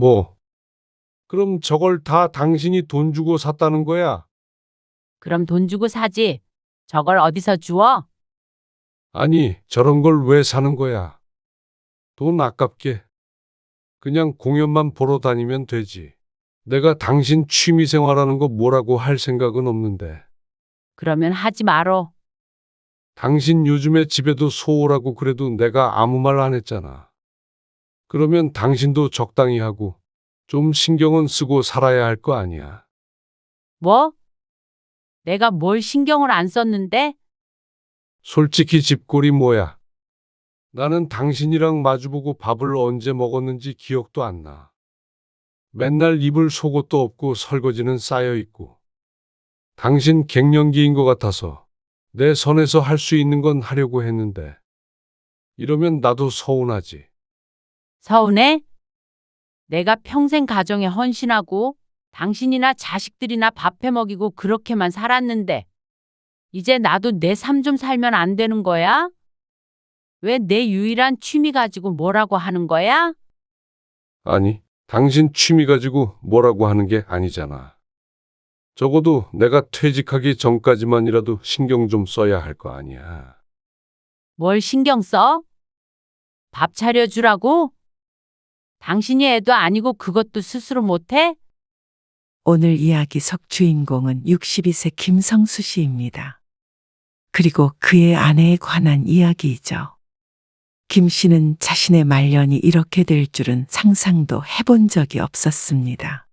뭐, 그럼 저걸 다 당신이 돈 주고 샀다는 거야? 그럼 돈 주고 사지. 저걸 어디서 주워? 아니, 저런 걸 왜 사는 거야? 돈 아깝게. 그냥 공연만 보러 다니면 되지. 내가 당신 취미 생활하는 거 뭐라고 할 생각은 없는데. 그러면 하지 말어. 당신 요즘에 집에도 소홀하고 그래도 내가 아무 말 안 했잖아. 그러면 당신도 적당히 하고 좀 신경은 쓰고 살아야 할 거 아니야. 뭐? 내가 뭘 신경을 안 썼는데? 솔직히 집골이 뭐야? 나는 당신이랑 마주보고 밥을 언제 먹었는지 기억도 안 나. 맨날 입을 속옷도 없고 설거지는 쌓여 있고. 당신 갱년기인 것 같아서 내 선에서 할 수 있는 건 하려고 했는데. 이러면 나도 서운하지. 서운해? 내가 평생 가정에 헌신하고 당신이나 자식들이나 밥해 먹이고 그렇게만 살았는데 이제 나도 내 삶 좀 살면 안 되는 거야? 왜 내 유일한 취미 가지고 뭐라고 하는 거야? 아니, 당신 취미 가지고 뭐라고 하는 게 아니잖아. 적어도 내가 퇴직하기 전까지만이라도 신경 좀 써야 할 거 아니야. 뭘 신경 써? 밥 차려주라고? 당신이 애도 아니고 그것도 스스로 못해? 오늘 이야기 속 주인공은 62세 김성수 씨입니다. 그리고 그의 아내에 관한 이야기이죠. 김 씨는 자신의 말년이 이렇게 될 줄은 상상도 해본 적이 없었습니다.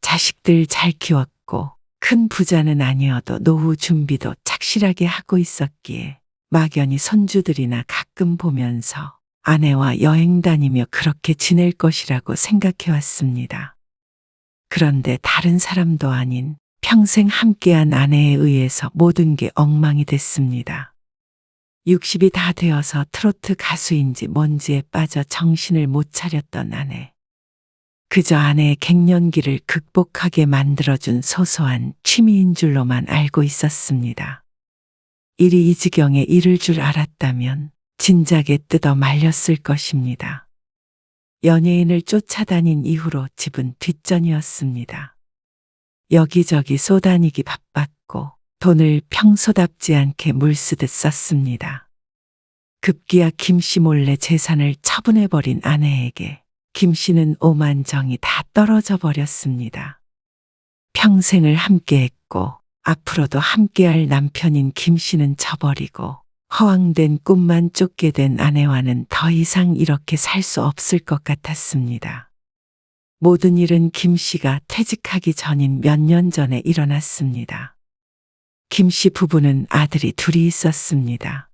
자식들 잘 키웠고 큰 부자는 아니어도 노후 준비도 착실하게 하고 있었기에 막연히 손주들이나 가끔 보면서 아내와 여행 다니며 그렇게 지낼 것이라고 생각해 왔습니다. 그런데 다른 사람도 아닌 평생 함께한 아내에 의해서 모든 게 엉망이 됐습니다. 60이 다 되어서 트로트 가수인지 뭔지에 빠져 정신을 못 차렸던 아내. 그저 아내의 갱년기를 극복하게 만들어준 소소한 취미인 줄로만 알고 있었습니다. 일이 이 지경에 이를 줄 알았다면 진작에 뜯어 말렸을 것입니다. 연예인을 쫓아다닌 이후로 집은 뒷전이었습니다. 여기저기 쏘다니기 바빴고 돈을 평소답지 않게 물쓰듯 썼습니다. 급기야 김 씨 몰래 재산을 처분해버린 아내에게 김 씨는 오만정이 다 떨어져 버렸습니다. 평생을 함께했고 앞으로도 함께할 남편인 김 씨는 저버리고 허황된 꿈만 쫓게 된 아내와는 더 이상 이렇게 살 수 없을 것 같았습니다. 모든 일은 김 씨가 퇴직하기 전인 몇 년 전에 일어났습니다. 김 씨 부부는 아들이 둘이 있었습니다.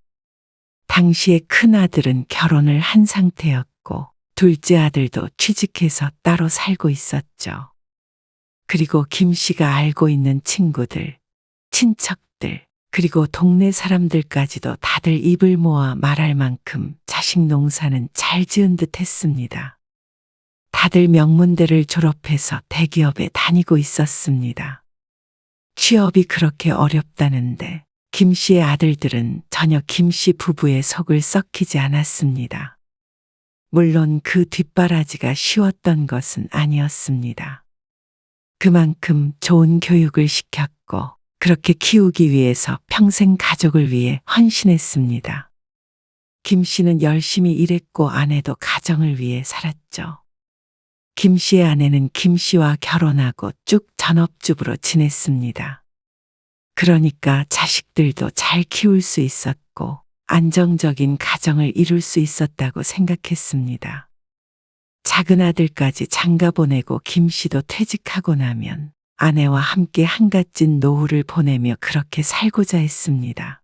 당시에 큰 아들은 결혼을 한 상태였고 둘째 아들도 취직해서 따로 살고 있었죠. 그리고 김 씨가 알고 있는 친구들, 친척들, 그리고 동네 사람들까지도 다들 입을 모아 말할 만큼 자식 농사는 잘 지은 듯 했습니다. 다들 명문대를 졸업해서 대기업에 다니고 있었습니다. 취업이 그렇게 어렵다는데 김 씨의 아들들은 전혀 김 씨 부부의 속을 썩히지 않았습니다. 물론 그 뒷바라지가 쉬웠던 것은 아니었습니다. 그만큼 좋은 교육을 시켰고 그렇게 키우기 위해서 평생 가족을 위해 헌신했습니다. 김 씨는 열심히 일했고 아내도 가정을 위해 살았죠. 김 씨의 아내는 김 씨와 결혼하고 쭉 전업주부로 지냈습니다. 그러니까 자식들도 잘 키울 수 있었고 안정적인 가정을 이룰 수 있었다고 생각했습니다. 작은 아들까지 장가 보내고 김 씨도 퇴직하고 나면 아내와 함께 한갓진 노후를 보내며 그렇게 살고자 했습니다.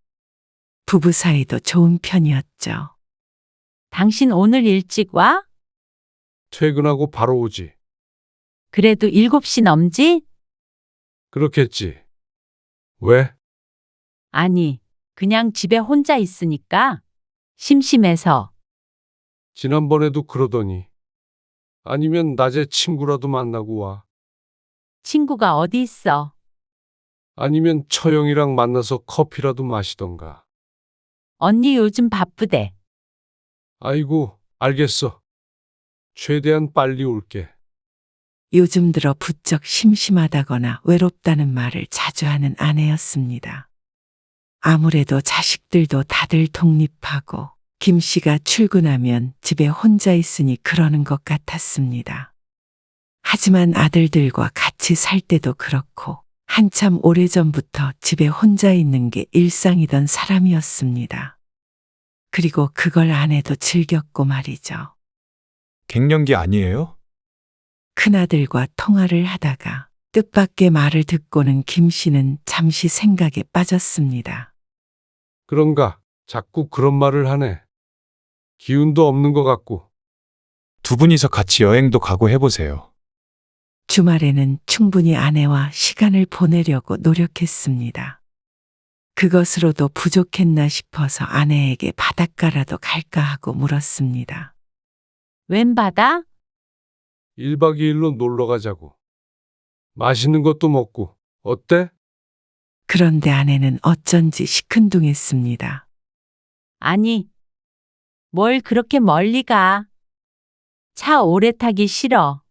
부부 사이도 좋은 편이었죠. 당신 오늘 일찍 와? 퇴근하고 바로 오지. 그래도 7시 넘지? 그렇겠지. 왜? 아니, 그냥 집에 혼자 있으니까 심심해서. 지난번에도 그러더니. 아니면 낮에 친구라도 만나고 와. 친구가 어디 있어? 아니면 처형이랑 만나서 커피라도 마시던가. 언니 요즘 바쁘대. 아이고, 알겠어. 최대한 빨리 올게. 요즘 들어 부쩍 심심하다거나 외롭다는 말을 자주 하는 아내였습니다. 아무래도 자식들도 다들 독립하고 김 씨가 출근하면 집에 혼자 있으니 그러는 것 같았습니다. 하지만 아들들과 같이 살 때도 그렇고 한참 오래전부터 집에 혼자 있는 게 일상이던 사람이었습니다. 그리고 그걸 아내도 즐겼고 말이죠. 갱년기 아니에요? 큰아들과 통화를 하다가 뜻밖의 말을 듣고는 김 씨는 잠시 생각에 빠졌습니다. 그런가? 자꾸 그런 말을 하네. 기운도 없는 것 같고. 두 분이서 같이 여행도 가고 해보세요. 주말에는 충분히 아내와 시간을 보내려고 노력했습니다. 그것으로도 부족했나 싶어서 아내에게 바닷가라도 갈까 하고 물었습니다. 웬 바다? 1박 2일로 놀러 가자고. 맛있는 것도 먹고. 어때? 그런데 아내는 어쩐지 시큰둥했습니다. 아니, 뭘 그렇게 멀리 가? 차 오래 타기 싫어.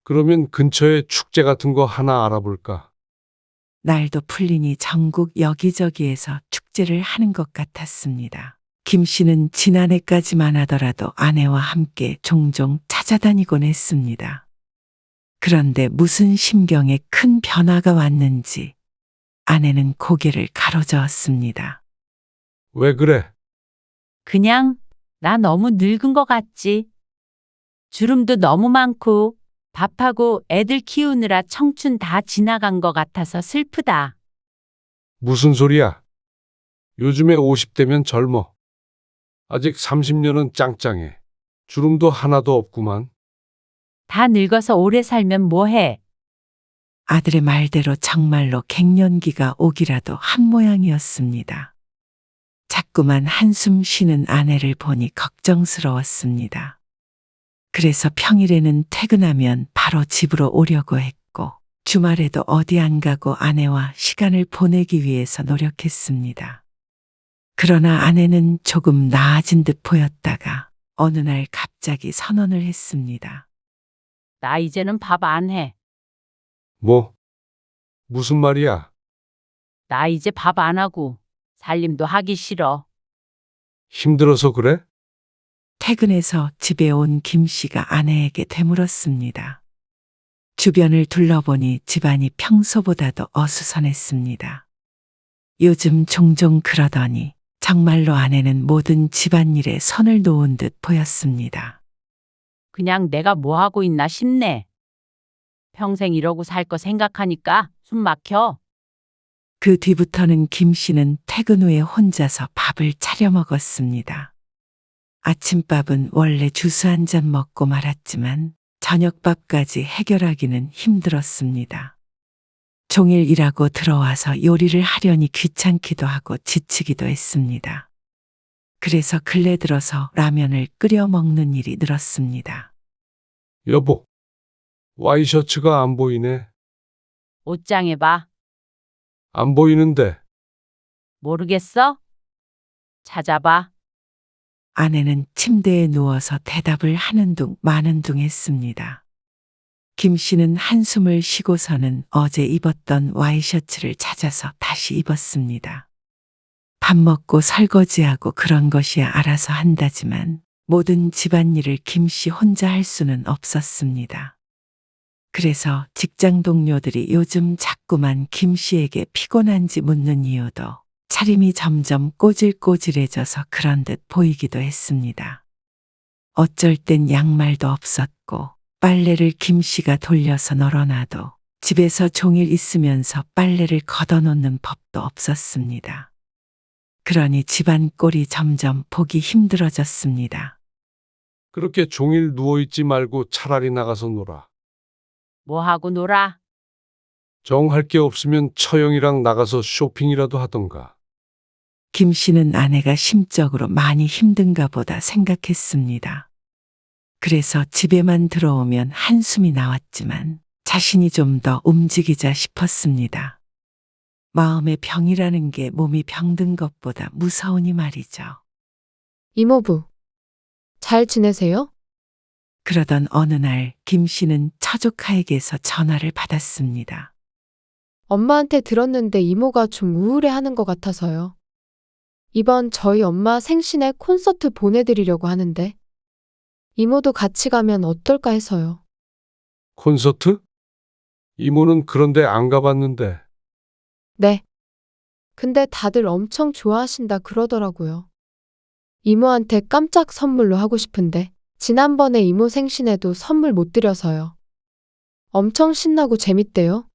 그러면 근처에 축제 같은 거 하나 알아볼까? 날도 풀리니 전국 여기저기에서 축제를 하는 것 같았습니다. 김 씨는 지난해까지만 하더라도 아내와 함께 종종 찾아다니곤 했습니다. 그런데 무슨 심경에 큰 변화가 왔는지 아내는 고개를 가로저었습니다. 왜 그래? 그냥 나 너무 늙은 것 같지? 주름도 너무 많고 밥하고 애들 키우느라 청춘 다 지나간 것 같아서 슬프다. 무슨 소리야? 요즘에 50대면 젊어. 아직 30년은 짱짱해. 주름도 하나도 없구만. 다 늙어서 오래 살면 뭐해? 아들의 말대로 정말로 갱년기가 오기라도 한 모양이었습니다. 자꾸만 한숨 쉬는 아내를 보니 걱정스러웠습니다. 그래서 평일에는 퇴근하면 바로 집으로 오려고 했고 주말에도 어디 안 가고 아내와 시간을 보내기 위해서 노력했습니다. 그러나 아내는 조금 나아진 듯 보였다가 어느 날 갑자기 선언을 했습니다. 나 이제는 밥 안 해. 뭐? 무슨 말이야? 나 이제 밥 안 하고 살림도 하기 싫어. 힘들어서 그래? 퇴근해서 집에 온 김 씨가 아내에게 되물었습니다. 주변을 둘러보니 집안이 평소보다도 어수선했습니다. 요즘 종종 그러더니 정말로 아내는 모든 집안일에 손을 놓은 듯 보였습니다. 그냥 내가 뭐 하고 있나 싶네. 평생 이러고 살 거 생각하니까 숨 막혀. 그 뒤부터는 김 씨는 퇴근 후에 혼자서 밥을 차려 먹었습니다. 아침밥은 원래 주스 한 잔 먹고 말았지만 저녁밥까지 해결하기는 힘들었습니다. 종일 일하고 들어와서 요리를 하려니 귀찮기도 하고 지치기도 했습니다. 그래서 근래 들어서 라면을 끓여 먹는 일이 늘었습니다. 여보, 와이셔츠가 안 보이네. 옷장에 봐. 안 보이는데. 모르겠어? 찾아봐. 아내는 침대에 누워서 대답을 하는 둥 마는 둥 했습니다. 김 씨는 한숨을 쉬고서는 어제 입었던 와이셔츠를 찾아서 다시 입었습니다. 밥 먹고 설거지하고 그런 것이야 알아서 한다지만 모든 집안일을 김 씨 혼자 할 수는 없었습니다. 그래서 직장 동료들이 요즘 자꾸만 김 씨에게 피곤한지 묻는 이유도 차림이 점점 꼬질꼬질해져서 그런 듯 보이기도 했습니다. 어쩔 땐 양말도 없었고 빨래를 김 씨가 돌려서 널어놔도 집에서 종일 있으면서 빨래를 걷어놓는 법도 없었습니다. 그러니 집안 꼴이 점점 보기 힘들어졌습니다. 그렇게 종일 누워있지 말고 차라리 나가서 놀아. 뭐 하고 놀아? 정할 게 없으면 처형이랑 나가서 쇼핑이라도 하던가. 김 씨는 아내가 심적으로 많이 힘든가 보다 생각했습니다. 그래서 집에만 들어오면 한숨이 나왔지만 자신이 좀 더 움직이자 싶었습니다. 마음의 병이라는 게 몸이 병든 것보다 무서우니 말이죠. 이모부, 잘 지내세요? 그러던 어느 날 김 씨는 처조카에게서 전화를 받았습니다. 엄마한테 들었는데 이모가 좀 우울해하는 것 같아서요. 이번 저희 엄마 생신에 콘서트 보내드리려고 하는데 이모도 같이 가면 어떨까 해서요. 콘서트? 이모는 그런데 안 가봤는데. 네. 근데 다들 엄청 좋아하신다 그러더라고요. 이모한테 깜짝 선물로 하고 싶은데 지난번에 이모 생신에도 선물 못 드려서요. 엄청 신나고 재밌대요.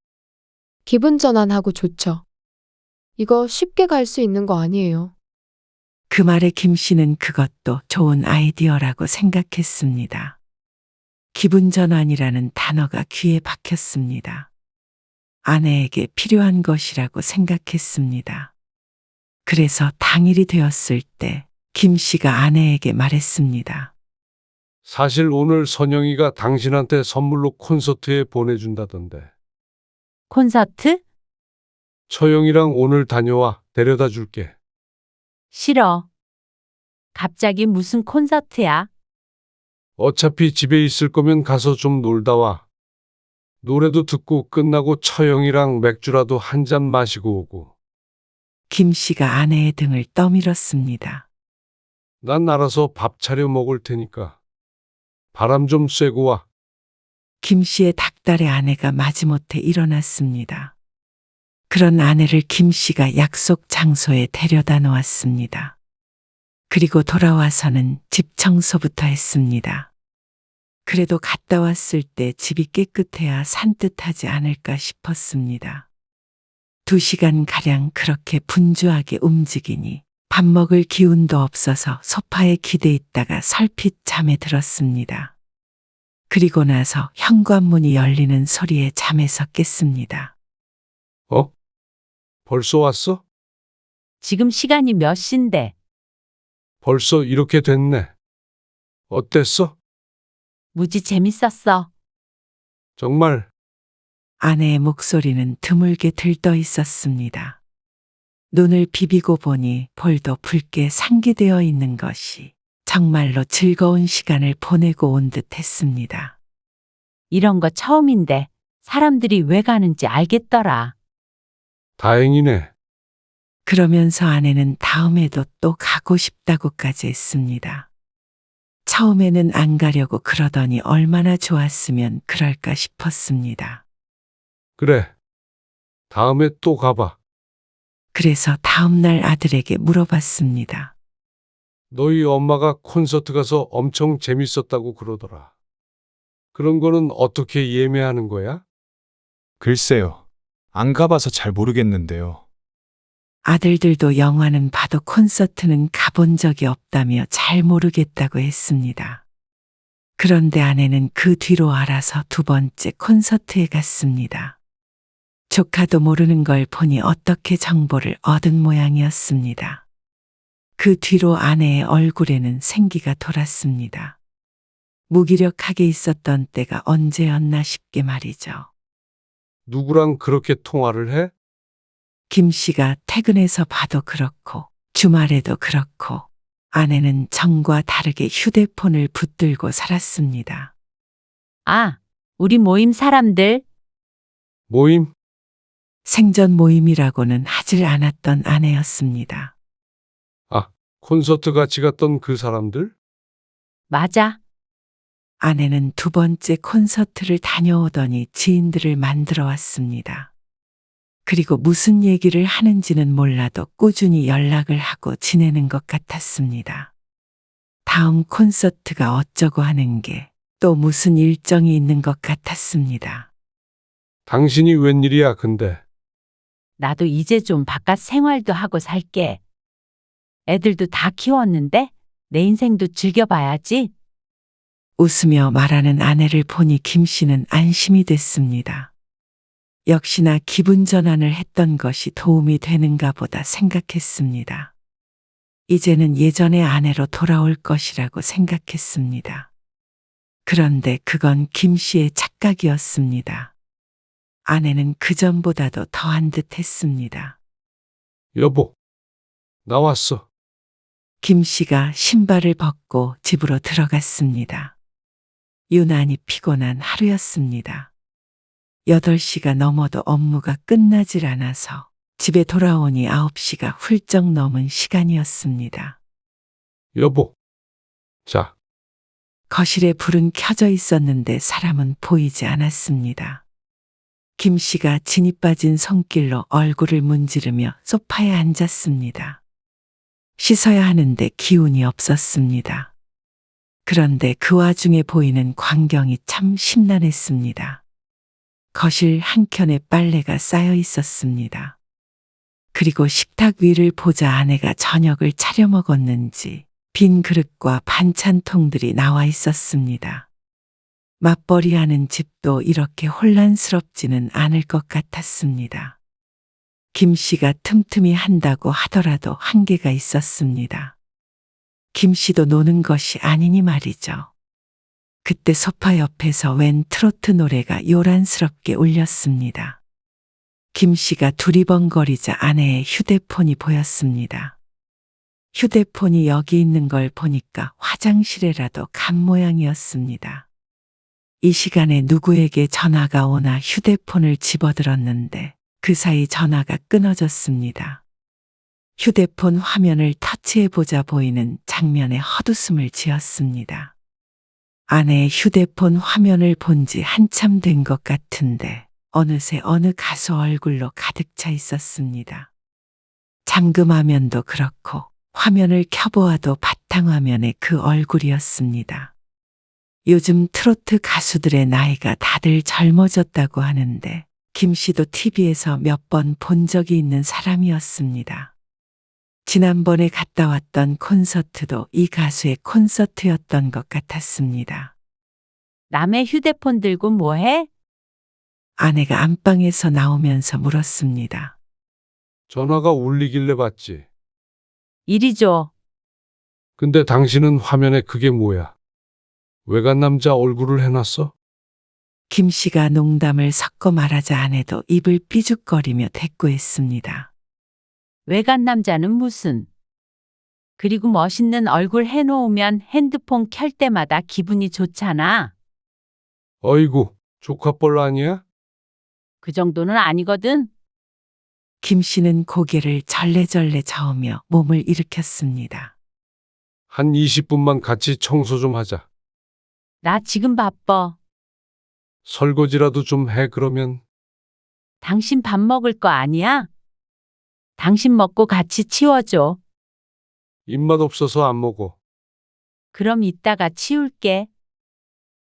기분 전환하고 좋죠. 이거 쉽게 갈 수 있는 거 아니에요. 그 말에 김 씨는 그것도 좋은 아이디어라고 생각했습니다. 기분 전환이라는 단어가 귀에 박혔습니다. 아내에게 필요한 것이라고 생각했습니다. 그래서 당일이 되었을 때 김 씨가 아내에게 말했습니다. 사실 오늘 선영이가 당신한테 선물로 콘서트에 보내준다던데. 콘서트? 처영이랑 오늘 다녀와. 데려다 줄게. 싫어. 갑자기 무슨 콘서트야? 어차피 집에 있을 거면 가서 좀 놀다 와. 노래도 듣고 끝나고 처영이랑 맥주라도 한 잔 마시고 오고. 김 씨가 아내의 등을 떠밀었습니다. 난 알아서 밥 차려 먹을 테니까. 바람 좀 쐬고 와. 김 씨의 닭달의 아내가 마지못해 일어났습니다. 그런 아내를 김 씨가 약속 장소에 데려다 놓았습니다. 그리고 돌아와서는 집 청소부터 했습니다. 그래도 갔다 왔을 때 집이 깨끗해야 산뜻하지 않을까 싶었습니다. 2시간가량 그렇게 분주하게 움직이니 밥 먹을 기운도 없어서 소파에 기대 있다가 설핏 잠에 들었습니다. 그리고 나서 현관문이 열리는 소리에 잠에서 깼습니다. 어? 벌써 왔어? 지금 시간이 몇 시인데? 벌써 이렇게 됐네. 어땠어? 무지 재밌었어. 정말 아내의 목소리는 드물게 들떠 있었습니다. 눈을 비비고 보니 볼도 붉게 상기되어 있는 것이 정말로 즐거운 시간을 보내고 온 듯 했습니다. 이런 거 처음인데 사람들이 왜 가는지 알겠더라. 다행이네. 그러면서 아내는 다음에도 또 가고 싶다고까지 했습니다. 처음에는 안 가려고 그러더니 얼마나 좋았으면 그럴까 싶었습니다. 그래. 다음에 또 가봐. 그래서 다음날 아들에게 물어봤습니다. 너희 엄마가 콘서트 가서 엄청 재밌었다고 그러더라. 그런 거는 어떻게 예매하는 거야? 글쎄요. 안 가봐서 잘 모르겠는데요. 아들들도 영화는 봐도 콘서트는 가본 적이 없다며 잘 모르겠다고 했습니다. 그런데 아내는 그 뒤로 알아서 2번째 콘서트에 갔습니다. 조카도 모르는 걸 보니 어떻게 정보를 얻은 모양이었습니다. 그 뒤로 아내의 얼굴에는 생기가 돌았습니다. 무기력하게 있었던 때가 언제였나 싶게 말이죠. 누구랑 그렇게 통화를 해? 김 씨가 퇴근해서 봐도 그렇고 주말에도 그렇고 아내는 전과 다르게 휴대폰을 붙들고 살았습니다. 아, 우리 모임 사람들. 모임? 생전 모임이라고는 하질 않았던 아내였습니다. 아, 콘서트 같이 갔던 그 사람들? 맞아. 아내는 2번째 콘서트를 다녀오더니 지인들을 만들어 왔습니다. 그리고 무슨 얘기를 하는지는 몰라도 꾸준히 연락을 하고 지내는 것 같았습니다. 다음 콘서트가 어쩌고 하는 게 또 무슨 일정이 있는 것 같았습니다. 당신이 웬일이야, 근데. 나도 이제 좀 바깥 생활도 하고 살게. 애들도 다 키웠는데 내 인생도 즐겨봐야지. 웃으며 말하는 아내를 보니 김 씨는 안심이 됐습니다. 역시나 기분 전환을 했던 것이 도움이 되는가 보다 생각했습니다. 이제는 예전의 아내로 돌아올 것이라고 생각했습니다. 그런데 그건 김 씨의 착각이었습니다. 아내는 그전보다도 더한 듯 했습니다. 여보, 나왔어. 김 씨가 신발을 벗고 집으로 들어갔습니다. 유난히 피곤한 하루였습니다. 8시가 넘어도 업무가 끝나질 않아서 집에 돌아오니 9시가 훌쩍 넘은 시간이었습니다. 여보. 자, 거실에 불은 켜져 있었는데 사람은 보이지 않았습니다. 김 씨가 진이 빠진 손길로 얼굴을 문지르며 소파에 앉았습니다. 씻어야 하는데 기운이 없었습니다. 그런데 그 와중에 보이는 광경이 참 심란했습니다. 거실 한켠에 빨래가 쌓여 있었습니다. 그리고 식탁 위를 보자 아내가 저녁을 차려 먹었는지 빈 그릇과 반찬통들이 나와 있었습니다. 맞벌이하는 집도 이렇게 혼란스럽지는 않을 것 같았습니다. 김 씨가 틈틈이 한다고 하더라도 한계가 있었습니다. 김 씨도 노는 것이 아니니 말이죠. 그때 소파 옆에서 웬 트로트 노래가 요란스럽게 울렸습니다. 김 씨가 두리번거리자 아내의 휴대폰이 보였습니다. 휴대폰이 여기 있는 걸 보니까 화장실에라도 간 모양이었습니다. 이 시간에 누구에게 전화가 오나 휴대폰을 집어들었는데 그 사이 전화가 끊어졌습니다. 휴대폰 화면을 터치해보자 보이는 장면에 헛웃음을 지었습니다. 아내의 휴대폰 화면을 본 지 한참 된 것 같은데 어느새 어느 가수 얼굴로 가득 차 있었습니다. 잠금화면도 그렇고 화면을 켜보아도 바탕화면에 그 얼굴이었습니다. 요즘 트로트 가수들의 나이가 다들 젊어졌다고 하는데 김 씨도 TV에서 몇 번 본 적이 있는 사람이었습니다. 지난번에 갔다 왔던 콘서트도 이 가수의 콘서트였던 것 같았습니다. 남의 휴대폰 들고 뭐해? 아내가 안방에서 나오면서 물었습니다. 전화가 울리길래 봤지. 이리 줘. 근데 당신은 화면에 그게 뭐야? 외간 남자 얼굴을 해놨어? 김 씨가 농담을 섞어 말하자 아내도 입을 삐죽거리며 대꾸했습니다. 외간 남자는 무슨. 그리고 멋있는 얼굴 해놓으면 핸드폰 켤 때마다 기분이 좋잖아. 어이구, 조카뻘 아니야? 그 정도는 아니거든. 김 씨는 고개를 절레절레 저으며 몸을 일으켰습니다. 한 20분만 같이 청소 좀 하자. 나 지금 바빠. 설거지라도 좀 해, 그러면. 당신 밥 먹을 거 아니야? 당신 먹고 같이 치워줘. 입맛 없어서 안 먹어. 그럼 이따가 치울게.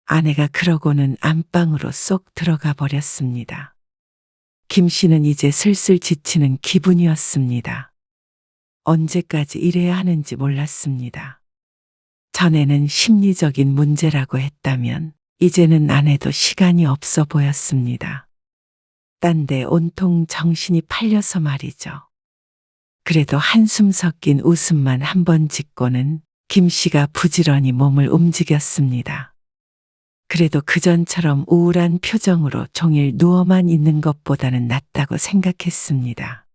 아내가 그러고는 안방으로 쏙 들어가 버렸습니다. 김 씨는 이제 슬슬 지치는 기분이었습니다. 언제까지 이래야 하는지 몰랐습니다. 전에는 심리적인 문제라고 했다면 이제는 아내도 시간이 없어 보였습니다. 딴데 온통 정신이 팔려서 말이죠. 그래도 한숨 섞인 웃음만 한 번 짓고는 김 씨가 부지런히 몸을 움직였습니다. 그래도 그전처럼 우울한 표정으로 종일 누워만 있는 것보다는 낫다고 생각했습니다.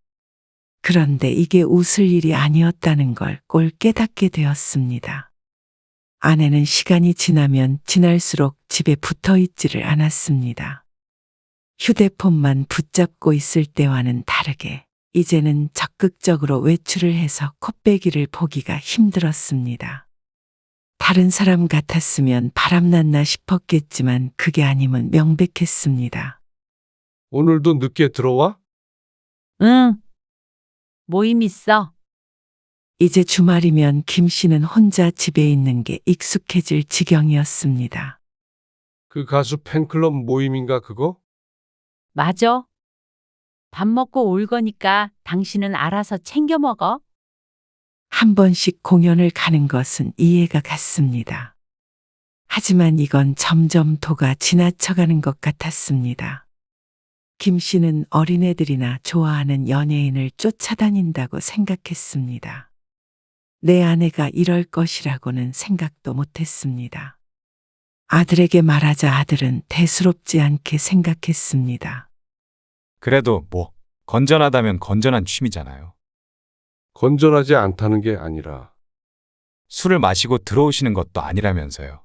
그런데 이게 웃을 일이 아니었다는 걸 꼴 깨닫게 되었습니다. 아내는 시간이 지나면 지날수록 집에 붙어 있지를 않았습니다. 휴대폰만 붙잡고 있을 때와는 다르게 이제는 적극적으로 외출을 해서 콧배기를 보기가 힘들었습니다. 다른 사람 같았으면 바람났나 싶었겠지만 그게 아님은 명백했습니다. 오늘도 늦게 들어와? 응. 모임 있어. 이제 주말이면 김 씨는 혼자 집에 있는 게 익숙해질 지경이었습니다. 그 가수 팬클럽 모임인가 그거? 맞아. 밥 먹고 올 거니까 당신은 알아서 챙겨 먹어. 한 번씩 공연을 가는 것은 이해가 갔습니다. 하지만 이건 점점 도가 지나쳐가는 것 같았습니다. 김 씨는 어린애들이나 좋아하는 연예인을 쫓아다닌다고 생각했습니다. 내 아내가 이럴 것이라고는 생각도 못했습니다. 아들에게 말하자 아들은 대수롭지 않게 생각했습니다. 그래도 뭐 건전하다면 건전한 취미잖아요. 건전하지 않다는 게 아니라. 술을 마시고 들어오시는 것도 아니라면서요.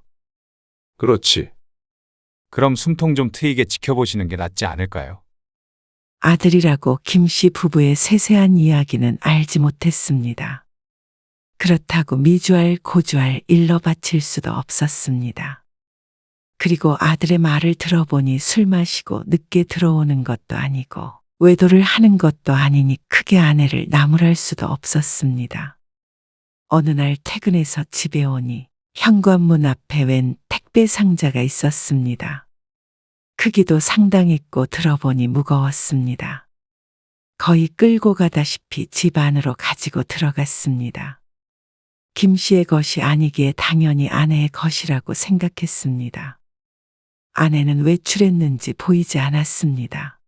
그렇지. 그럼 숨통 좀 트이게 지켜보시는 게 낫지 않을까요? 아들이라고 김 씨 부부의 세세한 이야기는 알지 못했습니다. 그렇다고 미주알 고주알 일러 바칠 수도 없었습니다. 그리고 아들의 말을 들어보니 술 마시고 늦게 들어오는 것도 아니고 외도를 하는 것도 아니니 크게 아내를 나무랄 수도 없었습니다. 어느 날 퇴근해서 집에 오니 현관문 앞에 웬 택배 상자가 있었습니다. 크기도 상당했고 들어보니 무거웠습니다. 거의 끌고 가다시피 집 안으로 가지고 들어갔습니다. 김 씨의 것이 아니기에 당연히 아내의 것이라고 생각했습니다. 아내는 외출했는지 보이지 않았습니다.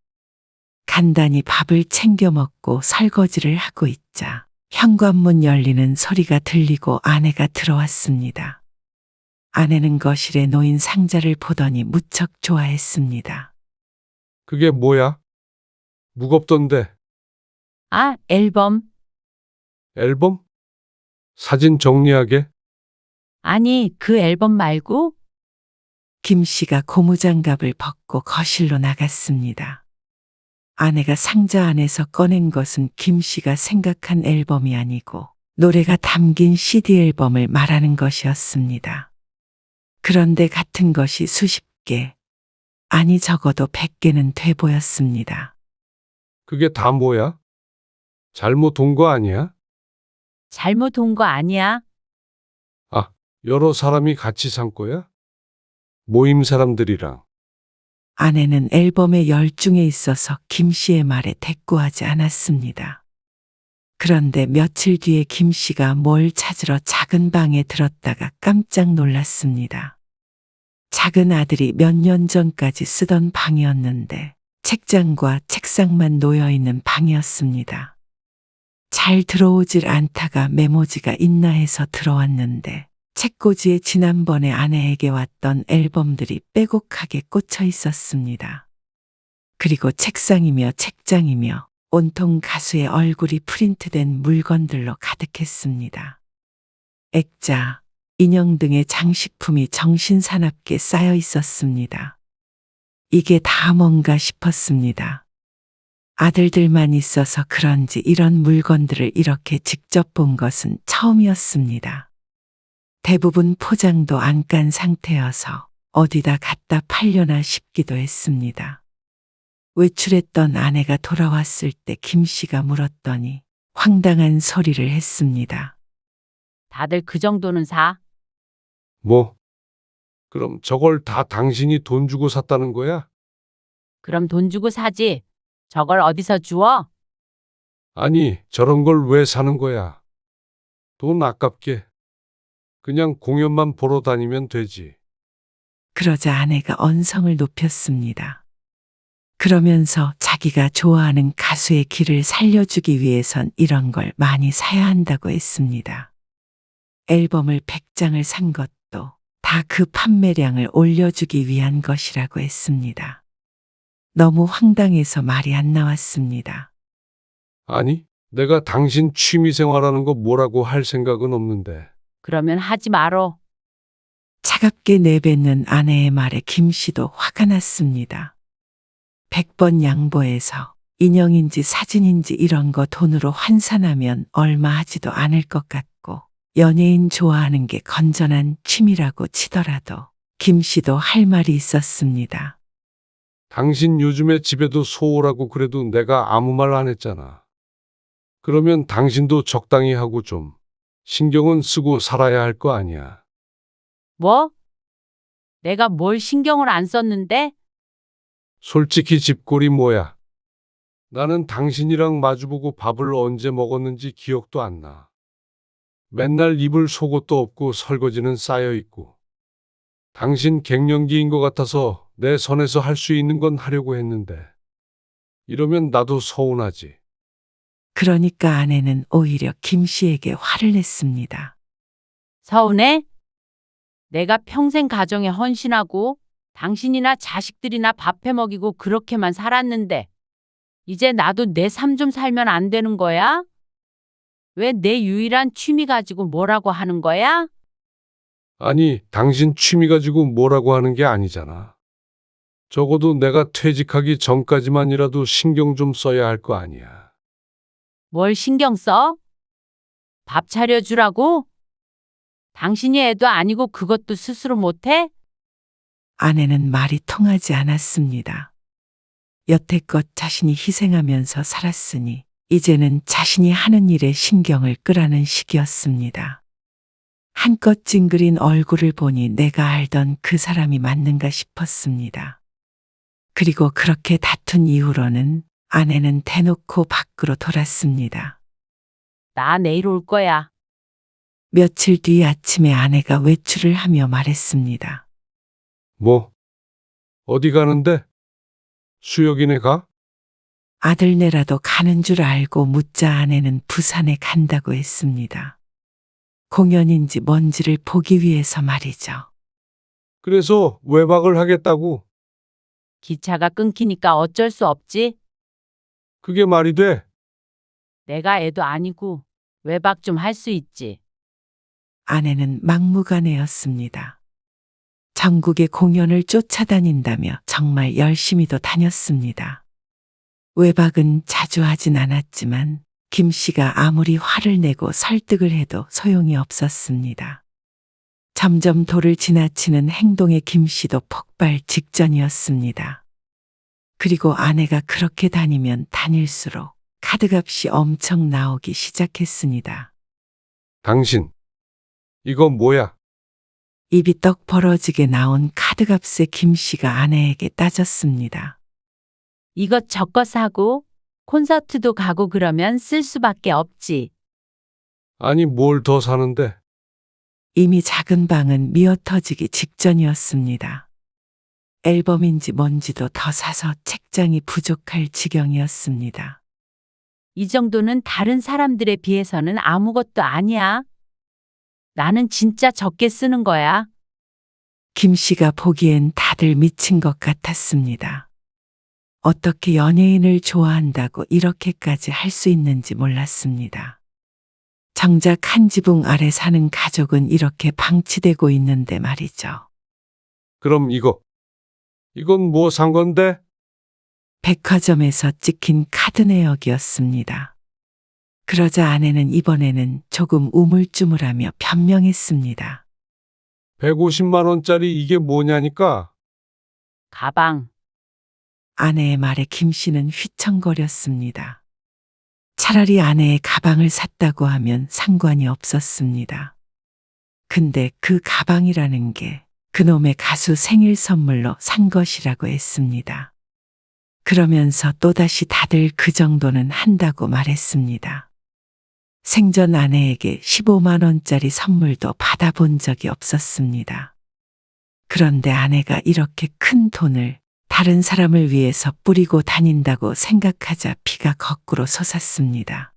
간단히 밥을 챙겨 먹고 설거지를 하고 있자 현관문 열리는 소리가 들리고 아내가 들어왔습니다. 아내는 거실에 놓인 상자를 보더니 무척 좋아했습니다. 그게 뭐야? 무겁던데. 아, 앨범. 앨범? 사진 정리하게? 아니, 그 앨범 말고? 김 씨가 고무장갑을 벗고 거실로 나갔습니다. 아내가 상자 안에서 꺼낸 것은 김 씨가 생각한 앨범이 아니고 노래가 담긴 CD 앨범을 말하는 것이었습니다. 그런데 같은 것이 수십 개, 아니 적어도 100개는 돼 보였습니다. 그게 다 뭐야? 잘못 온 거 아니야? 잘못 온 거 아니야? 아, 여러 사람이 같이 산 거야? 모임 사람들이랑. 아내는 앨범에 열중해 있어서 김 씨의 말에 대꾸하지 않았습니다. 그런데 며칠 뒤에 김 씨가 뭘 찾으러 작은 방에 들었다가 깜짝 놀랐습니다. 작은 아들이 몇 년 전까지 쓰던 방이었는데 책장과 책상만 놓여 있는 방이었습니다. 잘 들어오질 않다가 메모지가 있나 해서 들어왔는데 책꽂이에 지난번에 아내에게 왔던 앨범들이 빼곡하게 꽂혀 있었습니다. 그리고 책상이며 책장이며 온통 가수의 얼굴이 프린트된 물건들로 가득했습니다. 액자, 인형 등의 장식품이 정신사납게 쌓여 있었습니다. 이게 다 뭔가 싶었습니다. 아들들만 있어서 그런지 이런 물건들을 이렇게 직접 본 것은 처음이었습니다. 대부분 포장도 안 깐 상태여서 어디다 갖다 팔려나 싶기도 했습니다. 외출했던 아내가 돌아왔을 때 김 씨가 물었더니 황당한 소리를 했습니다. 다들 그 정도는 사? 뭐? 그럼 저걸 다 당신이 돈 주고 샀다는 거야? 그럼 돈 주고 사지. 저걸 어디서 주워? 아니, 저런 걸 왜 사는 거야? 돈 아깝게. 그냥 공연만 보러 다니면 되지. 그러자 아내가 언성을 높였습니다. 그러면서 자기가 좋아하는 가수의 길을 살려주기 위해선 이런 걸 많이 사야 한다고 했습니다. 앨범을 100장을 산 것도 다 그 판매량을 올려주기 위한 것이라고 했습니다. 너무 황당해서 말이 안 나왔습니다. 아니, 내가 당신 취미생활하는 거 뭐라고 할 생각은 없는데. 그러면 하지 말어. 차갑게 내뱉는 아내의 말에 김 씨도 화가 났습니다. 100번 양보해서 인형인지 사진인지 이런 거 돈으로 환산하면 얼마 하지도 않을 것 같고 연예인 좋아하는 게 건전한 취미라고 치더라도 김 씨도 할 말이 있었습니다. 당신 요즘에 집에도 소오라고 그래도 내가 아무 말 안 했잖아. 그러면 당신도 적당히 하고 좀 신경은 쓰고 살아야 할 거 아니야. 뭐? 내가 뭘 신경을 안 썼는데? 솔직히 집꼴이 뭐야? 나는 당신이랑 마주보고 밥을 언제 먹었는지 기억도 안 나. 맨날 입을 속옷도 없고 설거지는 쌓여 있고. 당신 갱년기인 것 같아서 내 선에서 할 수 있는 건 하려고 했는데. 이러면 나도 서운하지. 그러니까 아내는 오히려 김 씨에게 화를 냈습니다. 서운해? 내가 평생 가정에 헌신하고 당신이나 자식들이나 밥해 먹이고 그렇게만 살았는데 이제 나도 내 삶 좀 살면 안 되는 거야? 왜 내 유일한 취미 가지고 뭐라고 하는 거야? 아니, 당신 취미 가지고 뭐라고 하는 게 아니잖아. 적어도 내가 퇴직하기 전까지만이라도 신경 좀 써야 할 거 아니야. 뭘 신경 써? 밥 차려주라고? 당신이 애도 아니고 그것도 스스로 못해? 아내는 말이 통하지 않았습니다. 여태껏 자신이 희생하면서 살았으니 이제는 자신이 하는 일에 신경을 끄라는 시기였습니다. 한껏 찡그린 얼굴을 보니 내가 알던 그 사람이 맞는가 싶었습니다. 그리고 그렇게 다툰 이후로는 아내는 대놓고 밖으로 돌았습니다. 나 내일 올 거야. 며칠 뒤 아침에 아내가 외출을 하며 말했습니다. 뭐? 어디 가는데? 수혁이네 가? 아들네라도 가는 줄 알고 묻자 아내는 부산에 간다고 했습니다. 공연인지 뭔지를 보기 위해서 말이죠. 그래서 외박을 하겠다고? 기차가 끊기니까 어쩔 수 없지. 그게 말이 돼? 내가 애도 아니고 외박 좀 할 수 있지. 아내는 막무가내였습니다. 전국의 공연을 쫓아다닌다며 정말 열심히도 다녔습니다. 외박은 자주 하진 않았지만 김 씨가 아무리 화를 내고 설득을 해도 소용이 없었습니다. 점점 도를 지나치는 행동에 김 씨도 폭발 직전이었습니다. 그리고 아내가 그렇게 다니면 다닐수록 카드값이 엄청 나오기 시작했습니다. 당신, 이거 뭐야? 입이 떡 벌어지게 나온 카드값에 김 씨가 아내에게 따졌습니다. 이것저것 사고 콘서트도 가고 그러면 쓸 수밖에 없지. 아니, 뭘 더 사는데? 이미 작은 방은 미어터지기 직전이었습니다. 앨범인지 뭔지도 더 사서 책장이 부족할 지경이었습니다. 이 정도는 다른 사람들에 비해서는 아무것도 아니야. 나는 진짜 적게 쓰는 거야. 김 씨가 보기엔 다들 미친 것 같았습니다. 어떻게 연예인을 좋아한다고 이렇게까지 할 수 있는지 몰랐습니다. 정작 한 지붕 아래 사는 가족은 이렇게 방치되고 있는데 말이죠. 그럼 이건 뭐 산 건데? 백화점에서 찍힌 카드 내역이었습니다. 그러자 아내는 이번에는 조금 우물쭈물하며 변명했습니다. 150만 원짜리 이게 뭐냐니까? 가방. 아내의 말에 김 씨는 휘청거렸습니다. 차라리 아내의 가방을 샀다고 하면 상관이 없었습니다. 근데 그 가방이라는 게 그놈의 가수 생일 선물로 산 것이라고 했습니다. 그러면서 또다시 다들 그 정도는 한다고 말했습니다. 생전 아내에게 15만 원짜리 선물도 받아본 적이 없었습니다. 그런데 아내가 이렇게 큰 돈을 다른 사람을 위해서 뿌리고 다닌다고 생각하자 피가 거꾸로 솟았습니다.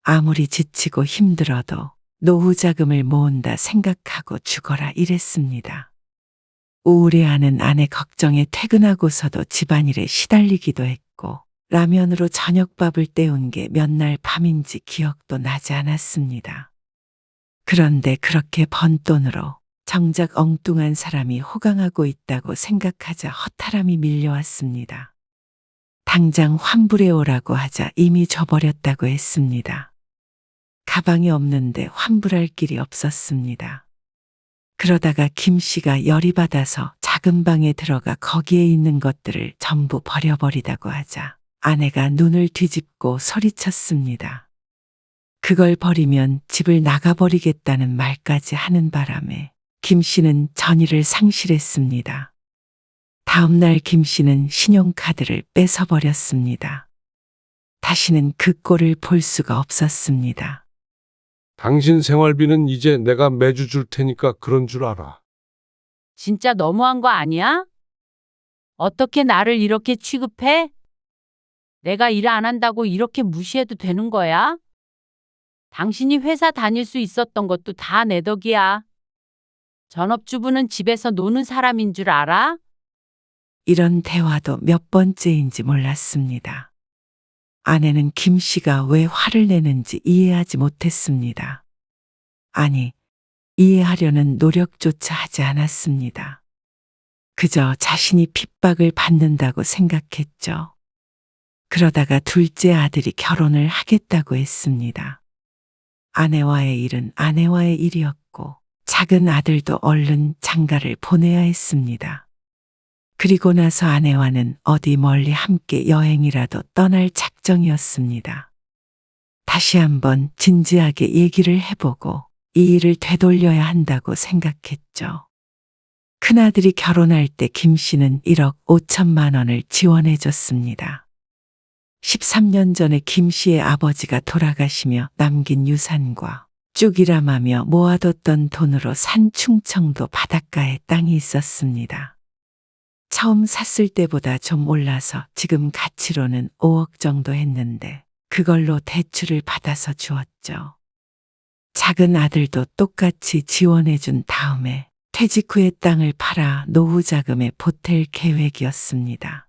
아무리 지치고 힘들어도 노후 자금을 모은다 생각하고 죽어라 이랬습니다. 우울해하는 아내 걱정에 퇴근하고서도 집안일에 시달리기도 했고 라면으로 저녁밥을 때운 게 몇 날 밤인지 기억도 나지 않았습니다. 그런데 그렇게 번 돈으로 정작 엉뚱한 사람이 호강하고 있다고 생각하자 허탈함이 밀려왔습니다. 당장 환불해 오라고 하자 이미 줘버렸다고 했습니다. 가방이 없는데 환불할 길이 없었습니다. 그러다가 김 씨가 열이 받아서 작은 방에 들어가 거기에 있는 것들을 전부 버려버리다고 하자 아내가 눈을 뒤집고 소리쳤습니다. 그걸 버리면 집을 나가버리겠다는 말까지 하는 바람에 김 씨는 전의를 상실했습니다. 다음 날 김 씨는 신용카드를 뺏어버렸습니다. 다시는 그 꼴을 볼 수가 없었습니다. 당신 생활비는 이제 내가 매주 줄 테니까 그런 줄 알아. 진짜 너무한 거 아니야? 어떻게 나를 이렇게 취급해? 내가 일 안 한다고 이렇게 무시해도 되는 거야? 당신이 회사 다닐 수 있었던 것도 다 내 덕이야. 전업주부는 집에서 노는 사람인 줄 알아? 이런 대화도 몇 번째인지 몰랐습니다. 아내는 김 씨가 왜 화를 내는지 이해하지 못했습니다. 아니, 이해하려는 노력조차 하지 않았습니다. 그저 자신이 핍박을 받는다고 생각했죠. 그러다가 둘째 아들이 결혼을 하겠다고 했습니다. 아내와의 일은 아내와의 일이었고 작은 아들도 얼른 장가를 보내야 했습니다. 그리고 나서 아내와는 어디 멀리 함께 여행이라도 떠날 작정이었습니다. 다시 한번 진지하게 얘기를 해보고 이 일을 되돌려야 한다고 생각했죠. 큰아들이 결혼할 때 김 씨는 1억 5천만 원을 지원해 줬습니다. 13년 전에 김 씨의 아버지가 돌아가시며 남긴 유산과 쭉 일함하며 모아뒀던 돈으로 산 충청도 바닷가에 땅이 있었습니다. 처음 샀을 때보다 좀 올라서 지금 가치로는 5억 정도 했는데 그걸로 대출을 받아서 주었죠. 작은 아들도 똑같이 지원해 준 다음에 퇴직 후에 땅을 팔아 노후 자금에 보탤 계획이었습니다.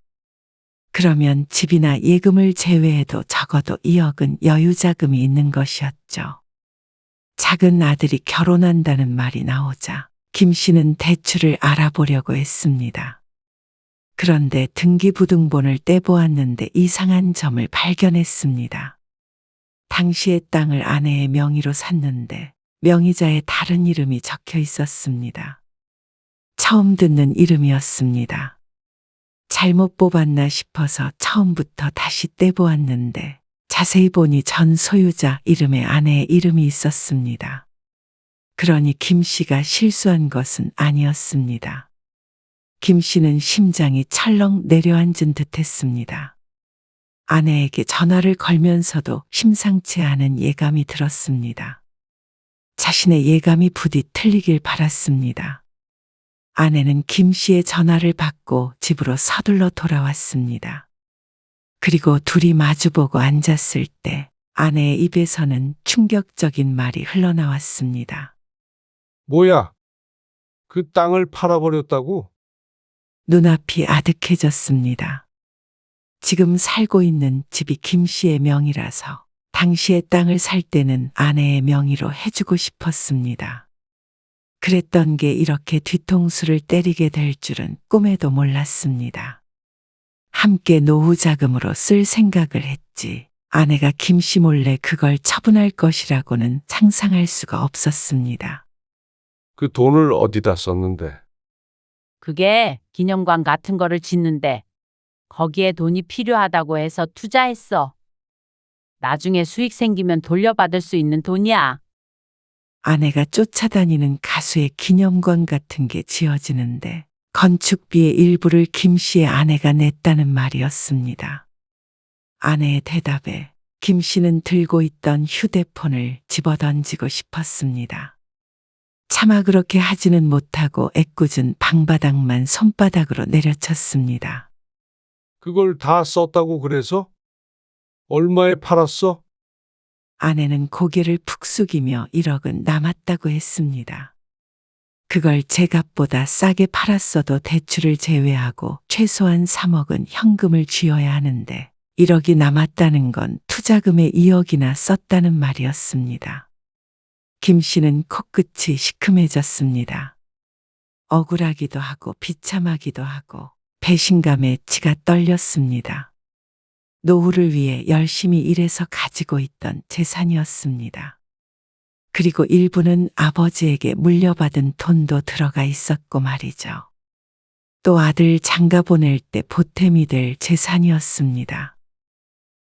그러면 집이나 예금을 제외해도 적어도 2억은 여유 자금이 있는 것이었죠. 작은 아들이 결혼한다는 말이 나오자 김 씨는 대출을 알아보려고 했습니다. 그런데 등기부등본을 떼보았는데 이상한 점을 발견했습니다. 당시의 땅을 아내의 명의로 샀는데 명의자에 다른 이름이 적혀 있었습니다. 처음 듣는 이름이었습니다. 잘못 뽑았나 싶어서 처음부터 다시 떼보았는데 자세히 보니 전 소유자 이름에 아내의 이름이 있었습니다. 그러니 김 씨가 실수한 것은 아니었습니다. 김 씨는 심장이 철렁 내려앉은 듯 했습니다. 아내에게 전화를 걸면서도 심상치 않은 예감이 들었습니다. 자신의 예감이 부디 틀리길 바랐습니다. 아내는 김 씨의 전화를 받고 집으로 서둘러 돌아왔습니다. 그리고 둘이 마주보고 앉았을 때 아내의 입에서는 충격적인 말이 흘러나왔습니다. 뭐야? 그 땅을 팔아버렸다고? 눈앞이 아득해졌습니다. 지금 살고 있는 집이 김 씨의 명의라서 당시의 땅을 살 때는 아내의 명의로 해주고 싶었습니다. 그랬던 게 이렇게 뒤통수를 때리게 될 줄은 꿈에도 몰랐습니다. 함께 노후 자금으로 쓸 생각을 했지 아내가 김 씨 몰래 그걸 처분할 것이라고는 상상할 수가 없었습니다. 그 돈을 어디다 썼는데? 그게 기념관 같은 거를 짓는데 거기에 돈이 필요하다고 해서 투자했어. 나중에 수익 생기면 돌려받을 수 있는 돈이야. 아내가 쫓아다니는 가수의 기념관 같은 게 지어지는데 건축비의 일부를 김 씨의 아내가 냈다는 말이었습니다. 아내의 대답에 김 씨는 들고 있던 휴대폰을 집어던지고 싶었습니다. 차마 그렇게 하지는 못하고 애꿎은 방바닥만 손바닥으로 내려쳤습니다. 그걸 다 썼다고 그래서? 얼마에 팔았어? 아내는 고개를 푹 숙이며 1억은 남았다고 했습니다. 그걸 제 값보다 싸게 팔았어도 대출을 제외하고 최소한 3억은 현금을 쥐어야 하는데 1억이 남았다는 건 투자금에 2억이나 썼다는 말이었습니다. 김 씨는 코끝이 시큼해졌습니다. 억울하기도 하고 비참하기도 하고 배신감에 치가 떨렸습니다. 노후를 위해 열심히 일해서 가지고 있던 재산이었습니다. 그리고 일부는 아버지에게 물려받은 돈도 들어가 있었고 말이죠. 또 아들 장가 보낼 때 보탬이 될 재산이었습니다.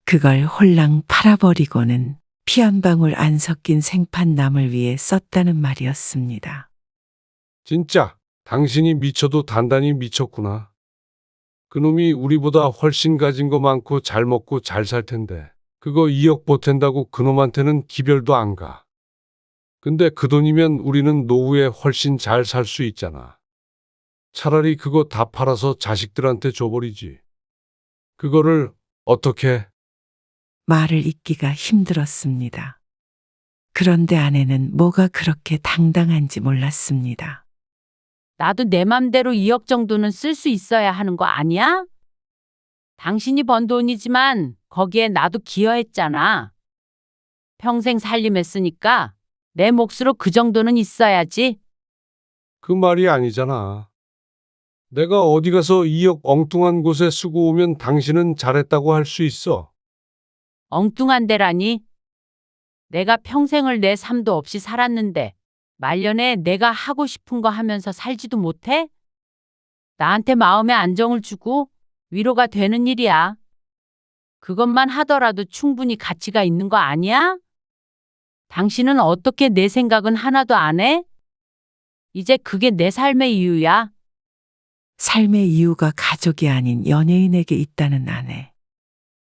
그걸 홀랑 팔아버리고는 피 한 방울 안 섞인 생판남을 위해 썼다는 말이었습니다. 진짜 당신이 미쳐도 단단히 미쳤구나. 그놈이 우리보다 훨씬 가진 거 많고 잘 먹고 잘 살 텐데 그거 2억 보탠다고 그놈한테는 기별도 안 가. 근데 그 돈이면 우리는 노후에 훨씬 잘 살 수 있잖아. 차라리 그거 다 팔아서 자식들한테 줘버리지. 그거를 어떻게? 말을 잇기가 힘들었습니다. 그런데 아내는 뭐가 그렇게 당당한지 몰랐습니다. 나도 내 맘대로 2억 정도는 쓸 수 있어야 하는 거 아니야? 당신이 번 돈이지만 거기에 나도 기여했잖아. 평생 살림했으니까 내 몫으로 그 정도는 있어야지. 그 말이 아니잖아. 내가 어디 가서 2억 엉뚱한 곳에 쓰고 오면 당신은 잘했다고 할 수 있어. 엉뚱한 데라니? 내가 평생을 내 삶도 없이 살았는데 말년에 내가 하고 싶은 거 하면서 살지도 못해? 나한테 마음의 안정을 주고 위로가 되는 일이야. 그것만 하더라도 충분히 가치가 있는 거 아니야? 당신은 어떻게 내 생각은 하나도 안 해? 이제 그게 내 삶의 이유야. 삶의 이유가 가족이 아닌 연예인에게 있다는 아내.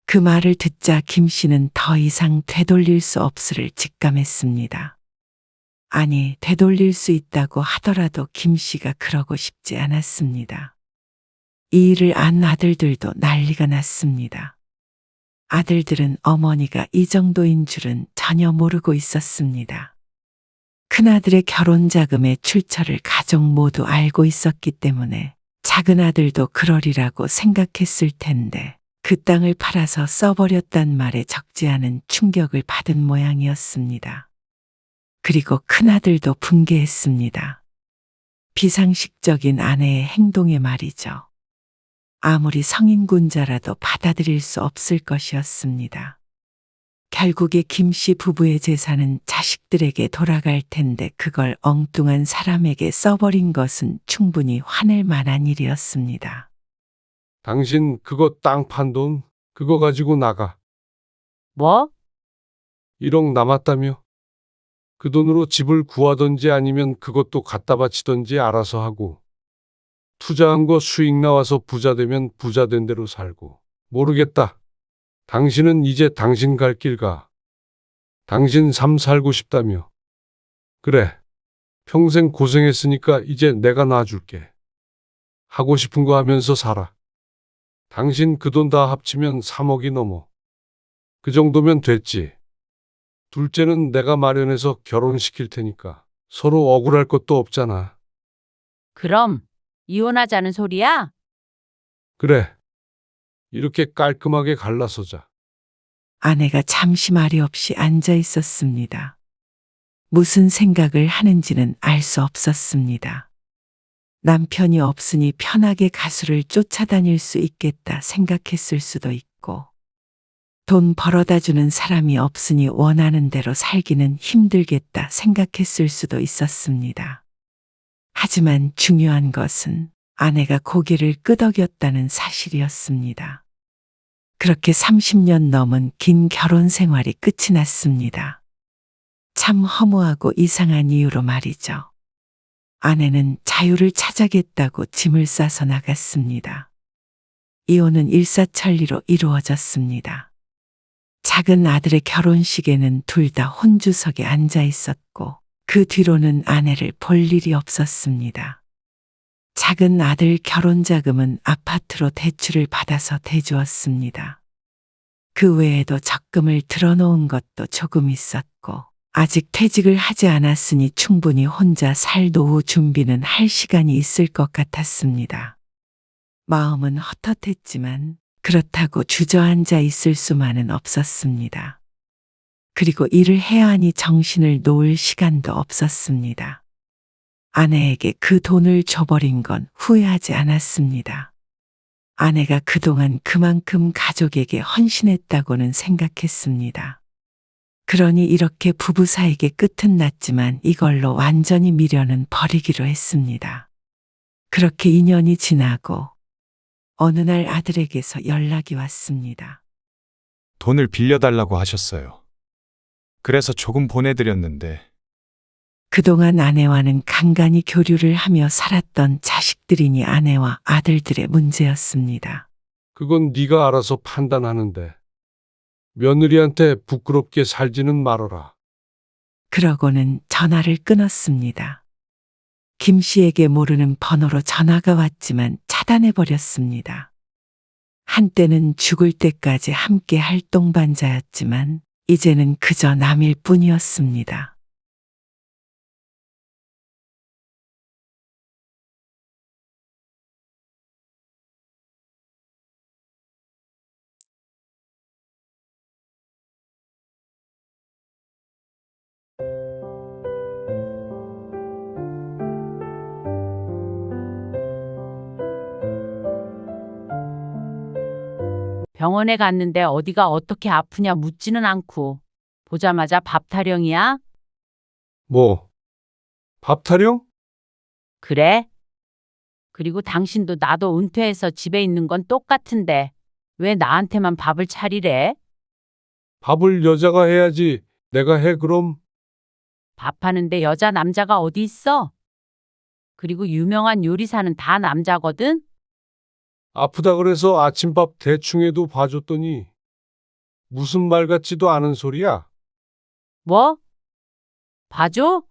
그 말을 듣자 김 씨는 더 이상 되돌릴 수 없을을 직감했습니다. 아니, 되돌릴 수 있다고 하더라도 김 씨가 그러고 싶지 않았습니다. 이 일을 안 아들들도 난리가 났습니다. 아들들은 어머니가 이 정도인 줄은 전혀 모르고 있었습니다. 큰아들의 결혼 자금의 출처를 가족 모두 알고 있었기 때문에 작은 아들도 그러리라고 생각했을 텐데 그 땅을 팔아서 써버렸단 말에 적지 않은 충격을 받은 모양이었습니다. 그리고 큰아들도 분개했습니다. 비상식적인 아내의 행동에 말이죠. 아무리 성인군자라도 받아들일 수 없을 것이었습니다. 결국에 김 씨 부부의 재산은 자식들에게 돌아갈 텐데 그걸 엉뚱한 사람에게 써버린 것은 충분히 화낼 만한 일이었습니다. 당신 그거 땅 판 돈, 그거 가지고 나가. 뭐? 1억 남았다며? 그 돈으로 집을 구하던지 아니면 그것도 갖다 바치던지 알아서 하고. 투자한 거 수익 나와서 부자 되면 부자 된 대로 살고. 모르겠다. 당신은 이제 당신 갈 길 가. 당신 삶 살고 싶다며. 그래. 평생 고생했으니까 이제 내가 놔줄게. 하고 싶은 거 하면서 살아. 당신 그 돈 다 합치면 3억이 넘어. 그 정도면 됐지. 둘째는 내가 마련해서 결혼시킬 테니까 서로 억울할 것도 없잖아. 그럼 이혼하자는 소리야? 그래. 이렇게 깔끔하게 갈라서자. 아내가 잠시 말이 없이 앉아 있었습니다. 무슨 생각을 하는지는 알 수 없었습니다. 남편이 없으니 편하게 가수를 쫓아다닐 수 있겠다 생각했을 수도 있고, 돈 벌어다 주는 사람이 없으니 원하는 대로 살기는 힘들겠다 생각했을 수도 있었습니다. 하지만 중요한 것은 아내가 고개를 끄덕였다는 사실이었습니다. 그렇게 30년 넘은 긴 결혼 생활이 끝이 났습니다. 참 허무하고 이상한 이유로 말이죠. 아내는 자유를 찾아겠다고 짐을 싸서 나갔습니다. 이혼은 일사천리로 이루어졌습니다. 작은 아들의 결혼식에는 둘 다 혼주석에 앉아 있었고 그 뒤로는 아내를 볼 일이 없었습니다. 작은 아들 결혼 자금은 아파트로 대출을 받아서 대주었습니다. 그 외에도 적금을 들어놓은 것도 조금 있었고 아직 퇴직을 하지 않았으니 충분히 혼자 살 노후 준비는 할 시간이 있을 것 같았습니다. 마음은 헛헛했지만 그렇다고 주저앉아 있을 수만은 없었습니다. 그리고 일을 해야 하니 정신을 놓을 시간도 없었습니다. 아내에게 그 돈을 줘버린 건 후회하지 않았습니다. 아내가 그동안 그만큼 가족에게 헌신했다고는 생각했습니다. 그러니 이렇게 부부 사이의 끝은 났지만 이걸로 완전히 미련은 버리기로 했습니다. 그렇게 2년이 지나고 어느 날 아들에게서 연락이 왔습니다. 돈을 빌려달라고 하셨어요. 그래서 조금 보내드렸는데 그동안 아내와는 간간히 교류를 하며 살았던 자식들이니 아내와 아들들의 문제였습니다. 그건 네가 알아서 판단하는데. 며느리한테 부끄럽게 살지는 말어라. 그러고는 전화를 끊었습니다. 김 씨에게 모르는 번호로 전화가 왔지만 차단해버렸습니다. 한때는 죽을 때까지 함께 할 동반자였지만 이제는 그저 남일 뿐이었습니다. 병원에 갔는데 어디가 어떻게 아프냐 묻지는 않고 보자마자 밥 타령이야? 뭐, 밥 타령? 그래? 그리고 당신도 나도 은퇴해서 집에 있는 건 똑같은데 왜 나한테만 밥을 차리래? 밥을 여자가 해야지. 내가 해, 그럼? 밥하는데 여자 남자가 어디 있어? 그리고 유명한 요리사는 다 남자거든? 아프다 그래서 아침밥 대충 해도 봐줬더니 무슨 말 같지도 않은 소리야? 뭐? 봐줘?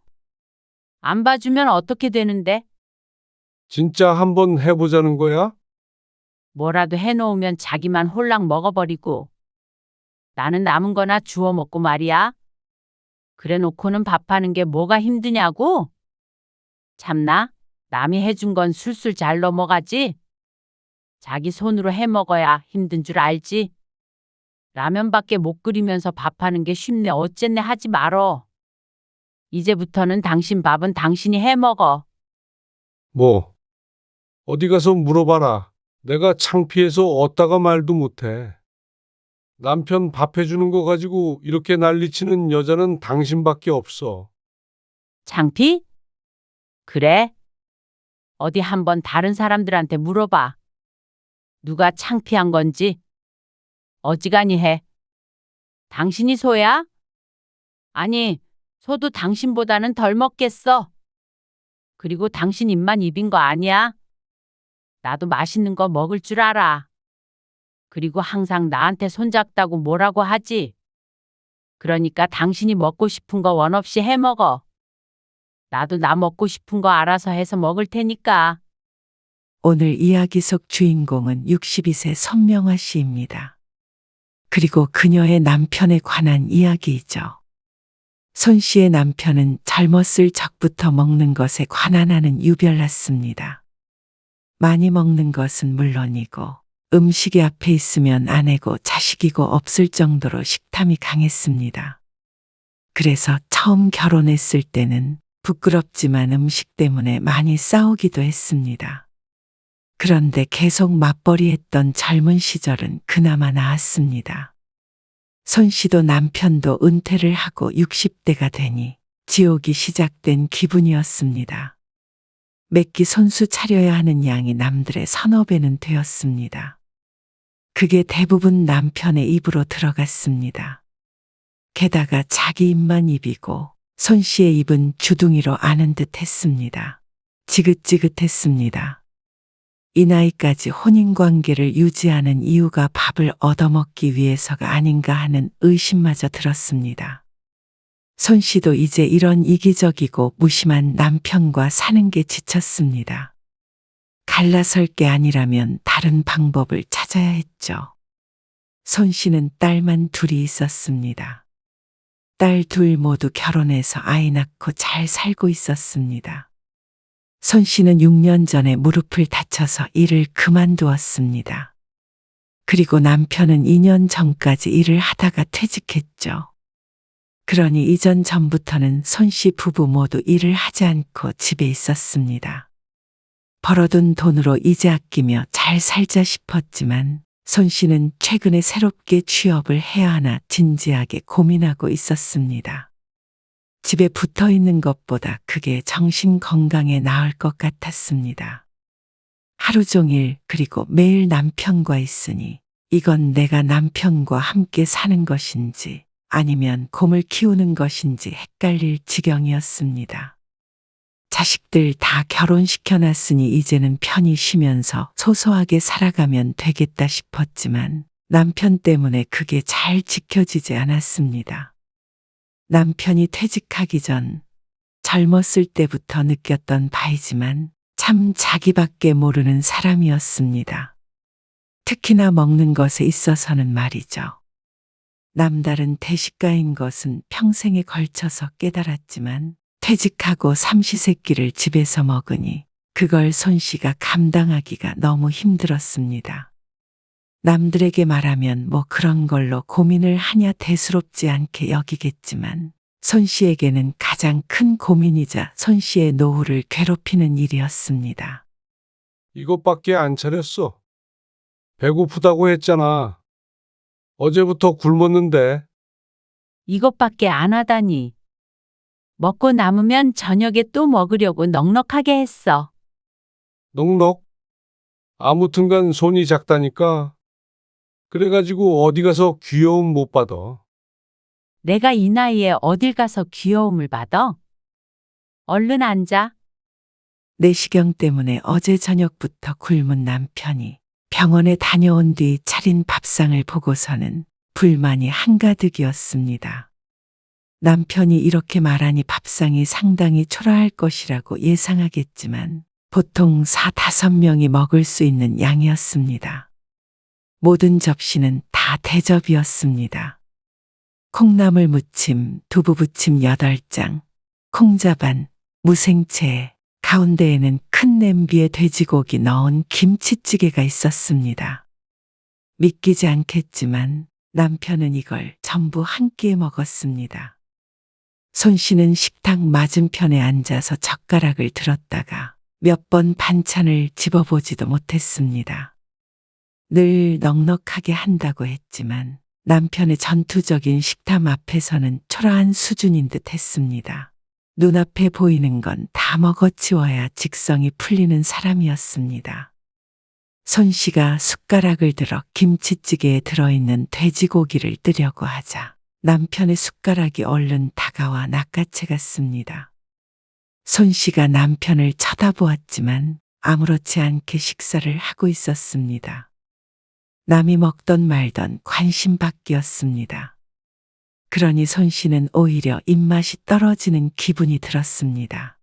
안 봐주면 어떻게 되는데? 진짜 한번 해보자는 거야? 뭐라도 해놓으면 자기만 홀랑 먹어버리고 나는 남은 거나 주워 먹고 말이야. 그래 놓고는 밥하는 게 뭐가 힘드냐고? 참나, 남이 해준 건 술술 잘 넘어가지? 자기 손으로 해 먹어야 힘든 줄 알지? 라면밖에 못 끓이면서 밥하는 게 쉽네 어쨌네 하지 말어. 이제부터는 당신 밥은 당신이 해 먹어. 뭐, 어디 가서 물어봐라. 내가 창피해서 어디다가 말도 못해. 남편 밥 해주는 거 가지고 이렇게 난리치는 여자는 당신밖에 없어. 창피? 그래? 어디 한번 다른 사람들한테 물어봐. 누가 창피한 건지. 어지간히 해. 당신이 소야? 아니, 소도 당신보다는 덜 먹겠어. 그리고 당신 입만 입인 거 아니야? 나도 맛있는 거 먹을 줄 알아. 그리고 항상 나한테 손잡다고 뭐라고 하지. 그러니까 당신이 먹고 싶은 거 원 없이 해 먹어. 나도 나 먹고 싶은 거 알아서 해서 먹을 테니까. 오늘 이야기 속 주인공은 62세 선명아 씨입니다. 그리고 그녀의 남편에 관한 이야기이죠. 손 씨의 남편은 젊었을 적부터 먹는 것에 관한하는 유별났습니다. 많이 먹는 것은 물론이고 음식이 앞에 있으면 아내고 자식이고 없을 정도로 식탐이 강했습니다. 그래서 처음 결혼했을 때는 부끄럽지만 음식 때문에 많이 싸우기도 했습니다. 그런데 계속 맞벌이했던 젊은 시절은 그나마 나았습니다. 손 씨도 남편도 은퇴를 하고 60대가 되니 지옥이 시작된 기분이었습니다. 매끼 손수 차려야 하는 양이 남들의 서너 배는 되었습니다. 그게 대부분 남편의 입으로 들어갔습니다. 게다가 자기 입만 입이고 손 씨의 입은 주둥이로 아는 듯 했습니다. 지긋지긋했습니다. 이 나이까지 혼인관계를 유지하는 이유가 밥을 얻어먹기 위해서가 아닌가 하는 의심마저 들었습니다. 손 씨도 이제 이런 이기적이고 무심한 남편과 사는 게 지쳤습니다. 갈라설 게 아니라면 다른 방법을 찾아야 했죠. 손 씨는 딸만 둘이 있었습니다. 딸 둘 모두 결혼해서 아이 낳고 잘 살고 있었습니다. 손 씨는 6년 전에 무릎을 다쳐서 일을 그만두었습니다. 그리고 남편은 2년 전까지 일을 하다가 퇴직했죠. 그러니 이전 전부터는 손 씨 부부 모두 일을 하지 않고 집에 있었습니다. 벌어둔 돈으로 이제 아끼며 잘 살자 싶었지만 손 씨는 최근에 새롭게 취업을 해야 하나 진지하게 고민하고 있었습니다. 집에 붙어 있는 것보다 그게 정신 건강에 나을 것 같았습니다. 하루 종일 그리고 매일 남편과 있으니 이건 내가 남편과 함께 사는 것인지 아니면 곰을 키우는 것인지 헷갈릴 지경이었습니다. 자식들 다 결혼시켜놨으니 이제는 편히 쉬면서 소소하게 살아가면 되겠다 싶었지만 남편 때문에 그게 잘 지켜지지 않았습니다. 남편이 퇴직하기 전 젊었을 때부터 느꼈던 바이지만 참 자기밖에 모르는 사람이었습니다. 특히나 먹는 것에 있어서는 말이죠. 남다른 대식가인 것은 평생에 걸쳐서 깨달았지만 퇴직하고 삼시세끼를 집에서 먹으니 그걸 손 씨가 감당하기가 너무 힘들었습니다. 남들에게 말하면 뭐 그런 걸로 고민을 하냐 대수롭지 않게 여기겠지만 손 씨에게는 가장 큰 고민이자 손 씨의 노후를 괴롭히는 일이었습니다. 이것밖에 안 차렸어. 배고프다고 했잖아. 어제부터 굶었는데. 이것밖에 안 하다니. 먹고 남으면 저녁에 또 먹으려고 넉넉하게 했어. 넉넉. 아무튼간 손이 작다니까. 그래가지고 어디 가서 귀여움 못 받아. 내가 이 나이에 어딜 가서 귀여움을 받아? 얼른 앉아. 내시경 때문에 어제 저녁부터 굶은 남편이 병원에 다녀온 뒤 차린 밥상을 보고서는 불만이 한가득이었습니다. 남편이 이렇게 말하니 밥상이 상당히 초라할 것이라고 예상하겠지만 보통 4~5명이 먹을 수 있는 양이었습니다. 모든 접시는 다 대접이었습니다. 콩나물 무침, 두부 부침 8장, 콩자반, 무생채, 가운데에는 큰 냄비에 돼지고기 넣은 김치찌개가 있었습니다. 믿기지 않겠지만 남편은 이걸 전부 한 끼에 먹었습니다. 손 씨는 식탁 맞은편에 앉아서 젓가락을 들었다가 몇 번 반찬을 집어보지도 못했습니다. 늘 넉넉하게 한다고 했지만 남편의 전투적인 식탐 앞에서는 초라한 수준인 듯 했습니다. 눈앞에 보이는 건 다 먹어치워야 직성이 풀리는 사람이었습니다. 손 씨가 숟가락을 들어 김치찌개에 들어있는 돼지고기를 뜨려고 하자 남편의 숟가락이 얼른 다가와 낚아채 갔습니다. 손 씨가 남편을 쳐다보았지만 아무렇지 않게 식사를 하고 있었습니다. 남이 먹던 말던 관심 밖이었습니다. 그러니 손 씨는 오히려 입맛이 떨어지는 기분이 들었습니다.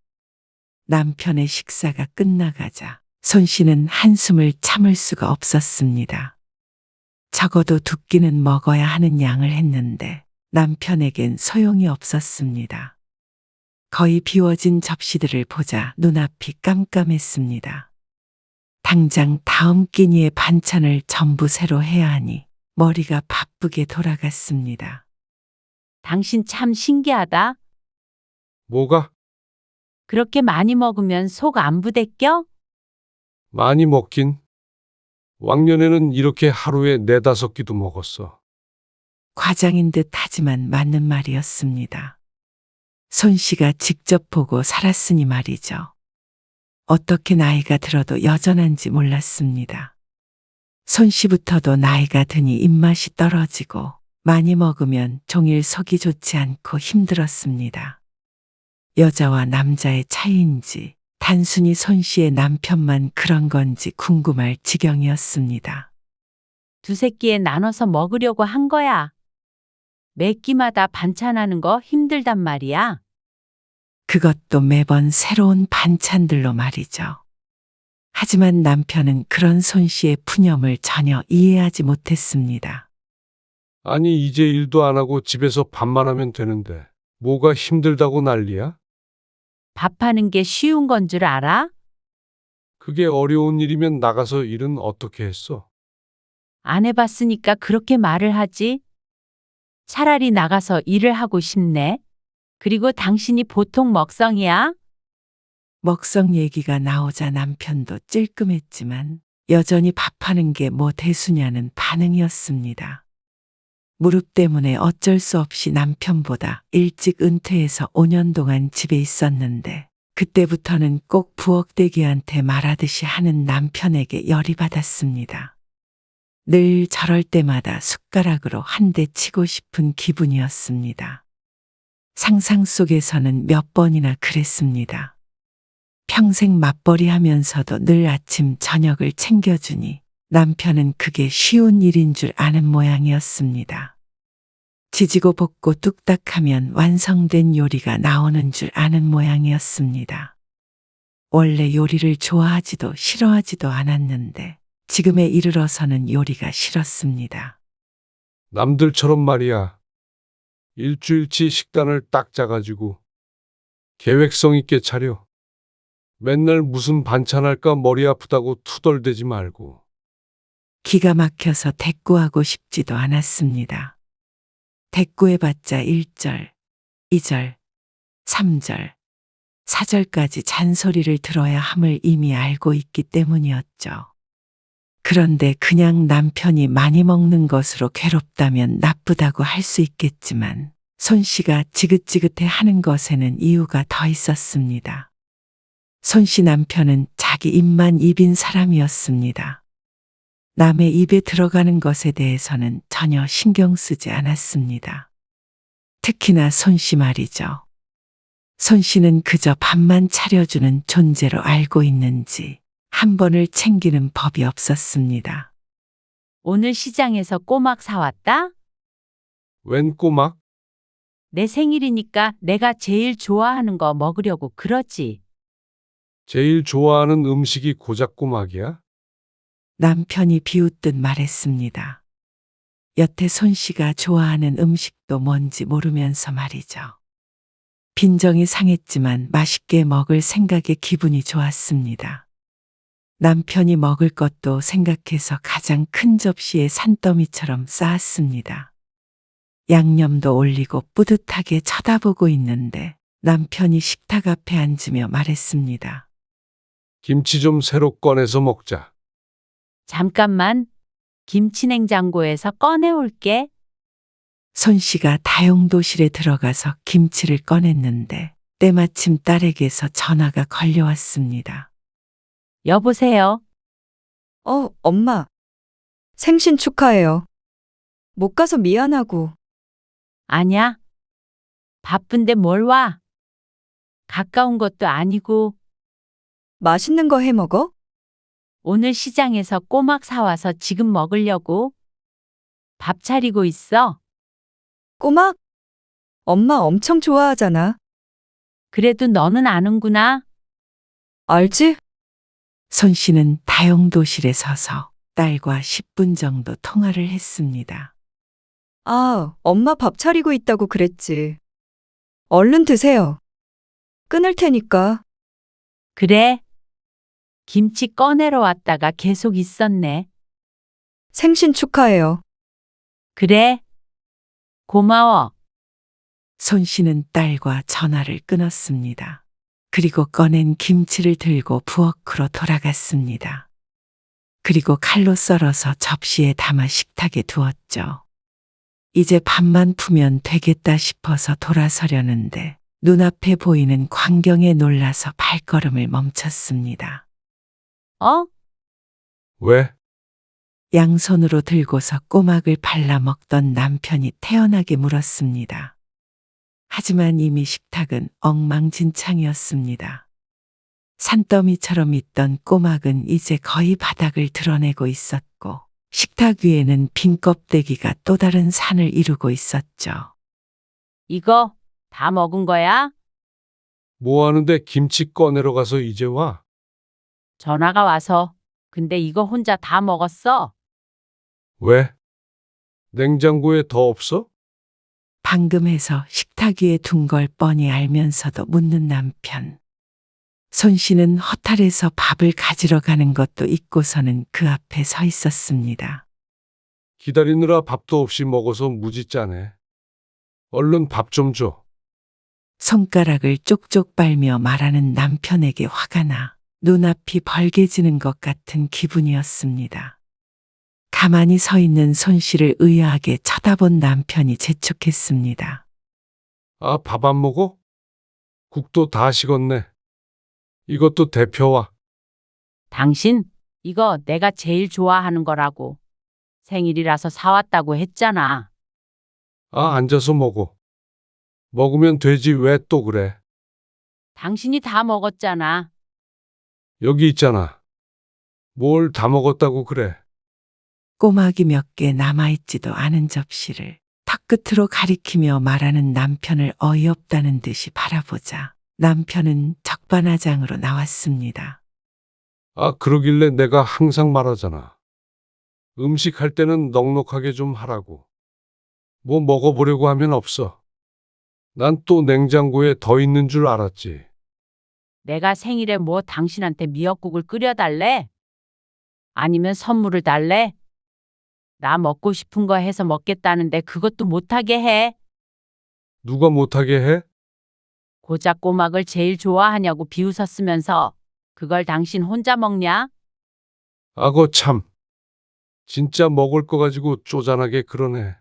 남편의 식사가 끝나가자 손 씨는 한숨을 참을 수가 없었습니다. 적어도 2끼는 먹어야 하는 양을 했는데 남편에겐 소용이 없었습니다. 거의 비워진 접시들을 보자 눈앞이 깜깜했습니다. 당장 다음 끼니의 반찬을 전부 새로 해야 하니 머리가 바쁘게 돌아갔습니다. 당신 참 신기하다. 뭐가? 그렇게 많이 먹으면 속 안 부대껴? 많이 먹긴. 왕년에는 이렇게 하루에 4~5끼도 먹었어. 과장인 듯 하지만 맞는 말이었습니다. 손 씨가 직접 보고 살았으니 말이죠. 어떻게 나이가 들어도 여전한지 몰랐습니다. 손 씨부터도 나이가 드니 입맛이 떨어지고 많이 먹으면 종일 속이 좋지 않고 힘들었습니다. 여자와 남자의 차이인지 단순히 손 씨의 남편만 그런 건지 궁금할 지경이었습니다. 2~3끼에 나눠서 먹으려고 한 거야. 매 끼마다 반찬하는 거 힘들단 말이야. 그것도 매번 새로운 반찬들로 말이죠. 하지만 남편은 그런 손 씨의 푸념을 전혀 이해하지 못했습니다. 아니, 이제 일도 안 하고 집에서 밥만 하면 되는데 뭐가 힘들다고 난리야? 밥하는 게 쉬운 건 줄 알아? 그게 어려운 일이면 나가서 일은 어떻게 했어? 안 해봤으니까 그렇게 말을 하지. 차라리 나가서 일을 하고 싶네. 그리고 당신이 보통 먹성이야? 먹성 얘기가 나오자 남편도 찔끔했지만 여전히 밥하는 게 뭐 대수냐는 반응이었습니다. 무릎 때문에 어쩔 수 없이 남편보다 일찍 은퇴해서 5년 동안 집에 있었는데 그때부터는 꼭 부엌대기한테 말하듯이 하는 남편에게 열이 받았습니다. 늘 저럴 때마다 숟가락으로 한 대 치고 싶은 기분이었습니다. 상상 속에서는 몇 번이나 그랬습니다. 평생 맞벌이 하면서도 늘 아침 저녁을 챙겨주니 남편은 그게 쉬운 일인 줄 아는 모양이었습니다. 지지고 볶고 뚝딱하면 완성된 요리가 나오는 줄 아는 모양이었습니다. 원래 요리를 좋아하지도 싫어하지도 않았는데 지금에 이르러서는 요리가 싫었습니다. 남들처럼 말이야. 일주일치 식단을 딱 짜가지고 계획성 있게 차려. 맨날 무슨 반찬할까 머리 아프다고 투덜대지 말고. 기가 막혀서 대꾸하고 싶지도 않았습니다. 대꾸해봤자 1절, 2절, 3절, 4절까지 잔소리를 들어야 함을 이미 알고 있기 때문이었죠. 그런데 그냥 남편이 많이 먹는 것으로 괴롭다면 나쁘다고 할 수 있겠지만 손 씨가 지긋지긋해 하는 것에는 이유가 더 있었습니다. 손 씨 남편은 자기 입만 입인 사람이었습니다. 남의 입에 들어가는 것에 대해서는 전혀 신경 쓰지 않았습니다. 특히나 손 씨 말이죠. 손 씨는 그저 밥만 차려주는 존재로 알고 있는지 한 번을 챙기는 법이 없었습니다. 오늘 시장에서 꼬막 사왔다? 웬 꼬막? 내 생일이니까 내가 제일 좋아하는 거 먹으려고 그러지. 제일 좋아하는 음식이 고작 꼬막이야? 남편이 비웃듯 말했습니다. 여태 손 씨가 좋아하는 음식도 뭔지 모르면서 말이죠. 빈정이 상했지만 맛있게 먹을 생각에 기분이 좋았습니다. 남편이 먹을 것도 생각해서 가장 큰 접시에 산더미처럼 쌓았습니다. 양념도 올리고 뿌듯하게 쳐다보고 있는데 남편이 식탁 앞에 앉으며 말했습니다. 김치 좀 새로 꺼내서 먹자. 잠깐만. 김치 냉장고에서 꺼내올게. 손 씨가 다용도실에 들어가서 김치를 꺼냈는데 때마침 딸에게서 전화가 걸려왔습니다. 여보세요. 엄마. 생신 축하해요. 못 가서 미안하고. 아냐? 바쁜데 뭘 와? 가까운 것도 아니고 맛있는 거 해 먹어? 오늘 시장에서 꼬막 사와서 지금 먹으려고 밥 차리고 있어. 꼬막? 엄마 엄청 좋아하잖아. 그래도 너는 아는구나. 알지? 손 씨는 다용도실에 서서 딸과 10분 정도 통화를 했습니다. 아, 엄마 밥 차리고 있다고 그랬지. 얼른 드세요. 끊을 테니까. 그래. 김치 꺼내러 왔다가 계속 있었네. 생신 축하해요. 그래. 고마워. 손 씨는 딸과 전화를 끊었습니다. 그리고 꺼낸 김치를 들고 부엌으로 돌아갔습니다. 그리고 칼로 썰어서 접시에 담아 식탁에 두었죠. 이제 밥만 푸면 되겠다 싶어서 돌아서려는데 눈앞에 보이는 광경에 놀라서 발걸음을 멈췄습니다. 왜? 양손으로 들고서 꼬막을 발라 먹던 남편이 태연하게 물었습니다. 하지만 이미 식탁은 엉망진창이었습니다. 산더미처럼 있던 꼬막은 이제 거의 바닥을 드러내고 있었고 식탁 위에는 빈 껍데기가 또 다른 산을 이루고 있었죠. 이거 다 먹은 거야? 뭐 하는데 김치 꺼내러 가서 이제 와? 전화가 와서. 근데 이거 혼자 다 먹었어. 왜? 냉장고에 더 없어? 방금 해서 식탁 위에 둔 걸 뻔히 알면서도 묻는 남편. 손 씨는 허탈해서 밥을 가지러 가는 것도 잊고서는 그 앞에 서 있었습니다. 기다리느라 밥도 없이 먹어서 무지 짜네. 얼른 밥 좀 줘. 손가락을 쪽쪽 빨며 말하는 남편에게 화가 나 눈앞이 벌개지는 것 같은 기분이었습니다. 가만히 서 있는 손 씨를 의아하게 쳐다본 남편이 재촉했습니다. 아, 밥 안 먹어? 국도 다 식었네. 이것도 데펴와. 당신, 이거 내가 제일 좋아하는 거라고. 생일이라서 사왔다고 했잖아. 아, 앉아서 먹어. 먹으면 되지 왜 또 그래? 당신이 다 먹었잖아. 여기 있잖아. 뭘 다 먹었다고 그래? 꼬막이 몇 개 남아있지도 않은 접시를 턱끝으로 가리키며 말하는 남편을 어이없다는 듯이 바라보자 남편은 적반하장으로 나왔습니다. 아, 그러길래 내가 항상 말하잖아. 음식 할 때는 넉넉하게 좀 하라고. 뭐 먹어보려고 하면 없어. 난 또 냉장고에 더 있는 줄 알았지. 내가 생일에 뭐 당신한테 미역국을 끓여달래? 아니면 선물을 달래? 나 먹고 싶은 거 해서 먹겠다는데 그것도 못하게 해. 누가 못하게 해? 고작 꼬막을 제일 좋아하냐고 비웃었으면서 그걸 당신 혼자 먹냐? 아거 참. 진짜 먹을 거 가지고 쪼잔하게 그러네.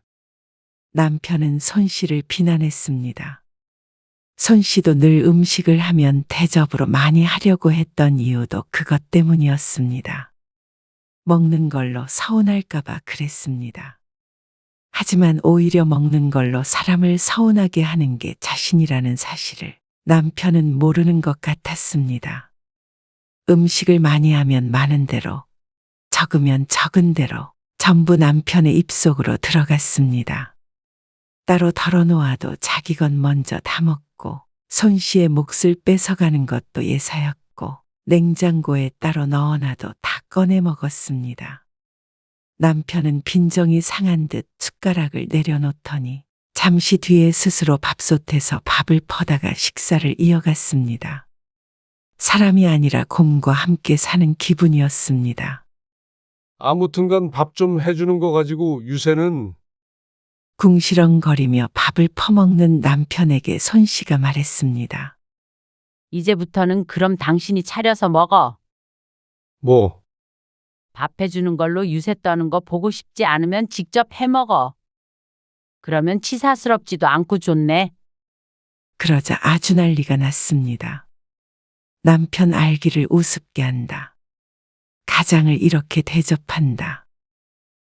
남편은 손 씨를 비난했습니다. 손 씨도 늘 음식을 하면 대접으로 많이 하려고 했던 이유도 그것 때문이었습니다. 먹는 걸로 서운할까봐 그랬습니다. 하지만 오히려 먹는 걸로 사람을 서운하게 하는 게 자신이라는 사실을 남편은 모르는 것 같았습니다. 음식을 많이 하면 많은 대로, 적으면 적은 대로 전부 남편의 입속으로 들어갔습니다. 따로 덜어놓아도 자기 건 먼저 다 먹고 손 씨의 몫을 뺏어가는 것도 예사였고 냉장고에 따로 넣어놔도 다 꺼내 먹었습니다. 남편은 빈정이 상한 듯 숟가락을 내려놓더니 잠시 뒤에 스스로 밥솥에서 밥을 퍼다가 식사를 이어갔습니다. 사람이 아니라 곰과 함께 사는 기분이었습니다. 아무튼간 밥 좀 해주는 거 가지고 유세는 궁시렁거리며 밥을 퍼먹는 남편에게 손 씨가 말했습니다. 이제부터는 그럼 당신이 차려서 먹어. 뭐 밥 해주는 걸로 유세 떠는 거 보고 싶지 않으면 직접 해 먹어. 그러면 치사스럽지도 않고 좋네. 그러자 아주 난리가 났습니다. 남편 알기를 우습게 한다. 가장을 이렇게 대접한다.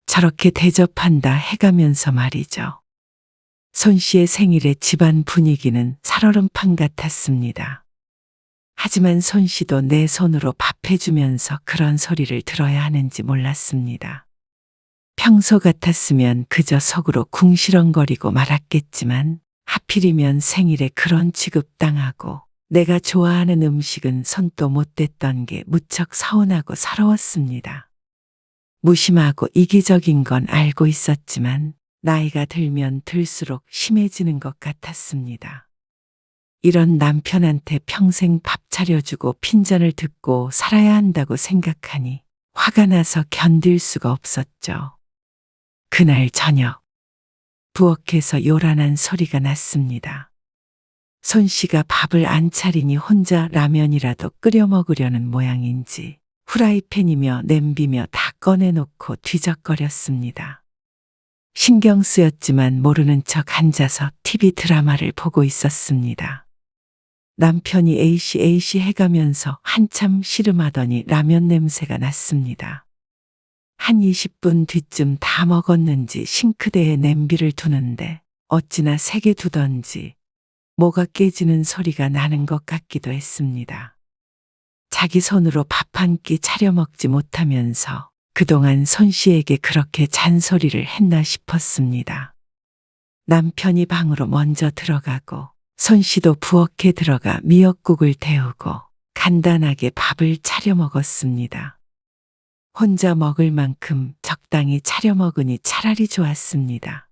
저렇게 대접한다 해가면서 말이죠. 손 씨의 생일에 집안 분위기는 살얼음판 같았습니다. 하지만 손 씨도 내 손으로 밥 해주면서 그런 소리를 들어야 하는지 몰랐습니다. 평소 같았으면 그저 속으로 궁시렁거리고 말았겠지만 하필이면 생일에 그런 취급당하고 내가 좋아하는 음식은 손도 못 댔던 게 무척 서운하고 서러웠습니다. 무심하고 이기적인 건 알고 있었지만 나이가 들면 들수록 심해지는 것 같았습니다. 이런 남편한테 평생 밥 차려주고 핀잔을 듣고 살아야 한다고 생각하니 화가 나서 견딜 수가 없었죠. 그날 저녁, 부엌에서 요란한 소리가 났습니다. 손 씨가 밥을 안 차리니 혼자 라면이라도 끓여 먹으려는 모양인지 후라이팬이며 냄비며 다 꺼내놓고 뒤적거렸습니다. 신경 쓰였지만 모르는 척 앉아서 TV 드라마를 보고 있었습니다. 남편이 에이씨 해가면서 한참 씨름하더니 라면 냄새가 났습니다. 한 20분 뒤쯤 다 먹었는지 싱크대에 냄비를 두는데 어찌나 세게 두던지 뭐가 깨지는 소리가 나는 것 같기도 했습니다. 자기 손으로 밥 한 끼 차려 먹지 못하면서 그동안 손 씨에게 그렇게 잔소리를 했나 싶었습니다. 남편이 방으로 먼저 들어가고 손 씨도 부엌에 들어가 미역국을 데우고 간단하게 밥을 차려 먹었습니다. 혼자 먹을 만큼 적당히 차려 먹으니 차라리 좋았습니다.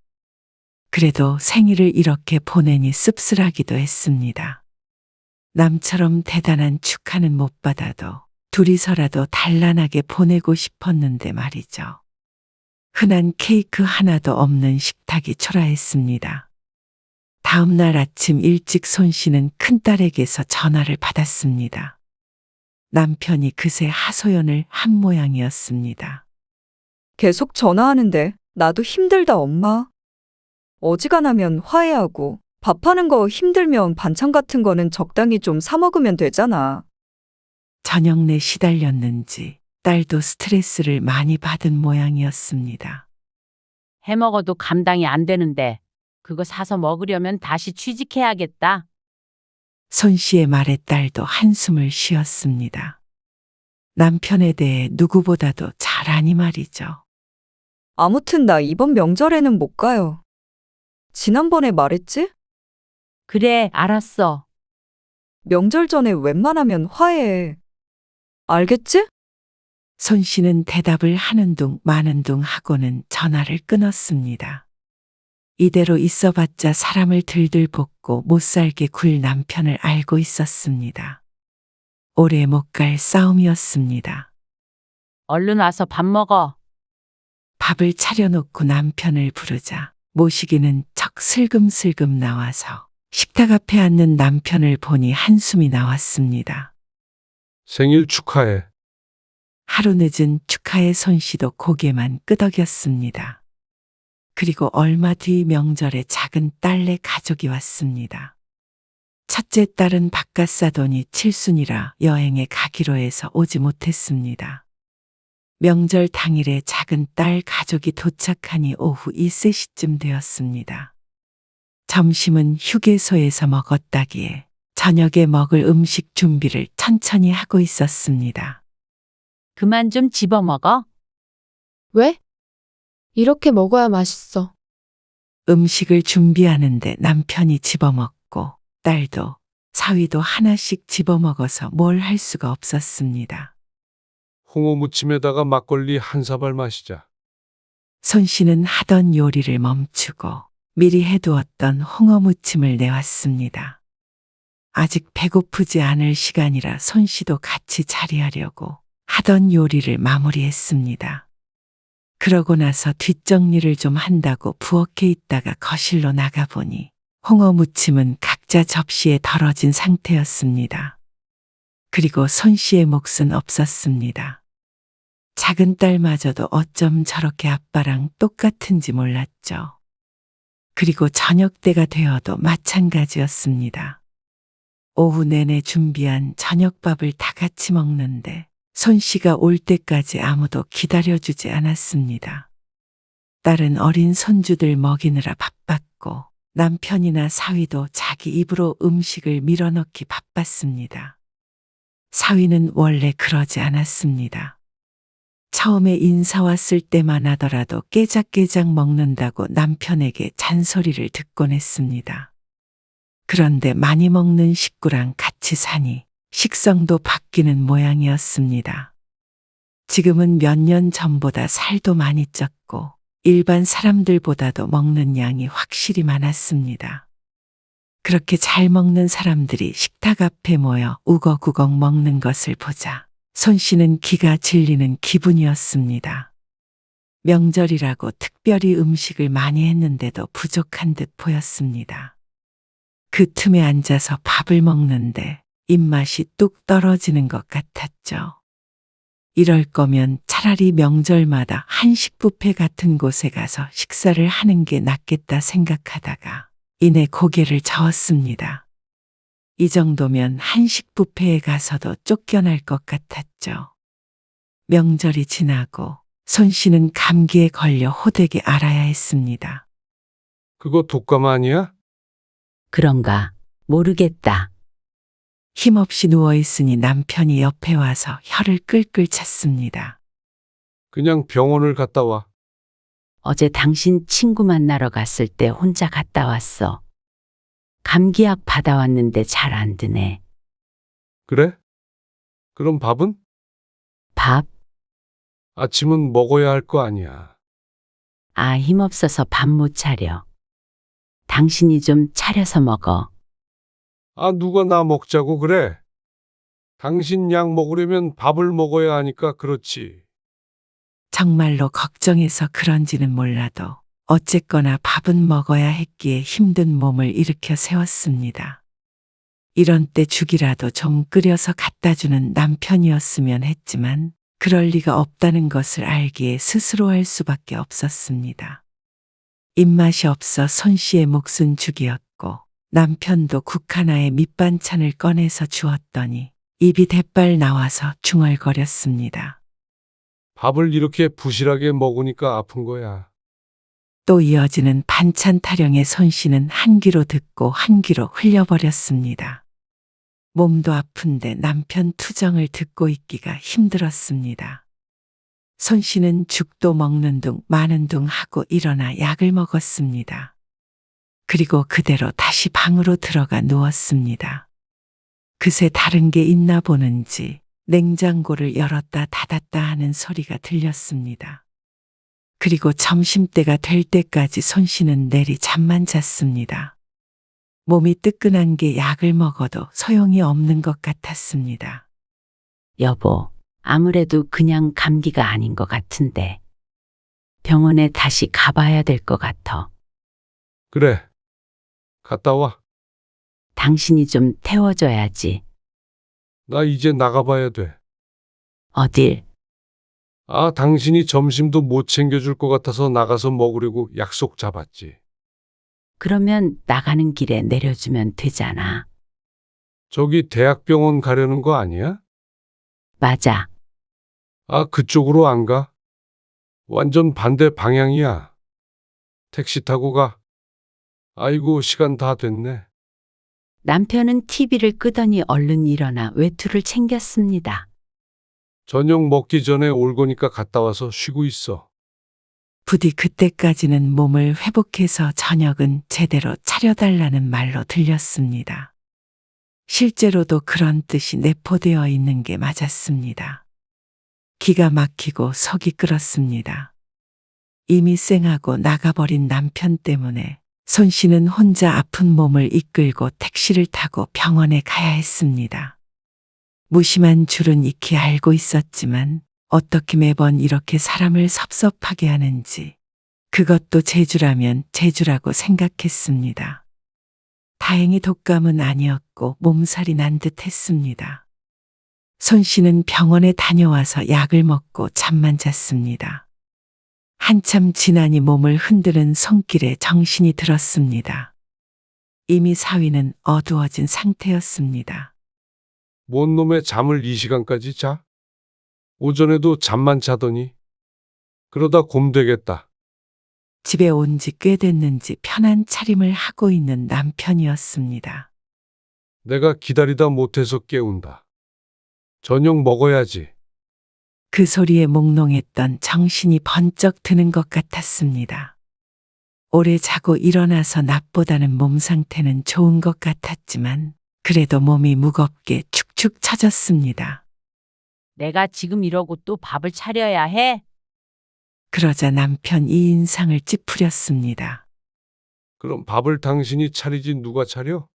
그래도 생일을 이렇게 보내니 씁쓸하기도 했습니다. 남처럼 대단한 축하는 못 받아도 둘이서라도 단란하게 보내고 싶었는데 말이죠. 흔한 케이크 하나도 없는 식탁이 초라했습니다. 다음 날 아침 일찍 손 씨는 큰딸에게서 전화를 받았습니다. 남편이 그새 하소연을 한 모양이었습니다. 계속 전화하는데 나도 힘들다, 엄마. 어지간하면 화해하고 밥하는 거 힘들면 반찬 같은 거는 적당히 좀 사 먹으면 되잖아. 저녁 내 시달렸는지 딸도 스트레스를 많이 받은 모양이었습니다. 해 먹어도 감당이 안 되는데 그거 사서 먹으려면 다시 취직해야겠다. 손 씨의 말에 딸도 한숨을 쉬었습니다. 남편에 대해 누구보다도 잘 아니 말이죠. 아무튼 나 이번 명절에는 못 가요. 지난번에 말했지? 그래, 알았어. 명절 전에 웬만하면 화해해. 알겠지? 손 씨는 대답을 하는 둥 마는 둥 하고는 전화를 끊었습니다. 이대로 있어봤자 사람을 들들 볶고 못살게 굴 남편을 알고 있었습니다. 오래 못 갈 싸움이었습니다. 얼른 와서 밥 먹어. 밥을 차려놓고 남편을 부르자 모시기는 척 슬금슬금 나와서 식탁 앞에 앉는 남편을 보니 한숨이 나왔습니다. 생일 축하해. 하루 늦은 축하의 손씨도 고개만 끄덕였습니다. 그리고 얼마 뒤 명절에 작은 딸네 가족이 왔습니다. 첫째 딸은 바깥 사돈이 칠순이라 여행에 가기로 해서 오지 못했습니다. 명절 당일에 작은 딸 가족이 도착하니 오후 2~3시쯤 되었습니다. 점심은 휴게소에서 먹었다기에 저녁에 먹을 음식 준비를 천천히 하고 있었습니다. 그만 좀 집어먹어. 왜? 이렇게 먹어야 맛있어. 음식을 준비하는데 남편이 집어먹고 딸도 사위도 하나씩 집어먹어서 뭘 할 수가 없었습니다. 홍어 무침에다가 막걸리 한 사발 마시자. 손 씨는 하던 요리를 멈추고 미리 해두었던 홍어 무침을 내왔습니다. 아직 배고프지 않을 시간이라 손 씨도 같이 자리하려고 하던 요리를 마무리했습니다. 그러고 나서 뒷정리를 좀 한다고 부엌에 있다가 거실로 나가보니 홍어 무침은 각자 접시에 덜어진 상태였습니다. 그리고 손 씨의 몫은 없었습니다. 작은 딸마저도 어쩜 저렇게 아빠랑 똑같은지 몰랐죠. 그리고 저녁 때가 되어도 마찬가지였습니다. 오후 내내 준비한 저녁밥을 다 같이 먹는데 손 씨가 올 때까지 아무도 기다려주지 않았습니다. 딸은 어린 손주들 먹이느라 바빴고 남편이나 사위도 자기 입으로 음식을 밀어넣기 바빴습니다. 사위는 원래 그러지 않았습니다. 처음에 인사 왔을 때만 하더라도 깨작깨작 먹는다고 남편에게 잔소리를 듣곤 했습니다. 그런데 많이 먹는 식구랑 같이 사니 식성도 바뀌는 모양이었습니다. 지금은 몇 년 전보다 살도 많이 쪘고 일반 사람들보다도 먹는 양이 확실히 많았습니다. 그렇게 잘 먹는 사람들이 식탁 앞에 모여 우거구걱 먹는 것을 보자 손 씨는 기가 질리는 기분이었습니다. 명절이라고 특별히 음식을 많이 했는데도 부족한 듯 보였습니다. 그 틈에 앉아서 밥을 먹는데 입맛이 뚝 떨어지는 것 같았죠. 이럴 거면 차라리 명절마다 한식 뷔페 같은 곳에 가서 식사를 하는 게 낫겠다 생각하다가 이내 고개를 저었습니다. 이 정도면 한식 뷔페에 가서도 쫓겨날 것 같았죠. 명절이 지나고 손 씨는 감기에 걸려 호되게 앓아야 했습니다. 그거 독감 아니야? 그런가 모르겠다. 힘없이 누워있으니 남편이 옆에 와서 혀를 끌끌 찼습니다. 그냥 병원을 갔다 와. 어제 당신 친구 만나러 갔을 때 혼자 갔다 왔어. 감기약 받아왔는데 잘 안 드네. 그래? 그럼 밥은? 밥? 아침은 먹어야 할 거 아니야. 아, 힘없어서 밥 못 차려. 당신이 좀 차려서 먹어. 아, 누가 나 먹자고 그래? 당신 약 먹으려면 밥을 먹어야 하니까 그렇지. 정말로 걱정해서 그런지는 몰라도 어쨌거나 밥은 먹어야 했기에 힘든 몸을 일으켜 세웠습니다. 이런 때 죽이라도 좀 끓여서 갖다 주는 남편이었으면 했지만 그럴 리가 없다는 것을 알기에 스스로 할 수밖에 없었습니다. 입맛이 없어 손 씨의 몫은 죽이었고 남편도 국 하나에 밑반찬을 꺼내서 주었더니 입이 대빨 나와서 중얼거렸습니다. 밥을 이렇게 부실하게 먹으니까 아픈 거야. 또 이어지는 반찬 타령에 손 씨는 한 귀로 듣고 한 귀로 흘려버렸습니다. 몸도 아픈데 남편 투정을 듣고 있기가 힘들었습니다. 손 씨는 죽도 먹는 둥 마는 둥 하고 일어나 약을 먹었습니다. 그리고 그대로 다시 방으로 들어가 누웠습니다. 그새 다른 게 있나 보는지 냉장고를 열었다 닫았다 하는 소리가 들렸습니다. 그리고 점심때가 될 때까지 손 씨는 내리 잠만 잤습니다. 몸이 뜨끈한 게 약을 먹어도 소용이 없는 것 같았습니다. 여보, 아무래도 그냥 감기가 아닌 것 같은데. 병원에 다시 가봐야 될 것 같아. 그래. 갔다 와. 당신이 좀 태워줘야지. 나 이제 나가봐야 돼. 어딜? 아, 당신이 점심도 못 챙겨줄 것 같아서 나가서 먹으려고 약속 잡았지. 그러면 나가는 길에 내려주면 되잖아. 저기 대학병원 가려는 거 아니야? 맞아. 아, 그쪽으로 안 가? 완전 반대 방향이야. 택시 타고 가. 아이고, 시간 다 됐네. 남편은 TV를 끄더니 얼른 일어나 외투를 챙겼습니다. 저녁 먹기 전에 올 거니까 갔다 와서 쉬고 있어. 부디 그때까지는 몸을 회복해서 저녁은 제대로 차려달라는 말로 들렸습니다. 실제로도 그런 뜻이 내포되어 있는 게 맞았습니다. 기가 막히고 속이 끓었습니다. 이미 쌩하고 나가버린 남편 때문에 손 씨는 혼자 아픈 몸을 이끌고 택시를 타고 병원에 가야 했습니다. 무심한 줄은 익히 알고 있었지만 어떻게 매번 이렇게 사람을 섭섭하게 하는지 그것도 재주라면 재주라고 생각했습니다. 다행히 독감은 아니었고 몸살이 난 듯 했습니다. 손 씨는 병원에 다녀와서 약을 먹고 잠만 잤습니다. 한참 지나니 몸을 흔드는 손길에 정신이 들었습니다. 이미 사위는 어두워진 상태였습니다. 뭔 놈의 잠을 이 시간까지 자? 오전에도 잠만 자더니. 그러다 곰 되겠다. 집에 온 지 꽤 됐는지 편한 차림을 하고 있는 남편이었습니다. 내가 기다리다 못해서 깨운다. 저녁 먹어야지. 그 소리에 몽롱했던 정신이 번쩍 드는 것 같았습니다. 오래 자고 일어나서 낮보다는 몸 상태는 좋은 것 같았지만 그래도 몸이 무겁게 축축 처졌습니다. 내가 지금 이러고 또 밥을 차려야 해? 그러자 남편 이 인상을 찌푸렸습니다. 그럼 밥을 당신이 차리지 누가 차려?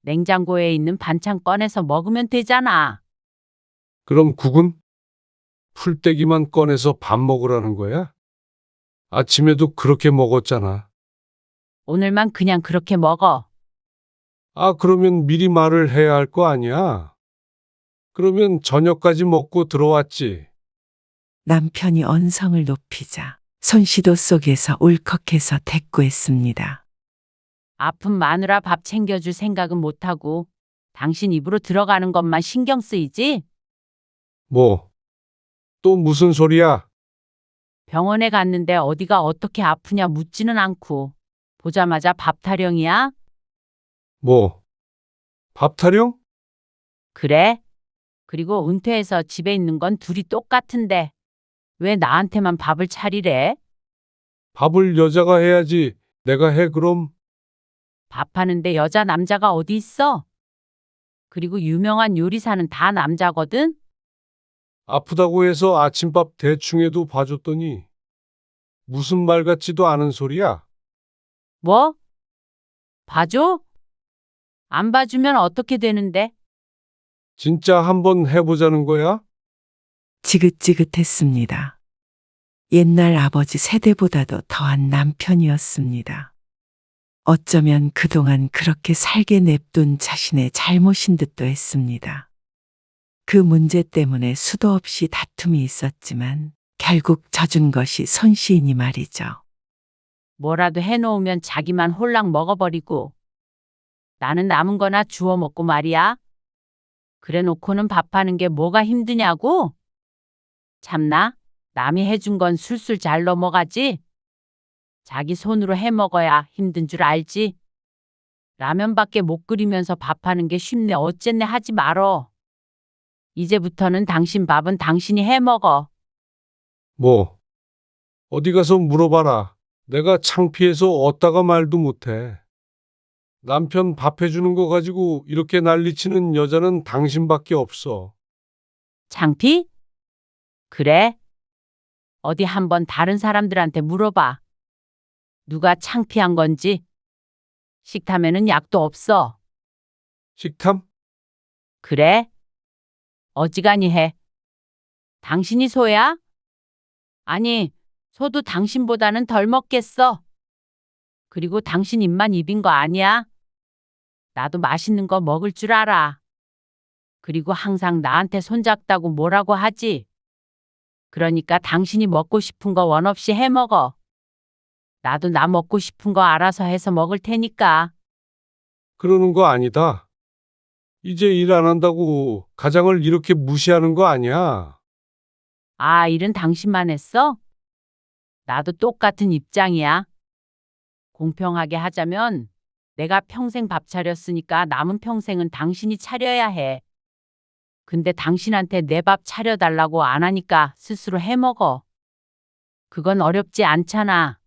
냉장고에 있는 반찬 꺼내서 먹으면 되잖아. 그럼 국은? 풀떼기만 꺼내서 밥 먹으라는 거야? 아침에도 그렇게 먹었잖아. 오늘만 그냥 그렇게 먹어. 아, 그러면 미리 말을 해야 할 거 아니야? 그러면 저녁까지 먹고 들어왔지. 남편이 언성을 높이자 손시도 속에서 울컥해서 대꾸했습니다. 아픈 마누라 밥 챙겨줄 생각은 못하고 당신 입으로 들어가는 것만 신경 쓰이지? 뭐? 또 무슨 소리야? 병원에 갔는데 어디가 어떻게 아프냐 묻지는 않고 보자마자 밥 타령이야? 뭐? 밥 타령? 그래? 그리고 은퇴해서 집에 있는 건 둘이 똑같은데 왜 나한테만 밥을 차리래? 밥을 여자가 해야지. 내가 해, 그럼? 밥하는데 여자 남자가 어디 있어? 그리고 유명한 요리사는 다 남자거든? 아프다고 해서 아침밥 대충 해도 봐줬더니 무슨 말 같지도 않은 소리야? 뭐? 봐줘? 안 봐주면 어떻게 되는데? 진짜 한번 해보자는 거야? 지긋지긋했습니다. 옛날 아버지 세대보다도 더한 남편이었습니다. 어쩌면 그동안 그렇게 살게 냅둔 자신의 잘못인 듯도 했습니다. 그 문제 때문에 수도 없이 다툼이 있었지만 결국 져준 것이 손씨이니 말이죠. 뭐라도 해놓으면 자기만 홀랑 먹어버리고 나는 남은 거나 주워 먹고 말이야. 그래 놓고는 밥하는 게 뭐가 힘드냐고? 참나, 남이 해준 건 술술 잘 넘어가지? 자기 손으로 해 먹어야 힘든 줄 알지? 라면밖에 못 끓이면서 밥하는 게 쉽네 어쨌네 하지 말어. 이제부터는 당신 밥은 당신이 해 먹어. 뭐? 어디 가서 물어봐라. 내가 창피해서 어디다가 말도 못해. 남편 밥 해주는 거 가지고 이렇게 난리치는 여자는 당신밖에 없어. 창피? 그래? 어디 한번 다른 사람들한테 물어봐. 누가 창피한 건지. 식탐에는 약도 없어. 식탐? 그래? 어지간히 해. 당신이 소야? 아니, 소도 당신보다는 덜 먹겠어. 그리고 당신 입만 입인 거 아니야? 나도 맛있는 거 먹을 줄 알아. 그리고 항상 나한테 손잡다고 뭐라고 하지? 그러니까 당신이 먹고 싶은 거 원 없이 해 먹어. 나도 나 먹고 싶은 거 알아서 해서 먹을 테니까. 그러는 거 아니다. 이제 일 안 한다고 가장을 이렇게 무시하는 거 아니야. 아, 일은 당신만 했어? 나도 똑같은 입장이야. 공평하게 하자면 내가 평생 밥 차렸으니까 남은 평생은 당신이 차려야 해. 근데 당신한테 내 밥 차려달라고 안 하니까 스스로 해 먹어. 그건 어렵지 않잖아.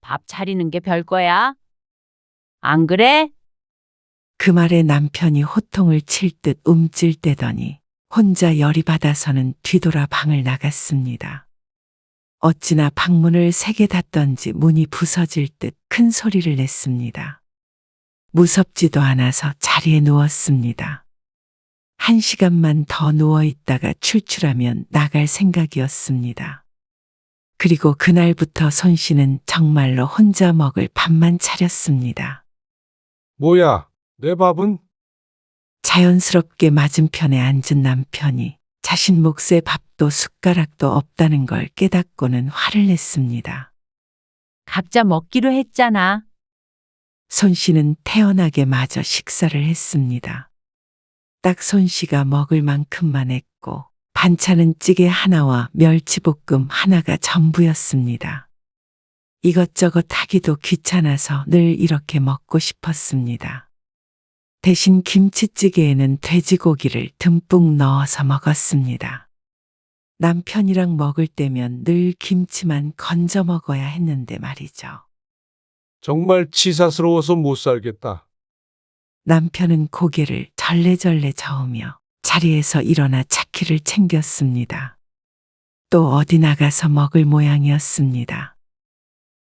밥 차리는 게 별거야? 안 그래? 그 말에 남편이 호통을 칠 듯 움찔대더니 혼자 열이 받아서는 뒤돌아 방을 나갔습니다. 어찌나 방문을 세게 닫던지 문이 부서질 듯 큰 소리를 냈습니다. 무섭지도 않아서 자리에 누웠습니다. 1시간만 더 누워있다가 출출하면 나갈 생각이었습니다. 그리고 그날부터 손 씨는 정말로 혼자 먹을 밥만 차렸습니다. 뭐야, 내 밥은? 자연스럽게 맞은편에 앉은 남편이 자신 몫의 밥도 숟가락도 없다는 걸 깨닫고는 화를 냈습니다. 각자 먹기로 했잖아. 손 씨는 태연하게 마저 식사를 했습니다. 딱 손 씨가 먹을 만큼만 했고 반찬은 찌개 하나와 멸치볶음 하나가 전부였습니다. 이것저것 하기도 귀찮아서 늘 이렇게 먹고 싶었습니다. 대신 김치찌개에는 돼지고기를 듬뿍 넣어서 먹었습니다. 남편이랑 먹을 때면 늘 김치만 건져 먹어야 했는데 말이죠. 정말 치사스러워서 못 살겠다. 남편은 고개를 절레절레 저으며 자리에서 일어나 차키를 챙겼습니다. 또 어디 나가서 먹을 모양이었습니다.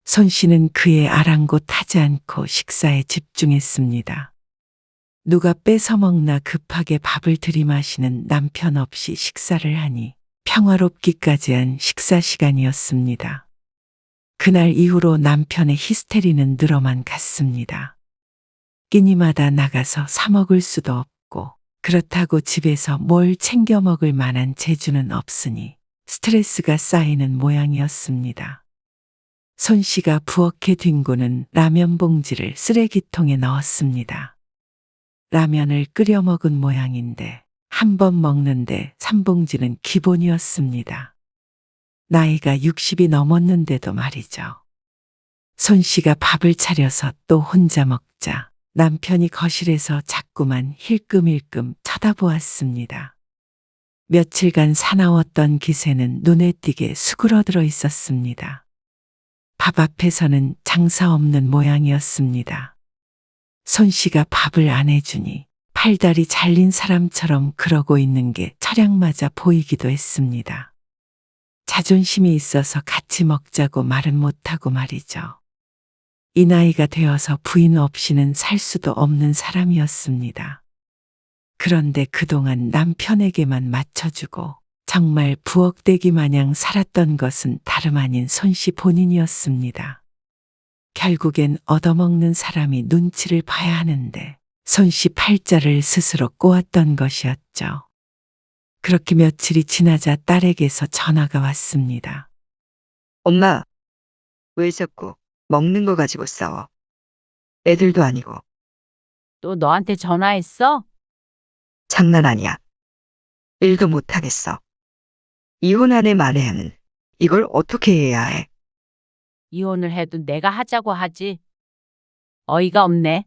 손 씨는 그의 아랑곳하지 않고 식사에 집중했습니다. 누가 뺏어 먹나 급하게 밥을 들이마시는 남편 없이 식사를 하니 평화롭기까지 한 식사 시간이었습니다. 그날 이후로 남편의 히스테리는 늘어만 갔습니다. 끼니마다 나가서 사 먹을 수도 없고 그렇다고 집에서 뭘 챙겨 먹을 만한 재주는 없으니 스트레스가 쌓이는 모양이었습니다. 손 씨가 부엌에 뒹구는 라면 봉지를 쓰레기통에 넣었습니다. 라면을 끓여 먹은 모양인데 한 번 먹는데 3봉지는 기본이었습니다. 나이가 60이 넘었는데도 말이죠. 손 씨가 밥을 차려서 또 혼자 먹자 남편이 거실에서 자꾸만 힐끔힐끔 쳐다보았습니다. 며칠간 사나웠던 기세는 눈에 띄게 수그러들어 있었습니다. 밥 앞에서는 장사 없는 모양이었습니다. 손 씨가 밥을 안 해주니 팔다리 잘린 사람처럼 그러고 있는 게 철양맞아 보이기도 했습니다. 자존심이 있어서 같이 먹자고 말은 못하고 말이죠. 이 나이가 되어서 부인 없이는 살 수도 없는 사람이었습니다. 그런데 그동안 남편에게만 맞춰주고 정말 부엌대기 마냥 살았던 것은 다름 아닌 손 씨 본인이었습니다. 결국엔 얻어먹는 사람이 눈치를 봐야 하는데 손 씨 팔자를 스스로 꼬았던 것이었죠. 그렇게 며칠이 지나자 딸에게서 전화가 왔습니다. 엄마, 왜 자꾸 먹는 거 가지고 싸워? 애들도 아니고 또 너한테 전화했어? 장난 아니야. 일도 못 하겠어. 이혼한 애 만에야는 이걸 어떻게 해야 해? 이혼을 해도 내가 하자고 하지. 어이가 없네.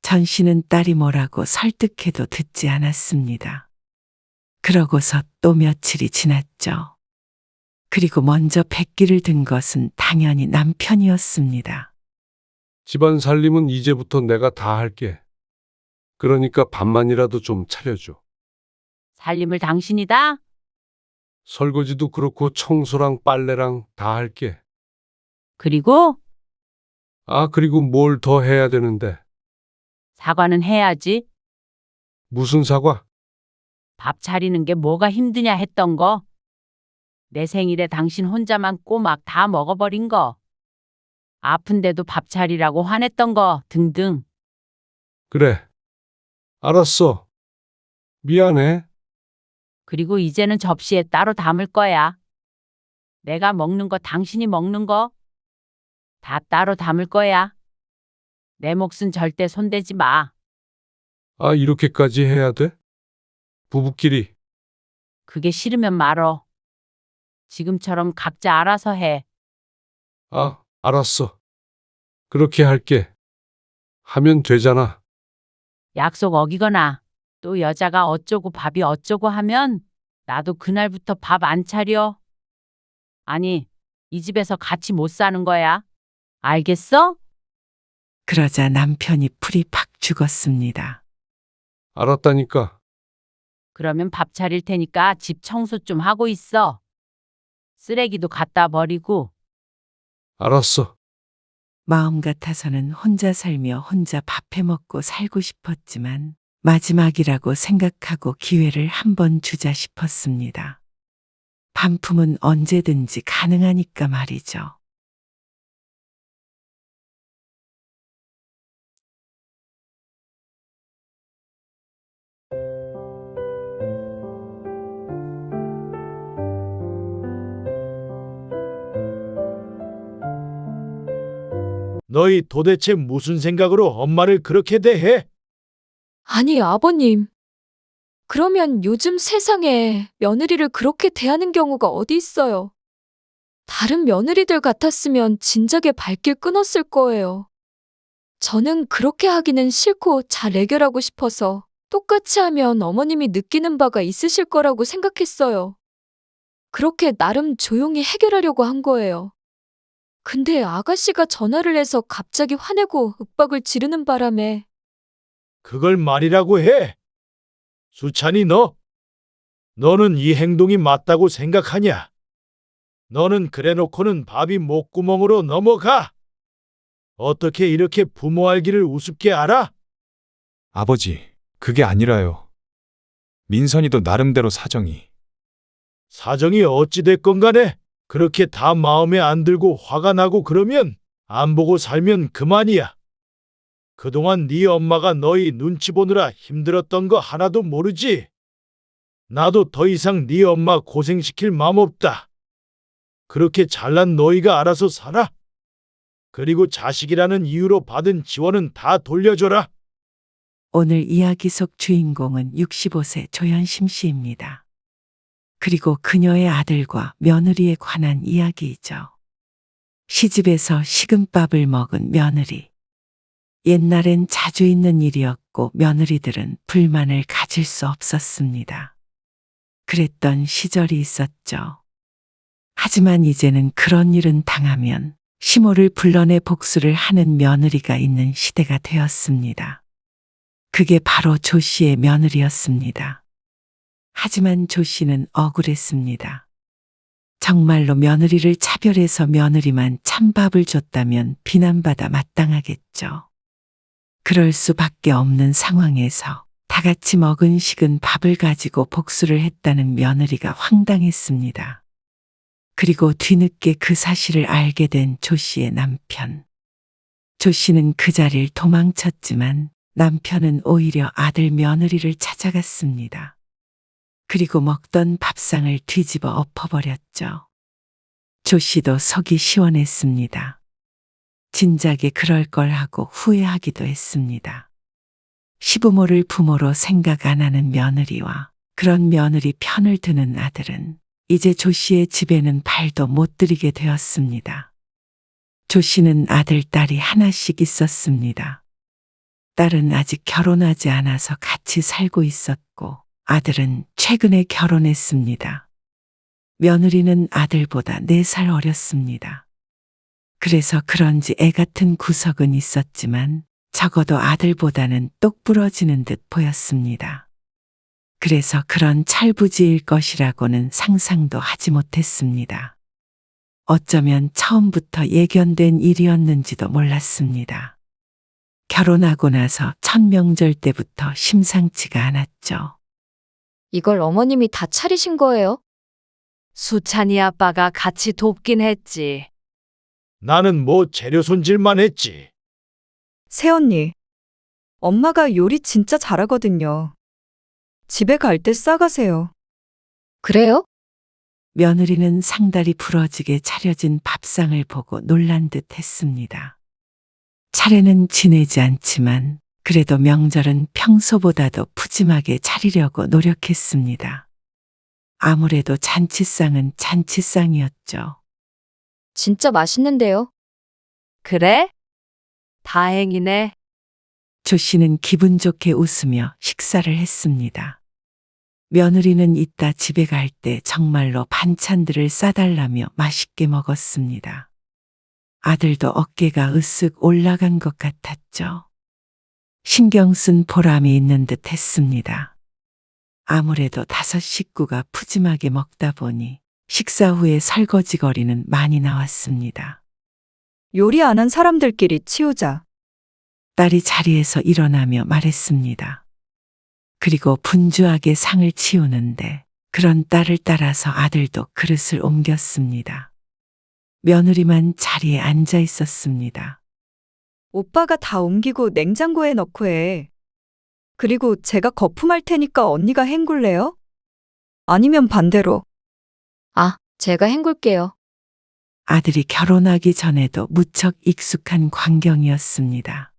전 씨는 딸이 뭐라고 설득해도 듣지 않았습니다. 그러고서 또 며칠이 지났죠. 그리고 먼저 백기를 든 것은 당연히 남편이었습니다. 집안 살림은 이제부터 내가 다 할게. 그러니까 밥만이라도 좀 차려줘. 살림을 당신이다? 설거지도 그렇고 청소랑 빨래랑 다 할게. 그리고 아, 그리고 뭘 더 해야 되는데. 사과는 해야지. 무슨 사과? 밥 차리는 게 뭐가 힘드냐 했던 거. 내 생일에 당신 혼자만 꼬막 다 먹어버린 거. 아픈데도 밥 차리라고 화냈던 거 등등. 그래. 알았어. 미안해. 그리고 이제는 접시에 따로 담을 거야. 내가 먹는 거, 당신이 먹는 거 다 따로 담을 거야. 내 몫은 절대 손대지 마. 아, 이렇게까지 해야 돼? 부부끼리. 그게 싫으면 말어. 지금처럼 각자 알아서 해. 아, 알았어. 그렇게 할게. 하면 되잖아. 약속 어기거나 또 여자가 어쩌고 밥이 어쩌고 하면 나도 그날부터 밥 안 차려. 아니, 이 집에서 같이 못 사는 거야. 알겠어? 그러자 남편이 풀이 팍 죽었습니다. 알았다니까. 그러면 밥 차릴 테니까 집 청소 좀 하고 있어. 쓰레기도 갖다 버리고. 알았어. 마음 같아서는 혼자 살며 혼자 밥해 먹고 살고 싶었지만 마지막이라고 생각하고 기회를 한번 주자 싶었습니다. 반품은 언제든지 가능하니까 말이죠. 너희 도대체 무슨 생각으로 엄마를 그렇게 대해? 아니, 아버님. 그러면 요즘 세상에 며느리를 그렇게 대하는 경우가 어디 있어요? 다른 며느리들 같았으면 진작에 발길 끊었을 거예요. 저는 그렇게 하기는 싫고 잘 해결하고 싶어서 똑같이 하면 어머님이 느끼는 바가 있으실 거라고 생각했어요. 그렇게 나름 조용히 해결하려고 한 거예요. 근데 아가씨가 전화를 해서 갑자기 화내고 윽박을 지르는 바람에 그걸 말이라고 해? 수찬이 너는 이 행동이 맞다고 생각하냐? 너는 그래놓고는 밥이 목구멍으로 넘어가. 어떻게 이렇게 부모 알기를 우습게 알아? 아버지, 그게 아니라요. 민선이도 나름대로 사정이. 사정이 어찌됐건 간에 그렇게 다 마음에 안 들고 화가 나고 그러면 안 보고 살면 그만이야. 그동안 네 엄마가 너희 눈치 보느라 힘들었던 거 하나도 모르지? 나도 더 이상 네 엄마 고생시킬 맘 없다. 그렇게 잘난 너희가 알아서 살아. 그리고 자식이라는 이유로 받은 지원은 다 돌려줘라. 오늘 이야기 속 주인공은 65세 조현심 씨입니다. 그리고 그녀의 아들과 며느리에 관한 이야기이죠. 시집에서 식은밥을 먹은 며느리. 옛날엔 자주 있는 일이었고 며느리들은 불만을 가질 수 없었습니다. 그랬던 시절이 있었죠. 하지만 이제는 그런 일은 당하면 시모를 불러내 복수를 하는 며느리가 있는 시대가 되었습니다. 그게 바로 조 씨의 며느리였습니다. 하지만 조 씨는 억울했습니다. 정말로 며느리를 차별해서 며느리만 찬밥을 줬다면 비난받아 마땅하겠죠. 그럴 수밖에 없는 상황에서 다 같이 먹은 식은 밥을 가지고 복수를 했다는 며느리가 황당했습니다. 그리고 뒤늦게 그 사실을 알게 된 조 씨의 남편. 조 씨는 그 자리를 도망쳤지만 남편은 오히려 아들 며느리를 찾아갔습니다. 그리고 먹던 밥상을 뒤집어 엎어버렸죠. 조 씨도 속이 시원했습니다. 진작에 그럴 걸 하고 후회하기도 했습니다. 시부모를 부모로 생각 안 하는 며느리와 그런 며느리 편을 드는 아들은 이제 조 씨의 집에는 발도 못 들이게 되었습니다. 조 씨는 아들, 딸이 하나씩 있었습니다. 딸은 아직 결혼하지 않아서 같이 살고 있었고 아들은 최근에 결혼했습니다. 며느리는 아들보다 4살 어렸습니다. 그래서 그런지 애 같은 구석은 있었지만 적어도 아들보다는 똑부러지는 듯 보였습니다. 그래서 그런 철부지일 것이라고는 상상도 하지 못했습니다. 어쩌면 처음부터 예견된 일이었는지도 몰랐습니다. 결혼하고 나서 첫 명절 때부터 심상치가 않았죠. 이걸 어머님이 다 차리신 거예요? 수찬이 아빠가 같이 돕긴 했지. 나는 뭐 재료 손질만 했지. 새언니, 엄마가 요리 진짜 잘하거든요. 집에 갈 때 싸가세요. 그래요? 며느리는 상다리 부러지게 차려진 밥상을 보고 놀란 듯 했습니다. 차례는 지내지 않지만 그래도 명절은 평소보다도 푸짐하게 차리려고 노력했습니다. 아무래도 잔치상은 잔치상이었죠. 진짜 맛있는데요? 그래? 다행이네. 조 씨는 기분 좋게 웃으며 식사를 했습니다. 며느리는 이따 집에 갈 때 정말로 반찬들을 싸달라며 맛있게 먹었습니다. 아들도 어깨가 으쓱 올라간 것 같았죠. 신경 쓴 보람이 있는 듯 했습니다. 아무래도 5 식구가 푸짐하게 먹다 보니 식사 후에 설거지거리는 많이 나왔습니다. 요리 안 한 사람들끼리 치우자. 딸이 자리에서 일어나며 말했습니다. 그리고 분주하게 상을 치우는데 그런 딸을 따라서 아들도 그릇을 옮겼습니다. 며느리만 자리에 앉아 있었습니다. 오빠가 다 옮기고 냉장고에 넣고 해. 그리고 제가 거품할 테니까 언니가 헹굴래요? 아니면 반대로. 아, 제가 헹굴게요. 아들이 결혼하기 전에도 무척 익숙한 광경이었습니다.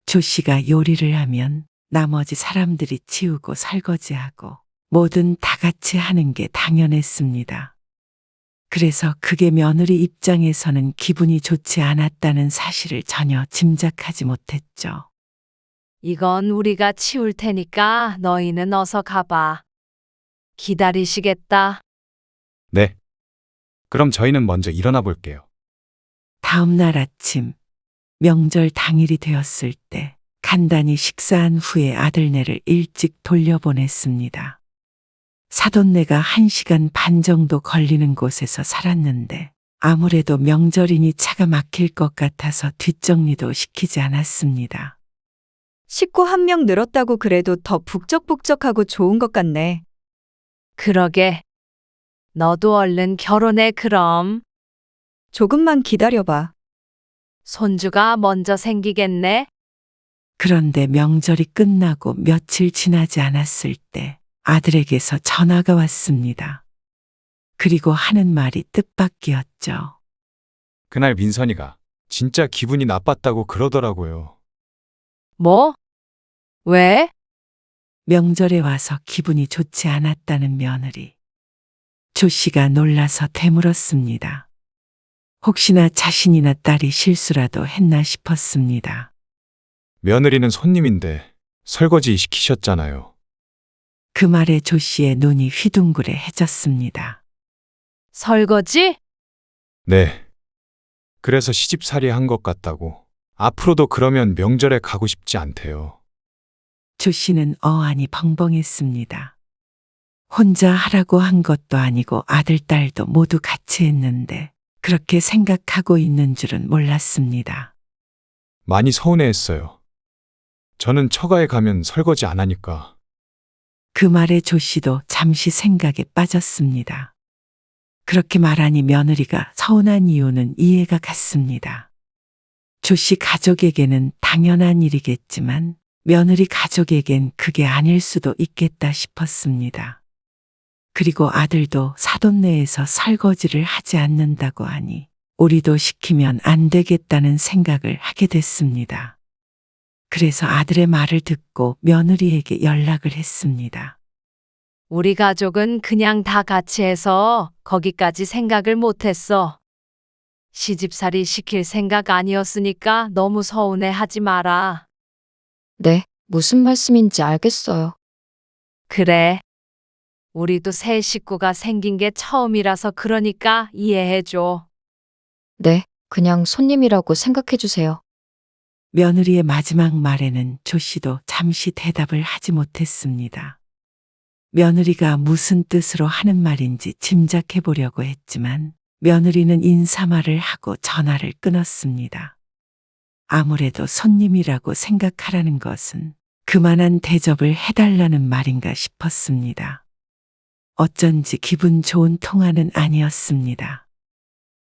조 씨가 요리를 하면 나머지 사람들이 치우고 설거지하고 뭐든 다 같이 하는 게 당연했습니다. 그래서 그게 며느리 입장에서는 기분이 좋지 않았다는 사실을 전혀 짐작하지 못했죠. 이건 우리가 치울 테니까 너희는 어서 가봐. 기다리시겠다. 네. 그럼 저희는 먼저 일어나 볼게요. 다음 날 아침, 명절 당일이 되었을 때 간단히 식사한 후에 아들네를 일찍 돌려보냈습니다. 사돈네가 1시간 반 정도 걸리는 곳에서 살았는데 아무래도 명절이니 차가 막힐 것 같아서 뒷정리도 시키지 않았습니다. 식구 1명 늘었다고 그래도 더 북적북적하고 좋은 것 같네. 그러게. 너도 얼른 결혼해 그럼. 조금만 기다려봐. 손주가 먼저 생기겠네. 그런데 명절이 끝나고 며칠 지나지 않았을 때 아들에게서 전화가 왔습니다. 그리고 하는 말이 뜻밖이었죠. 그날 민선이가 진짜 기분이 나빴다고 그러더라고요. 뭐? 왜? 명절에 와서 기분이 좋지 않았다는 며느리. 조 씨가 놀라서 되물었습니다. 혹시나 자신이나 딸이 실수라도 했나 싶었습니다. 며느리는 손님인데 설거지 시키셨잖아요. 그 말에 조 씨의 눈이 휘둥그레해졌습니다. 설거지? 네. 그래서 시집살이 한 것 같다고. 앞으로도 그러면 명절에 가고 싶지 않대요. 조 씨는 어안이 벙벙했습니다. 혼자 하라고 한 것도 아니고 아들, 딸도 모두 같이 했는데 그렇게 생각하고 있는 줄은 몰랐습니다. 많이 서운해했어요. 저는 처가에 가면 설거지 안 하니까. 그 말에 조 씨도 잠시 생각에 빠졌습니다. 그렇게 말하니 며느리가 서운한 이유는 이해가 갔습니다. 조 씨 가족에게는 당연한 일이겠지만 며느리 가족에겐 그게 아닐 수도 있겠다 싶었습니다. 그리고 아들도 사돈네에서 설거지를 하지 않는다고 하니 우리도 시키면 안 되겠다는 생각을 하게 됐습니다. 그래서 아들의 말을 듣고 며느리에게 연락을 했습니다. 우리 가족은 그냥 다 같이 해서 거기까지 생각을 못했어. 시집살이 시킬 생각 아니었으니까 너무 서운해 하지 마라. 네, 무슨 말씀인지 알겠어요. 그래. 우리도 새 식구가 생긴 게 처음이라서 그러니까 이해해줘. 네, 그냥 손님이라고 생각해 주세요. 며느리의 마지막 말에는 조 씨도 잠시 대답을 하지 못했습니다. 며느리가 무슨 뜻으로 하는 말인지 짐작해 보려고 했지만 며느리는 인사말을 하고 전화를 끊었습니다. 아무래도 손님이라고 생각하라는 것은 그만한 대접을 해달라는 말인가 싶었습니다. 어쩐지 기분 좋은 통화는 아니었습니다.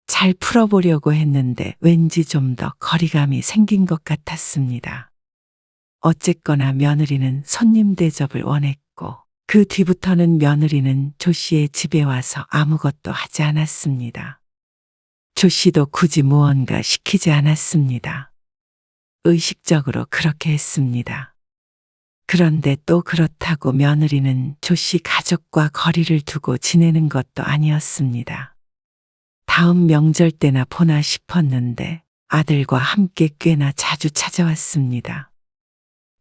잘 풀어보려고 했는데 왠지 좀 더 거리감이 생긴 것 같았습니다. 어쨌거나 며느리는 손님 대접을 원했고 그 뒤부터는 며느리는 조 씨의 집에 와서 아무것도 하지 않았습니다. 조 씨도 굳이 무언가 시키지 않았습니다. 의식적으로 그렇게 했습니다. 그런데 또 그렇다고 며느리는 조 씨 가족과 거리를 두고 지내는 것도 아니었습니다. 다음 명절 때나 보나 싶었는데 아들과 함께 꽤나 자주 찾아왔습니다.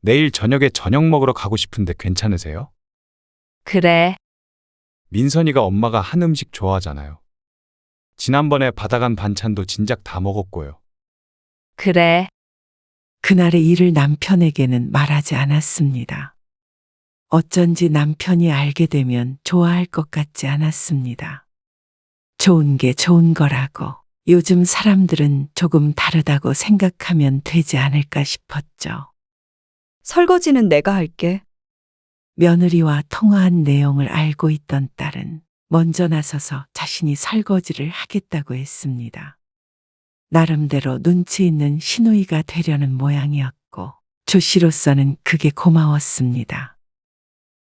내일 저녁에 저녁 먹으러 가고 싶은데 괜찮으세요? 그래. 민선이가 엄마가 한 음식 좋아하잖아요. 지난번에 받아간 반찬도 진작 다 먹었고요. 그래. 그날의 일을 남편에게는 말하지 않았습니다. 어쩐지 남편이 알게 되면 좋아할 것 같지 않았습니다. 좋은 게 좋은 거라고 요즘 사람들은 조금 다르다고 생각하면 되지 않을까 싶었죠. 설거지는 내가 할게. 며느리와 통화한 내용을 알고 있던 딸은 먼저 나서서 자신이 설거지를 하겠다고 했습니다. 나름대로 눈치 있는 시누이가 되려는 모양이었고 조 씨로서는 그게 고마웠습니다.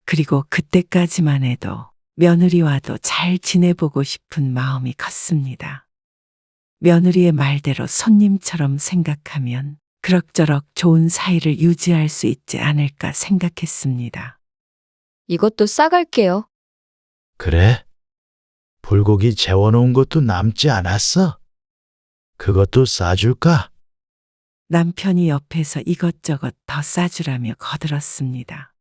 그리고 그때까지만 해도 며느리와도 잘 지내보고 싶은 마음이 컸습니다. 며느리의 말대로 손님처럼 생각하면 그럭저럭 좋은 사이를 유지할 수 있지 않을까 생각했습니다. 이것도 싸갈게요. 그래? 불고기 재워놓은 것도 남지 않았어? 그것도 싸줄까? 남편이 옆에서 이것저것 더 싸주라며 거들었습니다.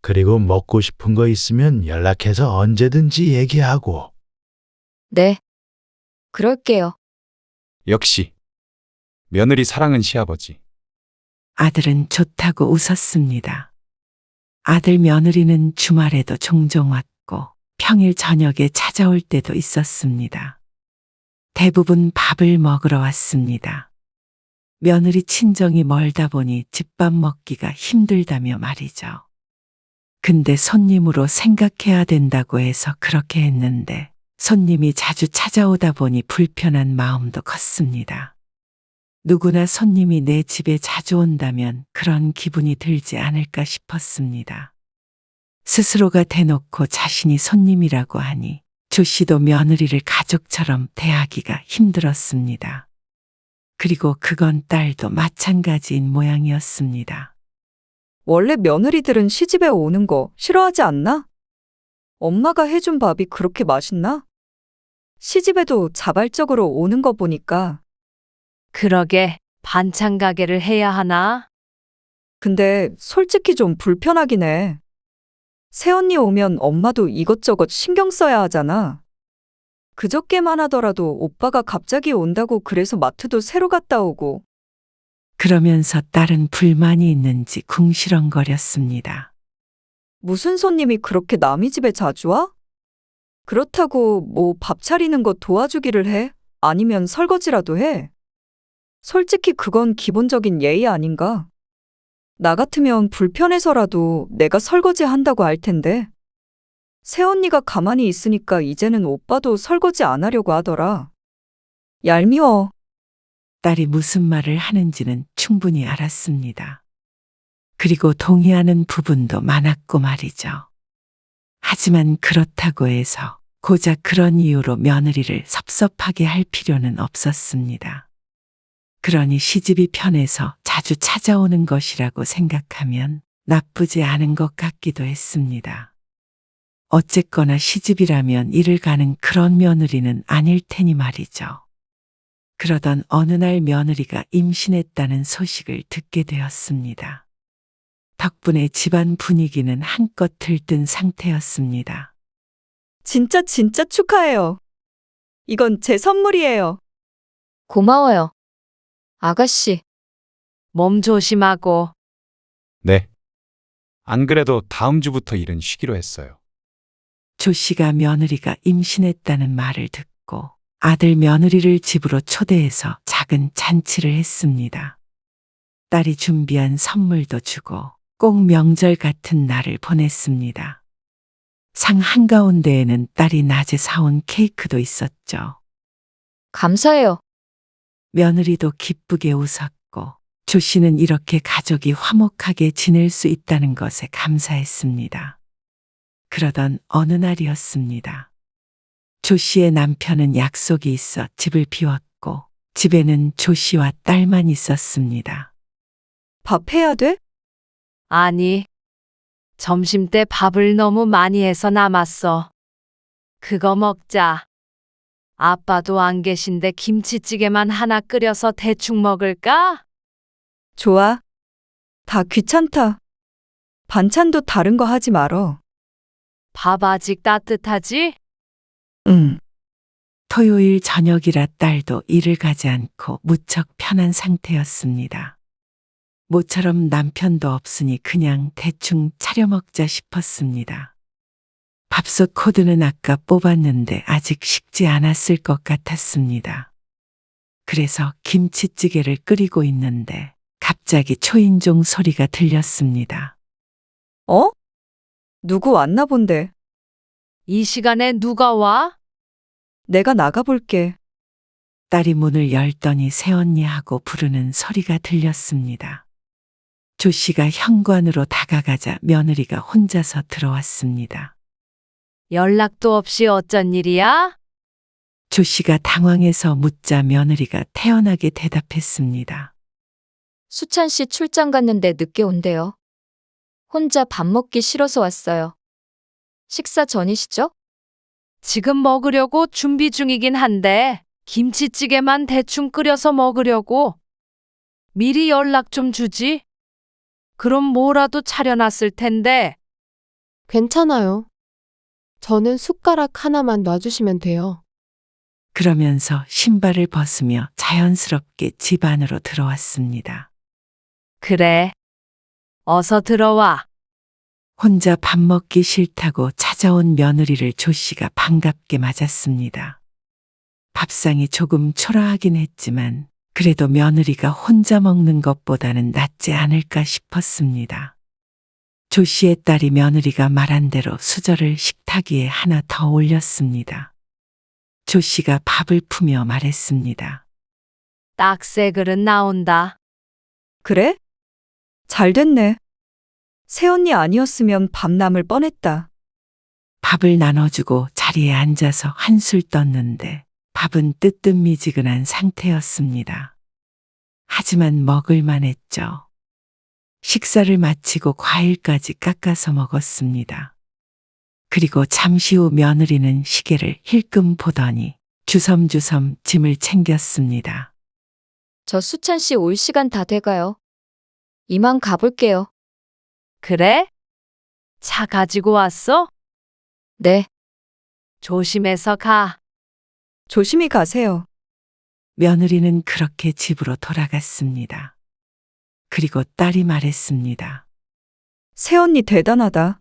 그리고 먹고 싶은 거 있으면 연락해서 언제든지 얘기하고. 네. 그럴게요. 역시 며느리 사랑은 시아버지. 아들은 좋다고 웃었습니다. 아들 며느리는 주말에도 종종 왔고 평일 저녁에 찾아올 때도 있었습니다. 대부분 밥을 먹으러 왔습니다. 며느리 친정이 멀다 보니 집밥 먹기가 힘들다며 말이죠. 근데 손님으로 생각해야 된다고 해서 그렇게 했는데 손님이 자주 찾아오다 보니 불편한 마음도 컸습니다. 누구나 손님이 내 집에 자주 온다면 그런 기분이 들지 않을까 싶었습니다. 스스로가 대놓고 자신이 손님이라고 하니 조 씨도 며느리를 가족처럼 대하기가 힘들었습니다. 그리고 그건 딸도 마찬가지인 모양이었습니다. 원래 며느리들은 시집에 오는 거 싫어하지 않나? 엄마가 해준 밥이 그렇게 맛있나? 시집에도 자발적으로 오는 거 보니까. 그러게 반찬 가게를 해야 하나? 근데 솔직히 좀 불편하긴 해. 새언니 오면 엄마도 이것저것 신경 써야 하잖아. 그저께만 하더라도 오빠가 갑자기 온다고 그래서 마트도 새로 갔다 오고. 그러면서 딸은 불만이 있는지 궁시렁거렸습니다. 무슨 손님이 그렇게 남의 집에 자주 와? 그렇다고 뭐 밥 차리는 거 도와주기를 해? 아니면 설거지라도 해? 솔직히 그건 기본적인 예의 아닌가? 나 같으면 불편해서라도 내가 설거지 한다고 할 텐데. 새언니가 가만히 있으니까 이제는 오빠도 설거지 안 하려고 하더라. 얄미워. 딸이 무슨 말을 하는지는 충분히 알았습니다. 그리고 동의하는 부분도 많았고 말이죠. 하지만 그렇다고 해서 고작 그런 이유로 며느리를 섭섭하게 할 필요는 없었습니다. 그러니 시집이 편해서 자주 찾아오는 것이라고 생각하면 나쁘지 않은 것 같기도 했습니다. 어쨌거나 시집이라면 일을 가는 그런 며느리는 아닐 테니 말이죠. 그러던 어느 날 며느리가 임신했다는 소식을 듣게 되었습니다. 덕분에 집안 분위기는 한껏 들뜬 상태였습니다. 진짜 축하해요. 이건 제 선물이에요. 고마워요. 아가씨. 몸 조심하고. 네. 안 그래도 다음 주부터 일은 쉬기로 했어요. 조 씨가 며느리가 임신했다는 말을 듣고 아들 며느리를 집으로 초대해서 작은 잔치를 했습니다. 딸이 준비한 선물도 주고 꼭 명절 같은 날을 보냈습니다. 상 한가운데에는 딸이 낮에 사온 케이크도 있었죠. 감사해요. 며느리도 기쁘게 웃었고 조 씨는 이렇게 가족이 화목하게 지낼 수 있다는 것에 감사했습니다. 그러던 어느 날이었습니다. 조 씨의 남편은 약속이 있어 집을 비웠고 집에는 조 씨와 딸만 있었습니다. 밥 해야 돼? 아니, 점심 때 밥을 너무 많이 해서 남았어. 그거 먹자. 아빠도 안 계신데 김치찌개만 하나 끓여서 대충 먹을까? 좋아. 다 귀찮다. 반찬도 다른 거 하지 말어. 밥 아직 따뜻하지? 응. 토요일 저녁이라 딸도 일을 가지 않고 무척 편한 상태였습니다. 모처럼 남편도 없으니 그냥 대충 차려 먹자 싶었습니다. 밥솥 코드는 아까 뽑았는데 아직 식지 않았을 것 같았습니다. 그래서 김치찌개를 끓이고 있는데 갑자기 초인종 소리가 들렸습니다. 어? 누구 왔나 본데. 이 시간에 누가 와? 내가 나가볼게. 딸이 문을 열더니 새언니하고 부르는 소리가 들렸습니다. 조 씨가 현관으로 다가가자 며느리가 혼자서 들어왔습니다. 연락도 없이 어쩐 일이야? 조 씨가 당황해서 묻자 며느리가 태연하게 대답했습니다. 수찬 씨 출장 갔는데 늦게 온대요. 혼자 밥 먹기 싫어서 왔어요. 식사 전이시죠? 지금 먹으려고 준비 중이긴 한데 김치찌개만 대충 끓여서 먹으려고. 미리 연락 좀 주지. 그럼 뭐라도 차려놨을 텐데. 괜찮아요. 저는 숟가락 하나만 놔주시면 돼요. 그러면서 신발을 벗으며 자연스럽게 집 안으로 들어왔습니다. 그래. 어서 들어와. 혼자 밥 먹기 싫다고 찾아온 며느리를 조 씨가 반갑게 맞았습니다. 밥상이 조금 초라하긴 했지만 그래도 며느리가 혼자 먹는 것보다는 낫지 않을까 싶었습니다. 조 씨의 딸이 며느리가 말한 대로 수저를 식탁 위에 하나 더 올렸습니다. 조 씨가 밥을 푸며 말했습니다. 딱새 그릇 나온다. 그래? 잘 됐네. 새언니 아니었으면 밥 남을 뻔했다. 밥을 나눠주고 자리에 앉아서 한술 떴는데 밥은 뜨뜻미지근한 상태였습니다. 하지만 먹을만 했죠. 식사를 마치고 과일까지 깎아서 먹었습니다. 그리고 잠시 후 며느리는 시계를 힐끔 보더니 주섬주섬 짐을 챙겼습니다. 저 수찬 씨 올 시간 다 돼가요. 이만 가볼게요. 그래? 차 가지고 왔어? 네. 조심해서 가. 조심히 가세요. 며느리는 그렇게 집으로 돌아갔습니다. 그리고 딸이 말했습니다. 새언니 대단하다.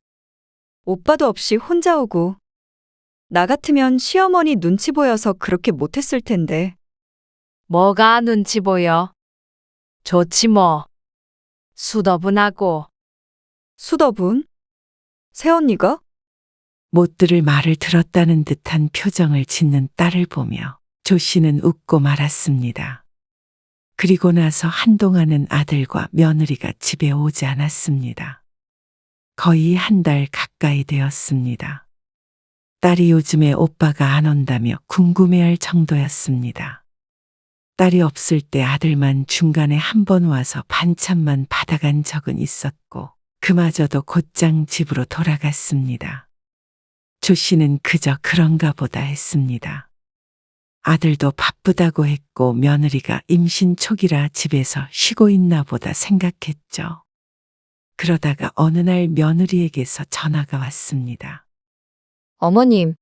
오빠도 없이 혼자 오고. 나 같으면 시어머니 눈치 보여서 그렇게 못했을 텐데. 뭐가 눈치 보여? 좋지 뭐. 수더분하고. 수더분? 새언니가? 못 들을 말을 들었다는 듯한 표정을 짓는 딸을 보며 조 씨는 웃고 말았습니다. 그리고 나서 한동안은 아들과 며느리가 집에 오지 않았습니다. 거의 한 달 가까이 되었습니다. 딸이 요즘에 오빠가 안 온다며 궁금해할 정도였습니다. 딸이 없을 때 아들만 중간에 한 번 와서 반찬만 받아간 적은 있었고 그마저도 곧장 집으로 돌아갔습니다. 조 씨는 그저 그런가 보다 했습니다. 아들도 바쁘다고 했고 며느리가 임신 초기라 집에서 쉬고 있나 보다 생각했죠. 그러다가 어느 날 며느리에게서 전화가 왔습니다. 어머님,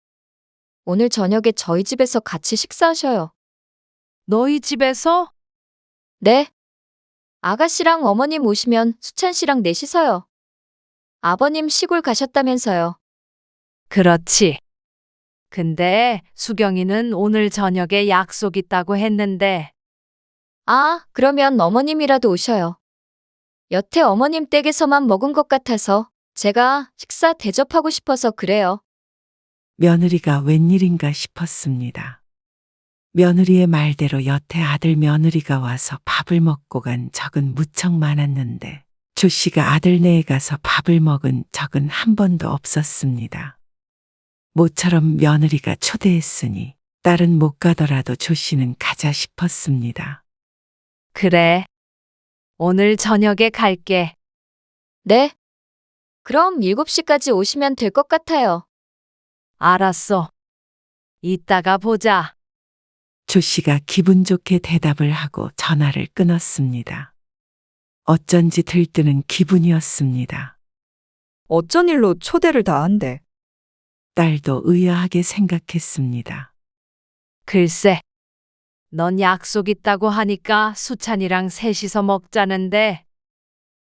오늘 저녁에 저희 집에서 같이 식사하셔요. 너희 집에서? 네. 아가씨랑 어머님 오시면 수찬 씨랑 넷이서요. 아버님 시골 가셨다면서요. 그렇지. 근데 수경이는 오늘 저녁에 약속 있다고 했는데. 아, 그러면 어머님이라도 오셔요. 여태 어머님 댁에서만 먹은 것 같아서 제가 식사 대접하고 싶어서 그래요. 며느리가 웬일인가 싶었습니다. 며느리의 말대로 여태 아들 며느리가 와서 밥을 먹고 간 적은 무척 많았는데 조 씨가 아들네에 가서 밥을 먹은 적은 한 번도 없었습니다. 모처럼 며느리가 초대했으니 딸은 못 가더라도 조 씨는 가자 싶었습니다. 그래. 오늘 저녁에 갈게. 네. 그럼 7시까지 오시면 될 것 같아요. 알았어. 이따가 보자. 조 씨가 기분 좋게 대답을 하고 전화를 끊었습니다. 어쩐지 들뜨는 기분이었습니다. 어쩐 일로 초대를 다 한대. 딸도 의아하게 생각했습니다. 글쎄. 넌 약속 있다고 하니까 수찬이랑 셋이서 먹자는데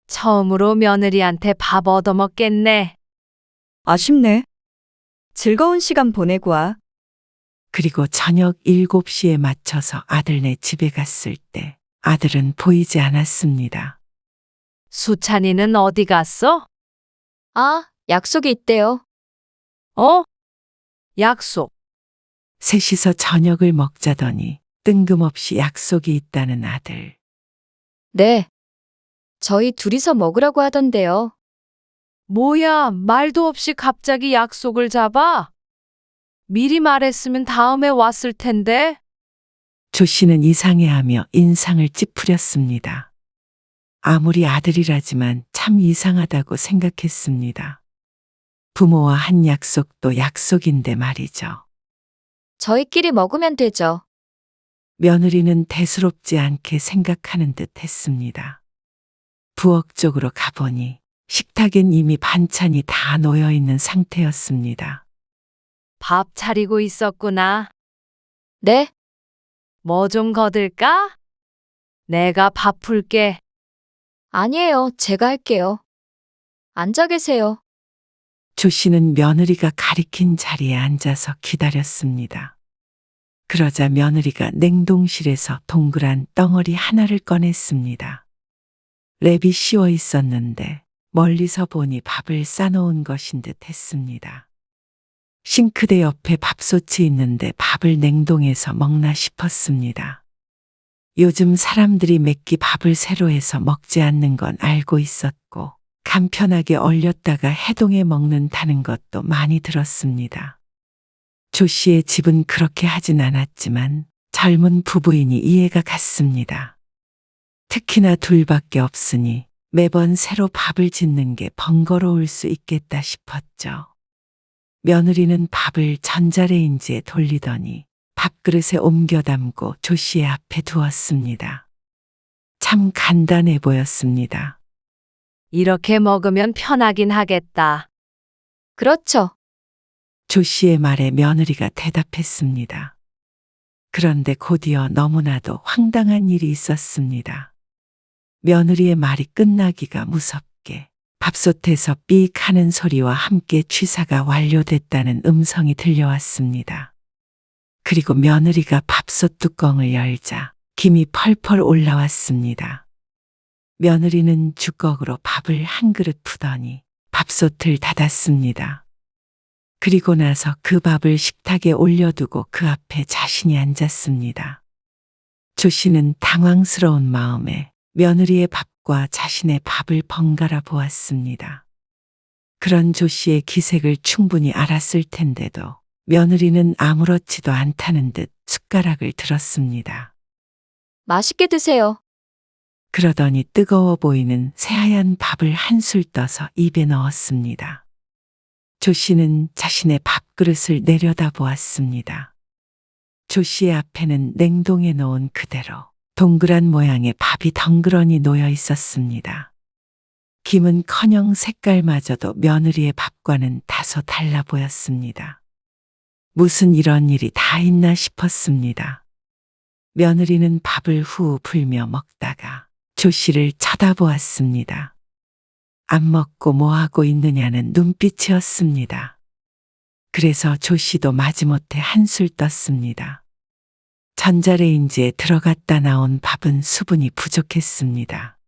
처음으로 며느리한테 밥 얻어먹겠네. 아쉽네. 즐거운 시간 보내고 와. 그리고 저녁 7시에 맞춰서 아들네 집에 갔을 때 아들은 보이지 않았습니다. 수찬이는 어디 갔어? 아, 약속이 있대요. 어? 약속. 셋이서 저녁을 먹자더니 뜬금없이 약속이 있다는 아들. 네. 저희 둘이서 먹으라고 하던데요. 뭐야, 말도 없이 갑자기 약속을 잡아? 미리 말했으면 다음에 왔을 텐데. 조 씨는 이상해하며 인상을 찌푸렸습니다. 아무리 아들이라지만 참 이상하다고 생각했습니다. 부모와 한 약속도 약속인데 말이죠. 저희끼리 먹으면 되죠. 며느리는 대수롭지 않게 생각하는 듯 했습니다. 부엌 쪽으로 가보니 식탁엔 이미 반찬이 다 놓여 있는 상태였습니다. 밥 차리고 있었구나. 네. 뭐 좀 거들까? 내가 밥 풀게. 아니에요. 제가 할게요. 앉아 계세요. 조 씨는 며느리가 가리킨 자리에 앉아서 기다렸습니다. 그러자 며느리가 냉동실에서 동그란 덩어리 하나를 꺼냈습니다. 랩이 씌워 있었는데 멀리서 보니 밥을 싸놓은 것인 듯 했습니다. 싱크대 옆에 밥솥이 있는데 밥을 냉동해서 먹나 싶었습니다. 요즘 사람들이 맵기 밥을 새로 해서 먹지 않는 건 알고 있었고 간편하게 얼렸다가 해동해 먹는다는 것도 많이 들었습니다. 조 씨의 집은 그렇게 하진 않았지만 젊은 부부이니 이해가 갔습니다. 특히나 둘밖에 없으니 매번 새로 밥을 짓는 게 번거로울 수 있겠다 싶었죠. 며느리는 밥을 전자레인지에 돌리더니 밥그릇에 옮겨 담고 조 씨의 앞에 두었습니다. 참 간단해 보였습니다. 이렇게 먹으면 편하긴 하겠다. 그렇죠. 조 씨의 말에 며느리가 대답했습니다. 그런데 곧이어 너무나도 황당한 일이 있었습니다. 며느리의 말이 끝나기가 무섭게 밥솥에서 삑 하는 소리와 함께 취사가 완료됐다는 음성이 들려왔습니다. 그리고 며느리가 밥솥 뚜껑을 열자 김이 펄펄 올라왔습니다. 며느리는 주걱으로 밥을 한 그릇 푸더니 밥솥을 닫았습니다. 그리고 나서 그 밥을 식탁에 올려두고 그 앞에 자신이 앉았습니다. 조 씨는 당황스러운 마음에 며느리의 밥과 자신의 밥을 번갈아 보았습니다. 그런 조 씨의 기색을 충분히 알았을 텐데도 며느리는 아무렇지도 않다는 듯 숟가락을 들었습니다. 맛있게 드세요. 그러더니 뜨거워 보이는 새하얀 밥을 한술 떠서 입에 넣었습니다. 조 씨는 자신의 밥그릇을 내려다보았습니다. 조 씨의 앞에는 냉동해 놓은 그대로 동그란 모양의 밥이 덩그러니 놓여 있었습니다. 김은커녕 색깔마저도 며느리의 밥과는 다소 달라 보였습니다. 무슨 이런 일이 다 있나 싶었습니다. 며느리는 밥을 후 불며 먹다가 조 씨를 쳐다보았습니다. 안 먹고 뭐 하고 있느냐는 눈빛이었습니다. 그래서 조 씨도 마지못해 한술 떴습니다. 전자레인지에 들어갔다 나온 밥은 수분이 부족했습니다.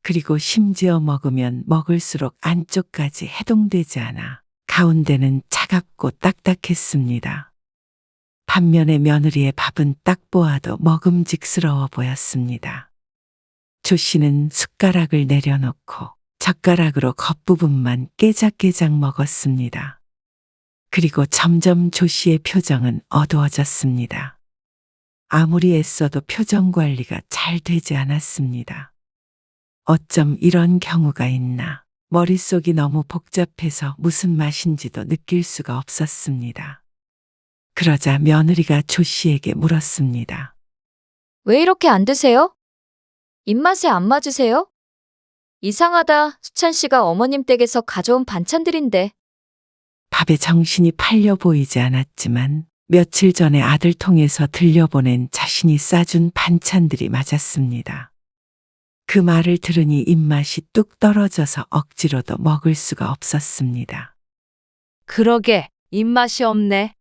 그리고 심지어 먹으면 먹을수록 안쪽까지 해동되지 않아 가운데는 차갑고 딱딱했습니다. 반면에 며느리의 밥은 딱 보아도 먹음직스러워 보였습니다. 조 씨는 숟가락을 내려놓고 젓가락으로 겉부분만 깨작깨작 먹었습니다. 그리고 점점 조 씨의 표정은 어두워졌습니다. 아무리 애써도 표정 관리가 잘 되지 않았습니다. 어쩜 이런 경우가 있나. 머릿속이 너무 복잡해서 무슨 맛인지도 느낄 수가 없었습니다. 그러자 며느리가 조 씨에게 물었습니다. 왜 이렇게 안 드세요? 입맛에 안 맞으세요? 이상하다. 수찬 씨가 어머님 댁에서 가져온 반찬들인데. 밥에 정신이 팔려 보이지 않았지만 며칠 전에 아들 통해서 들려보낸 자신이 싸준 반찬들이 맞았습니다. 그 말을 들으니 입맛이 뚝 떨어져서 억지로도 먹을 수가 없었습니다. 그러게 입맛이 없네.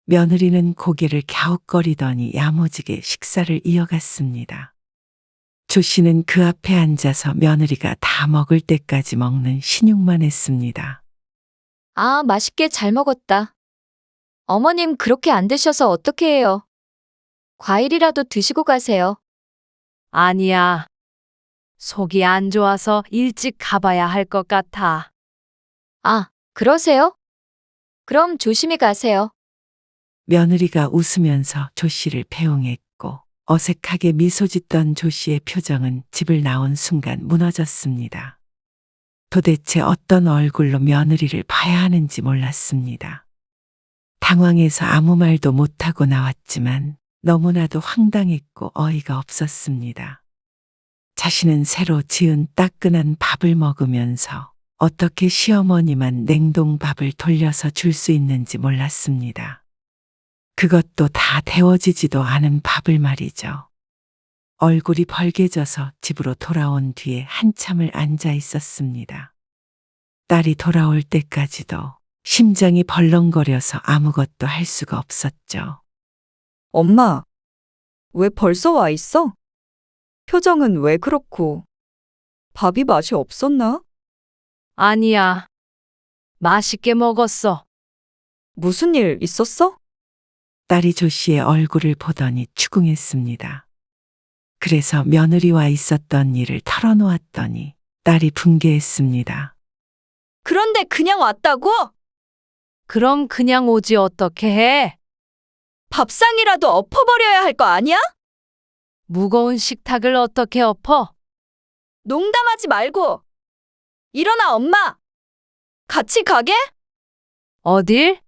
며느리는 고개를 갸웃거리더니 야무지게 식사를 이어갔습니다. 조 씨는 그 앞에 앉아서 며느리가 다 먹을 때까지 먹는 신용만 했습니다. 아, 맛있게 잘 먹었다. 어머님 그렇게 안 드셔서 어떻게 해요? 과일이라도 드시고 가세요. 아니야. 속이 안 좋아서 일찍 가봐야 할 것 같아. 아, 그러세요? 그럼 조심히 가세요. 며느리가 웃으면서 조 씨를 배웅했고 어색하게 미소 짓던 조 씨의 표정은 집을 나온 순간 무너졌습니다. 도대체 어떤 얼굴로 며느리를 봐야 하는지 몰랐습니다. 당황해서 아무 말도 못하고 나왔지만 너무나도 황당했고 어이가 없었습니다. 자신은 새로 지은 따끈한 밥을 먹으면서 어떻게 시어머니만 냉동밥을 돌려서 줄 수 있는지 몰랐습니다. 그것도 다 데워지지도 않은 밥을 말이죠. 얼굴이 벌개져서 집으로 돌아온 뒤에 한참을 앉아 있었습니다. 딸이 돌아올 때까지도 심장이 벌렁거려서 아무것도 할 수가 없었죠. 엄마, 왜 벌써 와 있어? 표정은 왜 그렇고? 밥이 맛이 없었나? 아니야. 맛있게 먹었어. 무슨 일 있었어? 딸이 조 씨의 얼굴을 보더니 추궁했습니다. 그래서 며느리와 있었던 일을 털어놓았더니 딸이 분개했습니다. 그런데 그냥 왔다고? 그럼 그냥 오지 어떻게 해? 밥상이라도 엎어버려야 할 거 아니야? 무거운 식탁을 어떻게 엎어? 농담하지 말고. 일어나, 엄마. 같이 가게? 어딜?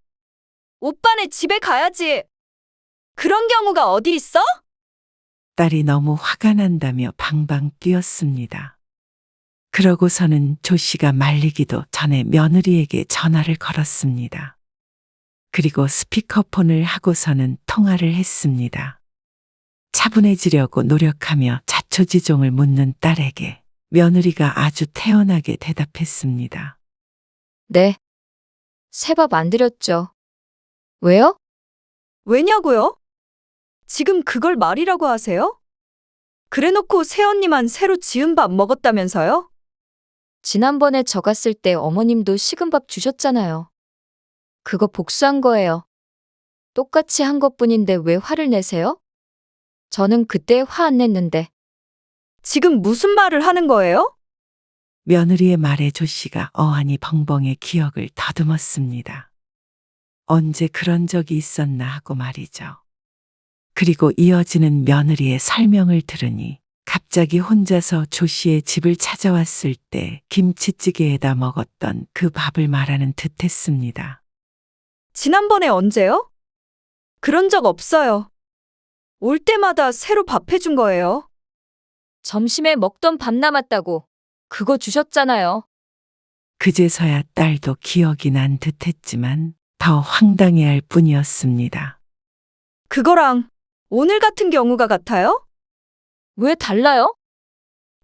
오빠네 집에 가야지. 그런 경우가 어디 있어? 딸이 너무 화가 난다며 방방 뛰었습니다. 그러고서는 조 씨가 말리기도 전에 며느리에게 전화를 걸었습니다. 그리고 스피커폰을 하고서는 통화를 했습니다. 차분해지려고 노력하며 자초지종을 묻는 딸에게 며느리가 아주 태연하게 대답했습니다. 네. 새밥 안 드렸죠. 왜요? 왜냐고요? 지금 그걸 말이라고 하세요? 그래놓고 새언니만 새로 지은 밥 먹었다면서요? 지난번에 저 갔을 때 어머님도 식은 밥 주셨잖아요. 그거 복수한 거예요. 똑같이 한 것뿐인데 왜 화를 내세요? 저는 그때 화 안 냈는데. 지금 무슨 말을 하는 거예요? 며느리의 말에 조 씨가 어안이 벙벙해 기억을 더듬었습니다. 언제 그런 적이 있었나 하고 말이죠. 그리고 이어지는 며느리의 설명을 들으니 갑자기 혼자서 조 씨의 집을 찾아왔을 때 김치찌개에다 먹었던 그 밥을 말하는 듯 했습니다. 지난번에 언제요? 그런 적 없어요. 올 때마다 새로 밥 해준 거예요. 점심에 먹던 밥 남았다고. 그거 주셨잖아요. 그제서야 딸도 기억이 난 듯 했지만 더 황당해할 뿐이었습니다. 그거랑 오늘 같은 경우가 같아요? 왜 달라요?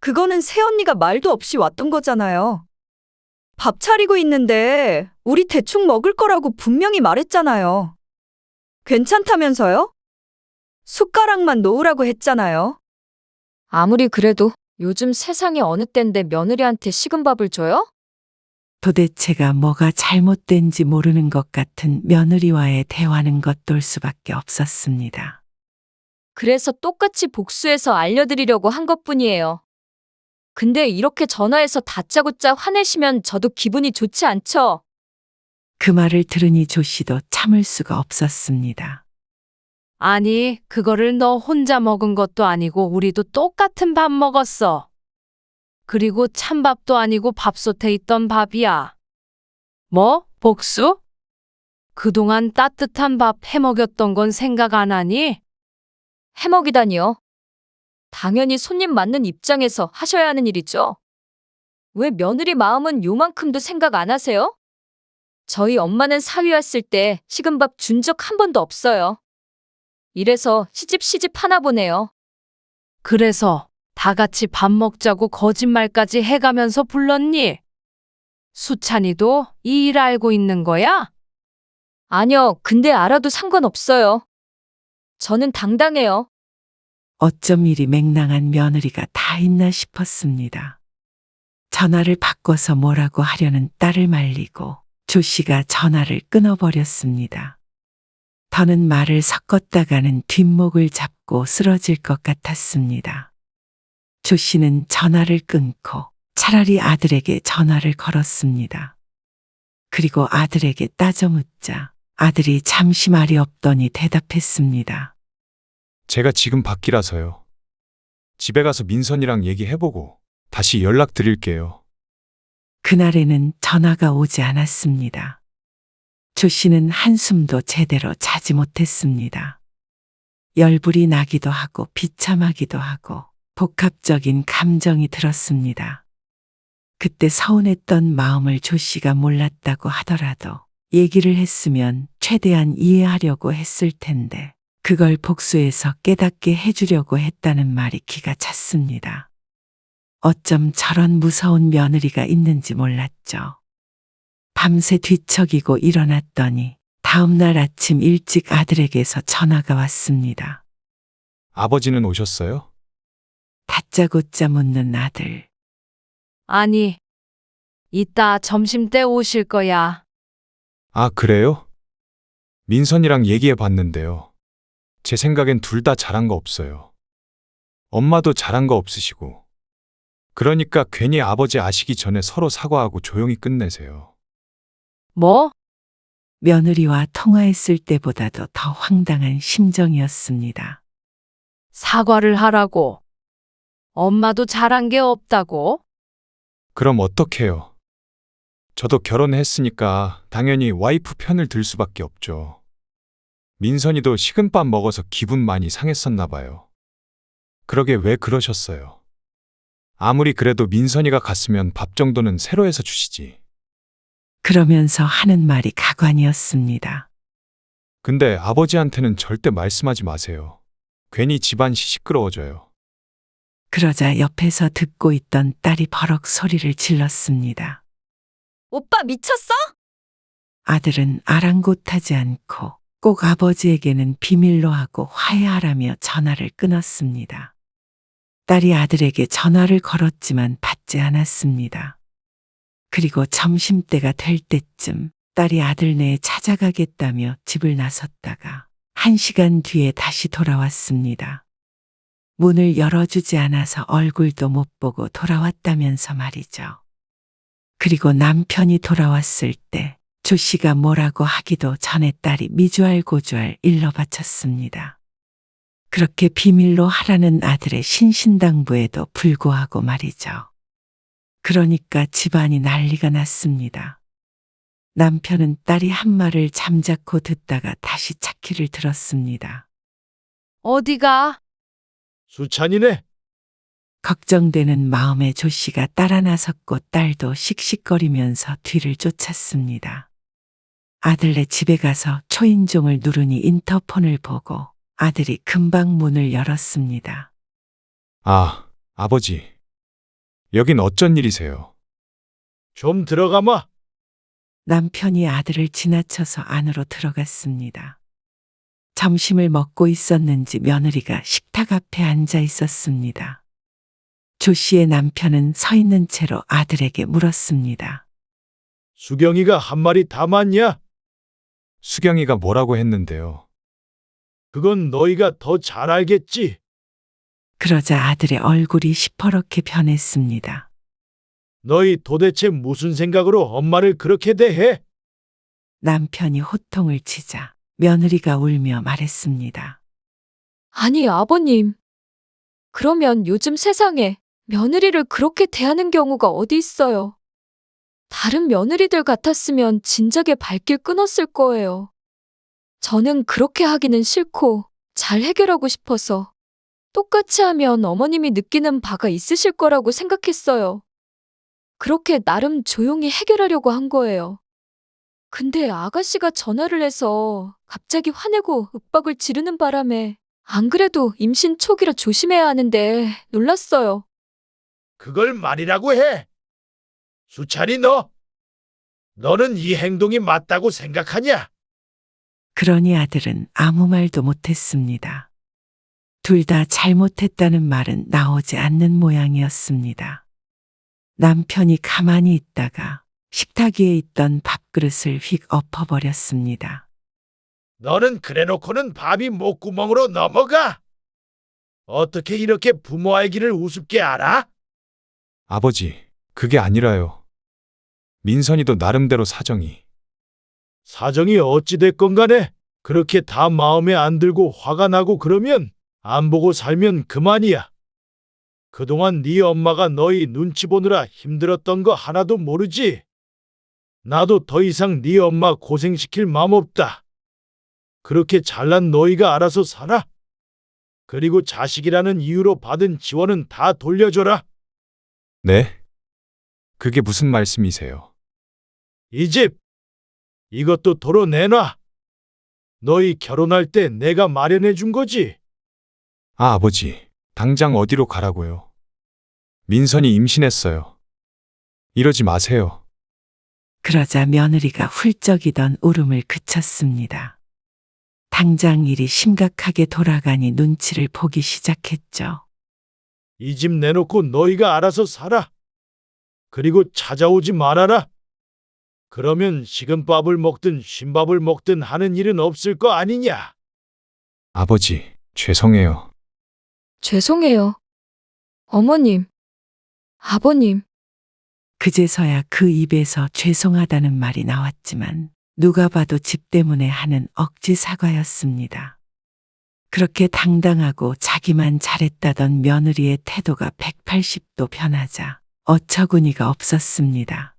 그거는 새언니가 말도 없이 왔던 거잖아요. 밥 차리고 있는데 우리 대충 먹을 거라고 분명히 말했잖아요. 괜찮다면서요? 숟가락만 놓으라고 했잖아요. 아무리 그래도 요즘 세상에 어느 땐데 며느리한테 식은 밥을 줘요? 도대체가 뭐가 잘못된지 모르는 것 같은 며느리와의 대화는 겉돌 수밖에 없었습니다. 그래서 똑같이 복수해서 알려드리려고 한 것뿐이에요. 근데 이렇게 전화해서 다짜고짜 화내시면 저도 기분이 좋지 않죠? 그 말을 들으니 조 씨도 참을 수가 없었습니다. 아니, 그거를 너 혼자 먹은 것도 아니고 우리도 똑같은 밥 먹었어. 그리고 찬밥도 아니고 밥솥에 있던 밥이야. 뭐? 복수? 그동안 따뜻한 밥 해먹였던 건 생각 안 하니? 해먹이다니요. 당연히 손님 맞는 입장에서 하셔야 하는 일이죠. 왜 며느리 마음은 요만큼도 생각 안 하세요? 저희 엄마는 사위 왔을 때 식은 밥 준 적 한 번도 없어요. 이래서 시집 하나 보네요. 그래서 다 같이 밥 먹자고 거짓말까지 해가면서 불렀니? 수찬이도 이 일 알고 있는 거야? 아니요, 근데 알아도 상관없어요. 저는 당당해요. 어쩜 이리 맹랑한 며느리가 다 있나 싶었습니다. 전화를 바꿔서 뭐라고 하려는 딸을 말리고 조 씨가 전화를 끊어버렸습니다. 더는 말을 섞었다가는 뒷목을 잡고 쓰러질 것 같았습니다. 조 씨는 전화를 끊고 차라리 아들에게 전화를 걸었습니다. 그리고 아들에게 따져 묻자 아들이 잠시 말이 없더니 대답했습니다. 제가 지금 밖이라서요. 집에 가서 민선이랑 얘기해보고 다시 연락드릴게요. 그날에는 전화가 오지 않았습니다. 조 씨는 한숨도 제대로 자지 못했습니다. 열불이 나기도 하고 비참하기도 하고 복합적인 감정이 들었습니다. 그때 서운했던 마음을 조 씨가 몰랐다고 하더라도 얘기를 했으면 최대한 이해하려고 했을 텐데 그걸 복수해서 깨닫게 해주려고 했다는 말이 기가 찼습니다. 어쩜 저런 무서운 며느리가 있는지 몰랐죠. 밤새 뒤척이고 일어났더니 다음날 아침 일찍 아들에게서 전화가 왔습니다. 아버지는 오셨어요? 다짜고짜 묻는 아들. 아니, 이따 점심때 오실 거야. 아, 그래요? 민선이랑 얘기해 봤는데요. 제 생각엔 둘 다 잘한 거 없어요. 엄마도 잘한 거 없으시고. 그러니까 괜히 아버지 아시기 전에 서로 사과하고 조용히 끝내세요. 뭐? 며느리와 통화했을 때보다도 더 황당한 심정이었습니다. 사과를 하라고. 엄마도 잘한 게 없다고? 그럼 어떡해요? 저도 결혼했으니까 당연히 와이프 편을 들 수밖에 없죠. 민선이도 식은밥 먹어서 기분 많이 상했었나 봐요. 그러게 왜 그러셨어요? 아무리 그래도 민선이가 갔으면 밥 정도는 새로 해서 주시지. 그러면서 하는 말이 가관이었습니다. 근데 아버지한테는 절대 말씀하지 마세요. 괜히 집안 시시끄러워져요. 그러자 옆에서 듣고 있던 딸이 버럭 소리를 질렀습니다. 오빠 미쳤어? 아들은 아랑곳하지 않고 꼭 아버지에게는 비밀로 하고 화해하라며 전화를 끊었습니다. 딸이 아들에게 전화를 걸었지만 받지 않았습니다. 그리고 점심때가 될 때쯤 딸이 아들네에 찾아가겠다며 집을 나섰다가 1시간 뒤에 다시 돌아왔습니다. 문을 열어주지 않아서 얼굴도 못 보고 돌아왔다면서 말이죠. 그리고 남편이 돌아왔을 때 조 씨가 뭐라고 하기도 전에 딸이 미주알 고주알 일러 바쳤습니다. 그렇게 비밀로 하라는 아들의 신신당부에도 불구하고 말이죠. 그러니까 집안이 난리가 났습니다. 남편은 딸이 한 말을 잠자코 듣다가 다시 차키를 들었습니다. 어디가? 수찬이네. 걱정되는 마음에 조 씨가 따라 나섰고 딸도 씩씩거리면서 뒤를 쫓았습니다. 아들네 집에 가서 초인종을 누르니 인터폰을 보고 아들이 금방 문을 열었습니다. 아, 아버지. 여긴 어쩐 일이세요? 좀 들어가마. 남편이 아들을 지나쳐서 안으로 들어갔습니다. 점심을 먹고 있었는지 며느리가 식탁 앞에 앉아 있었습니다. 조 씨의 남편은 서 있는 채로 아들에게 물었습니다. 수경이가 한 말이 다 맞냐? 수경이가 뭐라고 했는데요. 그건 너희가 더 잘 알겠지. 그러자 아들의 얼굴이 시퍼렇게 변했습니다. 너희 도대체 무슨 생각으로 엄마를 그렇게 대해? 남편이 호통을 치자 며느리가 울며 말했습니다. 아니, 아버님. 그러면 요즘 세상에 며느리를 그렇게 대하는 경우가 어디 있어요? 다른 며느리들 같았으면 진작에 발길 끊었을 거예요. 저는 그렇게 하기는 싫고 잘 해결하고 싶어서 똑같이 하면 어머님이 느끼는 바가 있으실 거라고 생각했어요. 그렇게 나름 조용히 해결하려고 한 거예요. 근데 아가씨가 전화를 해서 갑자기 화내고 윽박을 지르는 바람에 안 그래도 임신 초기라 조심해야 하는데 놀랐어요. 그걸 말이라고 해? 수찬이 너는 이 행동이 맞다고 생각하냐? 그러니 아들은 아무 말도 못했습니다. 둘 다 잘못했다는 말은 나오지 않는 모양이었습니다. 남편이 가만히 있다가 식탁 위에 있던 밥그릇을 휙 엎어버렸습니다. 너는 그래놓고는 밥이 목구멍으로 넘어가? 어떻게 이렇게 부모 알기를 우습게 알아? 아버지, 그게 아니라요. 민선이도 나름대로 사정이. 사정이 어찌됐건 간에 그렇게 다 마음에 안 들고 화가 나고 그러면 안 보고 살면 그만이야. 그동안 네 엄마가 너희 눈치 보느라 힘들었던 거 하나도 모르지? 나도 더 이상 네 엄마 고생시킬 마음 없다. 그렇게 잘난 너희가 알아서 살아. 그리고 자식이라는 이유로 받은 지원은 다 돌려줘라. 네? 그게 무슨 말씀이세요? 이 집, 이것도 도로 내놔. 너희 결혼할 때 내가 마련해 준 거지. 아, 아버지, 당장 어디로 가라고요? 민선이 임신했어요. 이러지 마세요. 그러자 며느리가 훌쩍이던 울음을 그쳤습니다. 당장 일이 심각하게 돌아가니 눈치를 보기 시작했죠. 이 집 내놓고 너희가 알아서 살아. 그리고 찾아오지 말아라. 그러면 식은 밥을 먹든 쉰밥을 먹든 하는 일은 없을 거 아니냐. 아버지, 죄송해요. 죄송해요. 어머님, 아버님. 그제서야 그 입에서 죄송하다는 말이 나왔지만 누가 봐도 집 때문에 하는 억지 사과였습니다. 그렇게 당당하고 자기만 잘했다던 며느리의 태도가 180도 변하자 어처구니가 없었습니다.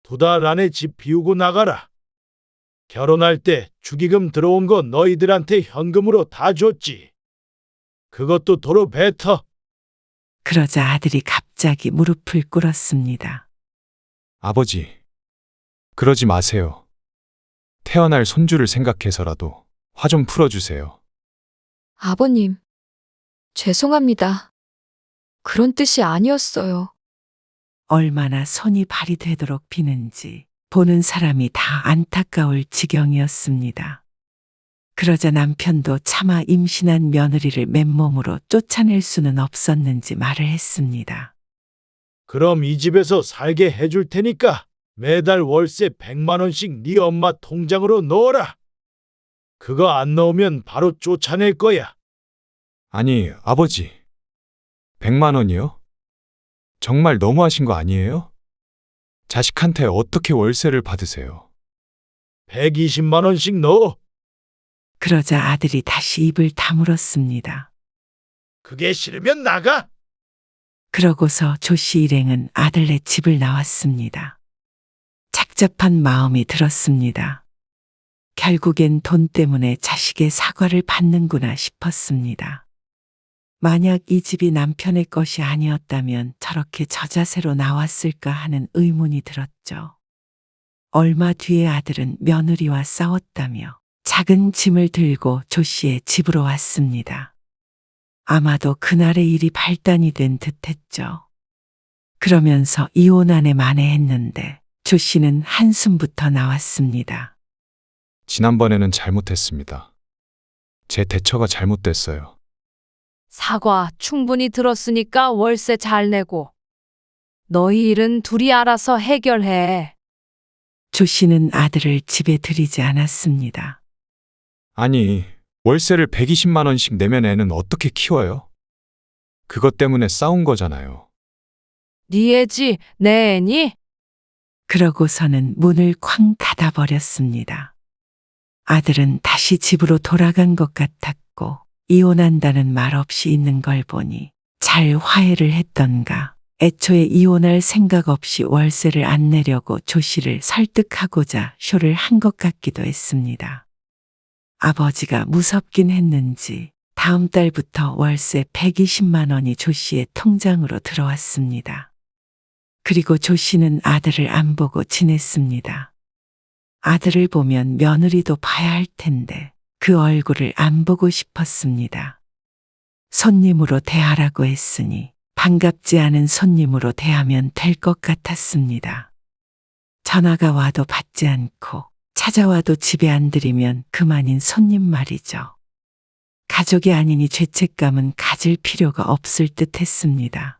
2달 안에 집 비우고 나가라. 결혼할 때 축의금 들어온 거 너희들한테 현금으로 다 줬지. 그것도 도로 뱉어. 그러자 아들이 갑자기 무릎을 꿇었습니다. 아버지, 그러지 마세요. 태어날 손주를 생각해서라도 화 좀 풀어주세요. 아버님, 죄송합니다. 그런 뜻이 아니었어요. 얼마나 손이 발이 되도록 비는지 보는 사람이 다 안타까울 지경이었습니다. 그러자 남편도 차마 임신한 며느리를 맨몸으로 쫓아낼 수는 없었는지 말을 했습니다. 그럼 이 집에서 살게 해줄 테니까 매달 월세 100만 원씩 네 엄마 통장으로 넣어라. 그거 안 넣으면 바로 쫓아낼 거야. 아니, 아버지. 100만 원이요? 정말 너무하신 거 아니에요? 자식한테 어떻게 월세를 받으세요? 120만 원씩 넣어. 그러자 아들이 다시 입을 다물었습니다. 그게 싫으면 나가. 그러고서 조씨 일행은 아들네 집을 나왔습니다. 착잡한 마음이 들었습니다. 결국엔 돈 때문에 자식의 사과를 받는구나 싶었습니다. 만약 이 집이 남편의 것이 아니었다면 저렇게 저자세로 나왔을까 하는 의문이 들었죠. 얼마 뒤에 아들은 며느리와 싸웠다며 작은 짐을 들고 조씨의 집으로 왔습니다. 아마도 그날의 일이 발단이 된 듯했죠. 그러면서 이혼안에 만회했는데 조씨는 한숨부터 나왔습니다. 지난번에는 잘못했습니다. 제 대처가 잘못됐어요. 사과 충분히 들었으니까 월세 잘 내고. 너희 일은 둘이 알아서 해결해. 조씨는 아들을 집에 들이지 않았습니다. 아니, 월세를 120만 원씩 내면 애는 어떻게 키워요? 그것 때문에 싸운 거잖아요. 네 애지, 내 애니? 그러고서는 문을 쾅 닫아버렸습니다. 아들은 다시 집으로 돌아간 것 같았고, 이혼한다는 말 없이 있는 걸 보니 잘 화해를 했던가, 애초에 이혼할 생각 없이 월세를 안 내려고 조 씨를 설득하고자 쇼를 한 것 같기도 했습니다. 아버지가 무섭긴 했는지 다음 달부터 월세 120만 원이 조 씨의 통장으로 들어왔습니다. 그리고 조 씨는 아들을 안 보고 지냈습니다. 아들을 보면 며느리도 봐야 할 텐데 그 얼굴을 안 보고 싶었습니다. 손님으로 대하라고 했으니 반갑지 않은 손님으로 대하면 될 것 같았습니다. 전화가 와도 받지 않고 찾아와도 집에 안 들이면 그만인 손님 말이죠. 가족이 아니니 죄책감은 가질 필요가 없을 듯 했습니다.